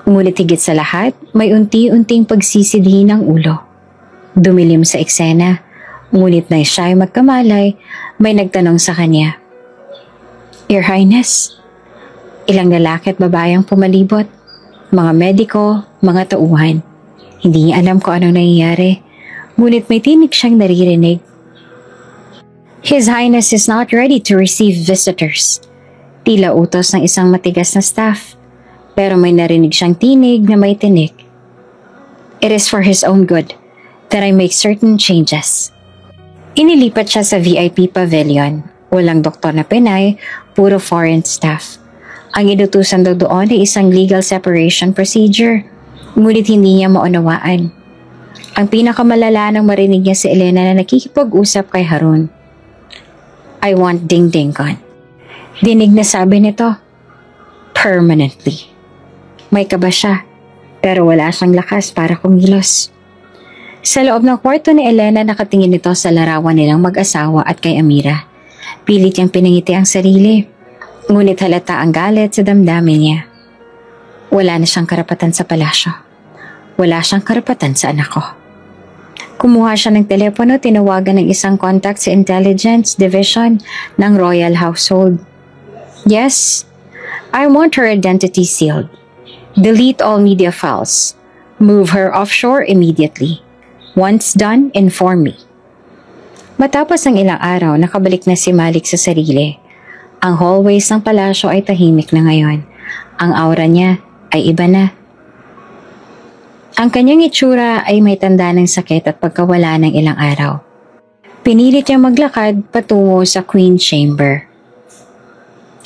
Ngunit higit sa lahat, may unti-unting pagsisidhi ng ulo. Dumilim sa eksena, ngunit na siya ay magkamalay, may nagtanong sa kanya. Your Highness, ilang lalaki at babayang pumalibot, mga mediko, mga tauhan. Hindi niya alam kung anong nangyayari, ngunit may tinig siyang naririnig. His Highness is not ready to receive visitors. Tila utos ng isang matigas na staff, pero may narinig siyang tinig na may tinik. It is for his own good that I make certain changes. Inilipat siya sa VIP pavilion. Walang doktor na Pinay, puro foreign staff. Ang inutusan daw doon ay isang legal separation procedure, ngunit hindi niya maunawaan. Ang pinakamalala nang marinig niya si Elena na nakikipag-usap kay Harun. I want Dingding gone. Dinig na sabi nito, permanently. May kaba siya, pero wala siyang lakas para kumilos. Sa loob ng kwarto ni Elena nakatingin ito sa larawan nilang mag-asawa at kay Amira. Pilit niyang pinangiti ang sarili, ngunit halata ang galit sa damdamin niya. Wala na siyang karapatan sa palasyo. Wala siyang karapatan sa anak ko. Kumuha siya ng telepono, tinawagan ng isang contact sa Intelligence Division ng Royal Household. Yes, I want her identity sealed. Delete all media files. Move her offshore immediately. Once done, inform me. Matapos ang ilang araw, nakabalik na si Malik sa sarili. Ang hallways ng palasyo ay tahimik na ngayon. Ang aura niya ay iba na. Ang kanyang itsura ay may tanda ng sakit at pagkawala ng ilang araw. Pinilit niyang maglakad patungo sa Queen Chamber.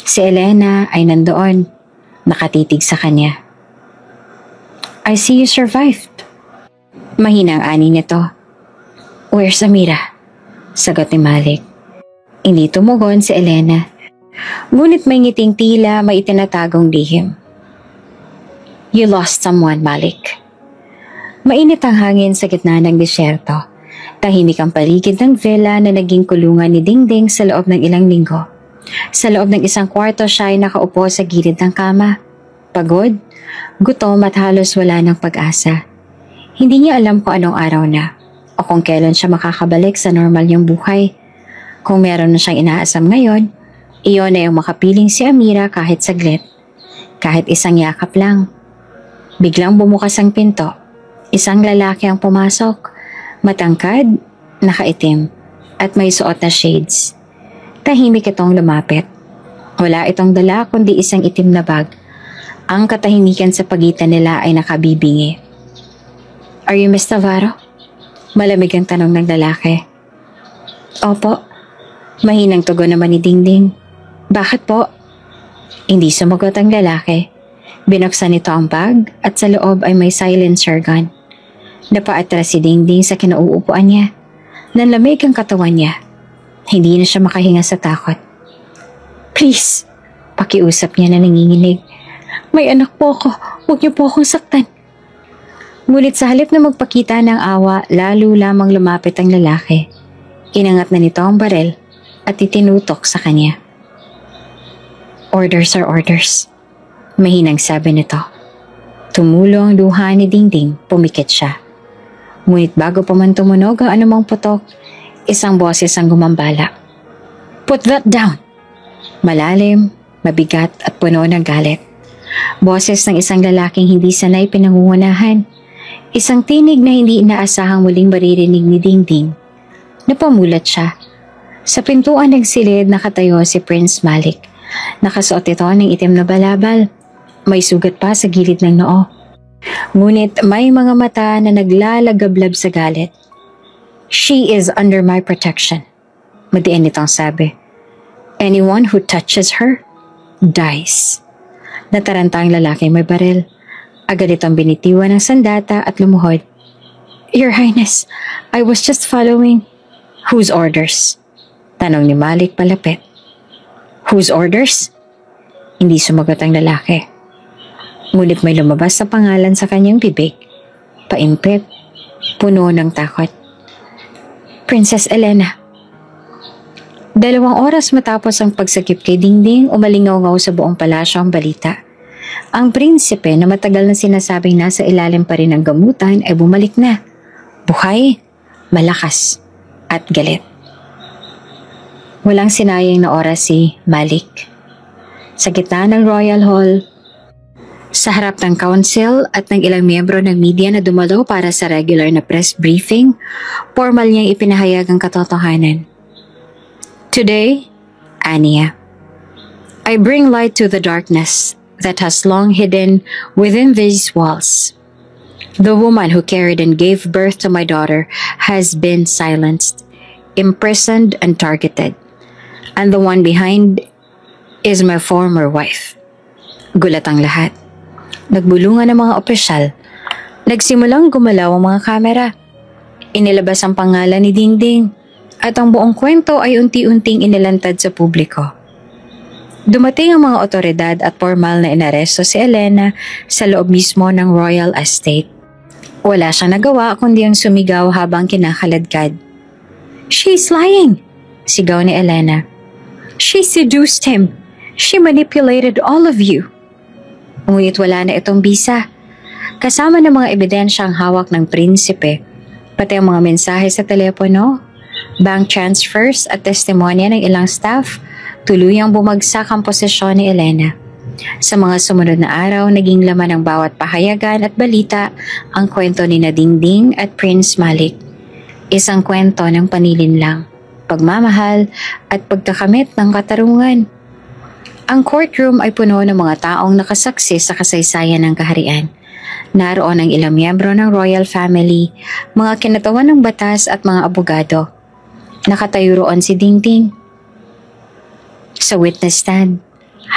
Si Elena ay nandoon, nakatitig sa kanya. I see you survived. Mahinang ani nito. Where's Amira? Sagot ni Malik. Hindi tumugon si Elena. Ngunit may ngiting tila may itinatagong lihim. You lost someone, Malik. Mainit ang hangin sa gitna ng disyerto. Tahimik ang paligid ng villa na naging kulungan ni Dingding sa loob ng ilang linggo. Sa loob ng isang kwarto siya ay nakaupo sa gilid ng kama. Pagod, gutom at halos wala ng pag-asa. Hindi niya alam kung anong araw na o kung kailan siya makakabalik sa normal niyang buhay. Kung meron na siyang inaasam ngayon, iyon ay yung makapiling si Amira kahit saglit, kahit isang yakap lang. Biglang bumukas ang pinto. Isang lalaki ang pumasok, matangkad, nakaitim, at may suot na shades. Tahimik itong lumapit. Wala itong dala kundi isang itim na bag. Ang katahimikan sa pagitan nila ay nakabibingi. "Are you Miss Navarro?" Malamig ang tanong ng lalaki. "Opo." Mahinang tugon naman ni Dingding. "Bakit po?" Hindi sumagot ang lalaki. Binuksan nito ang bag at sa loob ay may silencer gun. Napaatras si Dingding sa kinauupuan niya. Nanlamig ang katawan niya. Hindi na siya makahinga sa takot. "Please," pakiusap niya na nanginginig. "May anak po ako. Huwag niyo po akong saktan." Ngunit sa halip na magpakita ng awa, lalo lamang lumapit ang lalaki. Inangat na nito ang barel at itinutok sa kanya. "Orders are orders," mahinang sabi nito. Tumulo ang luha ni Dingding, pumikit siya. Ngunit bago pa man tumunog ang anumang putok, isang boses ang gumambala. "Put that down!" Malalim, mabigat at puno ng galit. Boses ng isang lalaking hindi sanay pinangungunahan. Isang tinig na hindi inaasahang muling maririnig ni Dingding. Napamulat siya. Sa pintuan nagsilid nakatayo si Prince Malik. Nakasuot ito ng itim na balabal. May sugat pa sa gilid ng noo. Ngunit may mga mata na naglalagablab sa galit. "She is under my protection," madiin nitong sabi. "Anyone who touches her dies." Nataranta ang lalaki may baril. Agad itong binitiwan ng sandata at lumuhod. "Your Highness, I was just following." "Whose orders?" Tanong ni Malik palapit. "Whose orders?" Hindi sumagot ang lalaki. Ngunit may lumabas sa pangalan sa kanyang bibig. Paimpit, puno ng takot. "Princess Elena." 2 oras matapos ang pagsakip kay Dingding, umalingaw-ngaw sa buong palasyo ang balita. Ang prinsipe na matagal na sinasabing nasa ilalim pa rin ng gamutan ay bumalik na. Buhay, malakas, at galit. Walang sinayang na oras si Malik. Sa gitna ng Royal Hall, sa harap ng council at ng ilang miyembro ng media na dumalo para sa regular na press briefing, formal niyang ipinahayag ang katotohanan. "Today, Ania, I bring light to the darkness that has long hidden within these walls. The woman who carried and gave birth to my daughter has been silenced, imprisoned, and targeted. And the one behind is my former wife." Gulat ang lahat. Nagbulungan ang mga opisyal. Nagsimulang gumalaw ang mga kamera. Inilabas ang pangalan ni Dingding at ang buong kwento ay unti-unting inilantad sa publiko. Dumating ang mga otoridad at formal na inaresto si Elena sa loob mismo ng Royal Estate. Wala siyang nagawa kundi ang sumigaw habang kinakaladkad. "She's lying!" sigaw ni Elena. "She seduced him! She manipulated all of you!" Ngunit wala na itong bisa. Kasama ng mga ebidensyang hawak ng prinsipe, pati ang mga mensahe sa telepono, bank transfers at testimonya ng ilang staff, tuluyang bumagsak ang posisyon ni Elena. Sa mga sumunod na araw, naging laman ng bawat pahayagan at balita ang kwento ni Dingding at Prince Malik. Isang kwento ng panilinlang, pagmamahal at pagkakamit ng katarungan. Ang courtroom ay puno ng mga taong nakasaksi sa kasaysayan ng kaharian. Naroon ang ilang miyembro ng royal family, mga kinatawan ng batas at mga abogado. Nakatayo roon si Dingding sa witness stand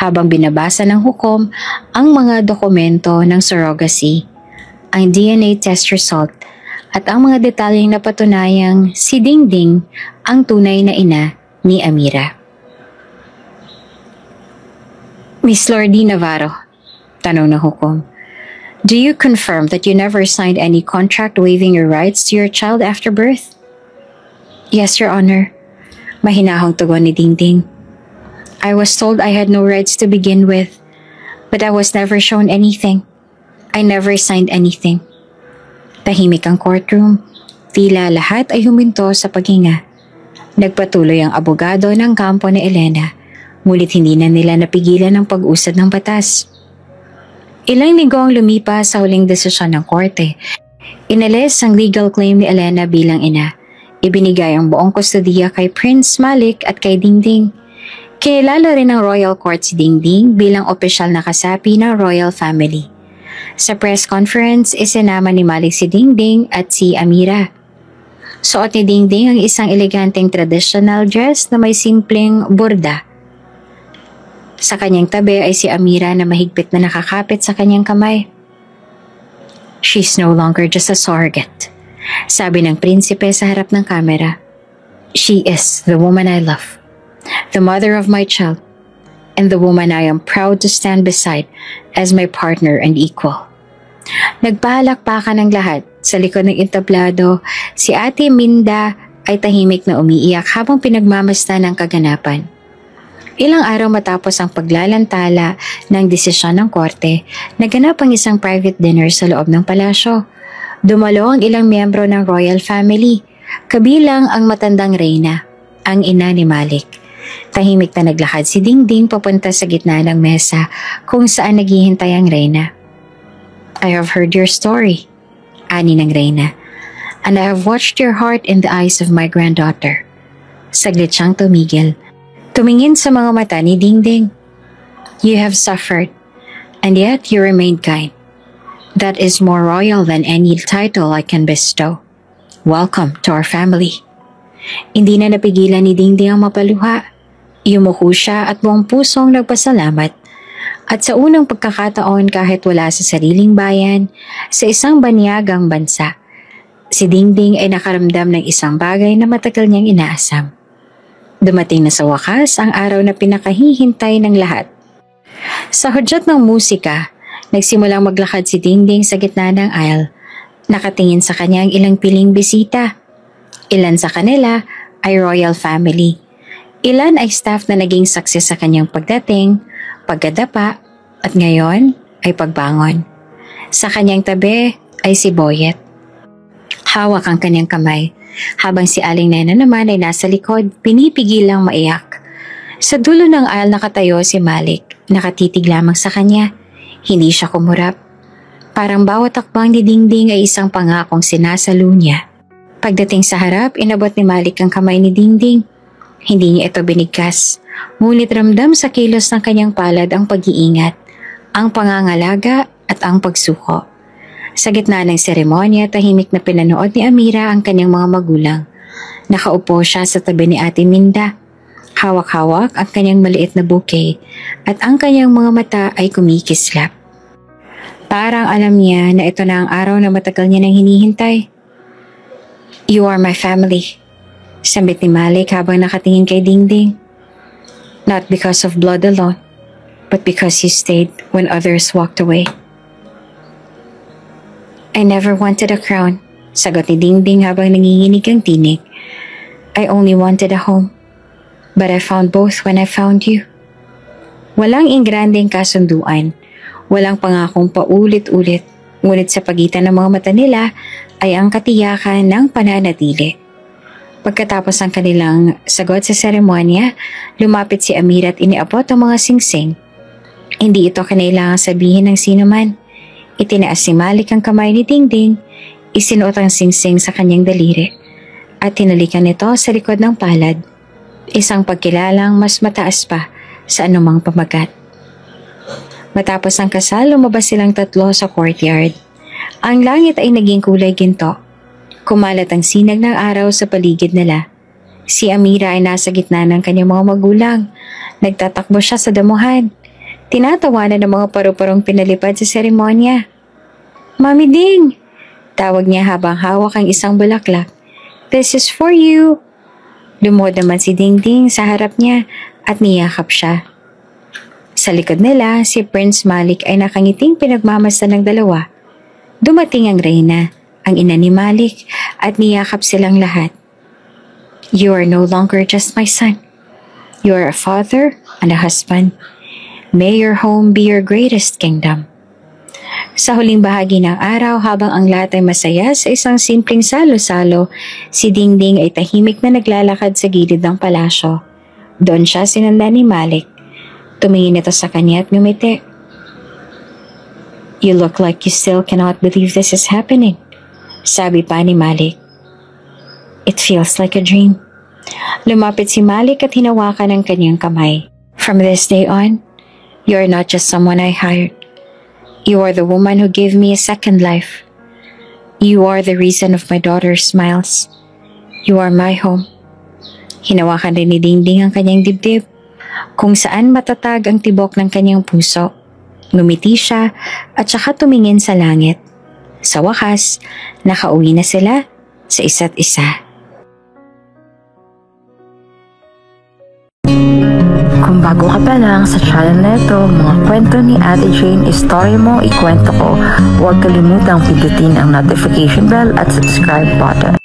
habang binabasa ng hukom ang mga dokumento ng surrogacy, ang DNA test result at ang mga detalyeng napatunayang si Dingding ang tunay na ina ni Amira. "Miss Lordy Navarro," tanong ng hukom, "do you confirm that you never signed any contract waiving your rights to your child after birth?" "Yes, Your Honor," mahinahong tugon ni Dingding. "I was told I had no rights to begin with. But I was never shown anything. I never signed anything. Tahimik ang courtroom. Tila lahat ay huminto sa paghinga. Nagpatuloy ang abogado ng kampo ni Elena, ngunit hindi na nila napigilan ang pag-usad ng batas. Ilang linggo ang lumipas sa huling desisyon ng korte. Inalis ang legal claim ni Elena bilang ina. Ibinigay ang buong kustodiya kay Prince Malik at kay Dingding. Kinilala rin ng Royal Court si Dingding bilang opisyal na kasapi ng Royal Family. Sa press conference, isinama ni Malik si Dingding at si Amira. Suot ni Dingding ang isang eleganteng traditional dress na may simpleng borda. Sa kanyang tabi ay si Amira na mahigpit na nakakapit sa kanyang kamay. She's no longer just a surrogate, sabi ng prinsipe sa harap ng kamera. She is the woman I love, the mother of my child, and the woman I am proud to stand beside as my partner and equal. Nagpalakpakan ng lahat. Sa likod ng entablado, si Ate Minda ay tahimik na umiiyak habang pinagmamasdan ang kaganapan. Ilang araw matapos ang paglalantala ng desisyon ng korte, naganap ang isang private dinner sa loob ng palasyo. Dumalo ang ilang miyembro ng royal family, kabilang ang matandang reyna, ang ina ni Malik. Tahimik na naglakad si Dingding papunta sa gitna ng mesa kung saan naghihintay ang reyna. I have heard your story, ani ng reyna, and I have watched your heart in the eyes of my granddaughter. Saglit siyang tumigil. Tumingin sa mga mata ni Dingding. You have suffered, and yet you remained kind. That is more royal than any title I can bestow. Welcome to our family. Hindi na napigilan ni Dingding ang mapaluha. Yumuko siya at buong pusong nagpasalamat. At sa unang pagkakataon kahit wala sa sariling bayan, sa isang banyagang bansa, si Dingding ay nakaramdam ng isang bagay na matagal niyang inaasam. Dumating na sa wakas ang araw na pinakahihintay ng lahat. Sa hudyat ng musika, nagsimulang maglakad si Dingding sa gitna ng aisle. Nakatingin sa kanya ang ilang piling bisita. Ilan sa kanila ay royal family. Ilan ay staff na naging saksi sa kanyang pagdating, pagdadapa, at ngayon ay pagbangon. Sa kanyang tabi ay si Boyet. Hawak ang kanyang kamay. Habang si Aling Nena naman ay nasa likod, pinipigilang maiyak. Sa dulo ng aisle nakatayo si Malik, nakatitig lamang sa kanya. Hindi siya kumurap. Parang bawat takbang ni Dingding ay isang pangakong sinasalo niya. Pagdating sa harap, inabot ni Malik ang kamay ni Dingding. Hindi niya ito binigkas, ngunit ramdam sa kilos ng kanyang palad ang pag-iingat, ang pangangalaga at ang pagsuko. Sa gitna ng seremonya, tahimik na pinanood ni Amira ang kanyang mga magulang. Nakaupo siya sa tabi ni Ate Minda. Hawak-hawak ang kanyang maliit na bouquet at ang kanyang mga mata ay kumikislap. Parang alam niya na ito na ang araw na matagal niya nang hinihintay. You are my family, sambit ni Malik habang nakatingin kay Dingding. Not because of blood alone, but because you stayed when others walked away. I never wanted a crown, sagot ni Dingding habang nanginginig ang tinig. I only wanted a home, but I found both when I found you. Walang ingranding kasunduan, walang pangakong paulit-ulit, ngunit sa pagitan ng mga mata nila ay ang katiyakan ng pananatili. Pagkatapos ng kanilang sagot sa seremonya, lumapit si Amira at iniabot ang mga singsing. Hindi ito kinailangang sabihin ng sino man. Itinaas si Malik ang kamay ni Dingding, isinuot ang singsing sa kanyang daliri, at tinalikan nito sa likod ng palad, isang pagkilalang mas mataas pa sa anumang pamagat. Matapos ang kasal, lumabas silang tatlo sa courtyard. Ang langit ay naging kulay ginto. Kumalat ang sinag ng araw sa paligid nila. Si Amira ay nasa gitna ng kanyang mga magulang. Nagtatakbo siya sa damuhan. Tinatawanan ng mga paru-parong pinalipad sa seremonya. Mami Ding! Tawag niya habang hawak ang isang bulaklak. This is for you! Lumuhod naman si Dingding sa harap niya at niyakap siya. Sa likod nila, si Prince Malik ay nakangiting pinagmamasdan ng dalawa. Dumating ang reyna, ang ina ni Malik, at niyakap silang lahat. You are no longer just my son. You are a father and a husband. May your home be your greatest kingdom. Sa huling bahagi ng araw, habang ang lahat ay masaya sa isang simpleng salo-salo, si Dingding ay tahimik na naglalakad sa gilid ng palasyo. Doon siya sinundan ni Malik. Tumingin ito sa kanya at ngumiti. You look like you still cannot believe this is happening, sabi pa ni Malik. It feels like a dream. Lumapit si Malik at hinawakan ang kanyang kamay. From this day on, you are not just someone I hired. You are the woman who gave me a second life. You are the reason of my daughter's smiles. You are my home. Hinawakan rin ni Dingding ang kanyang dibdib, kung saan matatag ang tibok ng kanyang puso. Ngumiti siya at saka tumingin sa langit. Sa wakas, nakauwi na sila sa isa't isa. Kung bago ka pa lang sa channel na ito, mga kwento ni Ate Jane, istorya mo, ikwento ko, huwag kalimutang pindutin ang notification bell at subscribe button.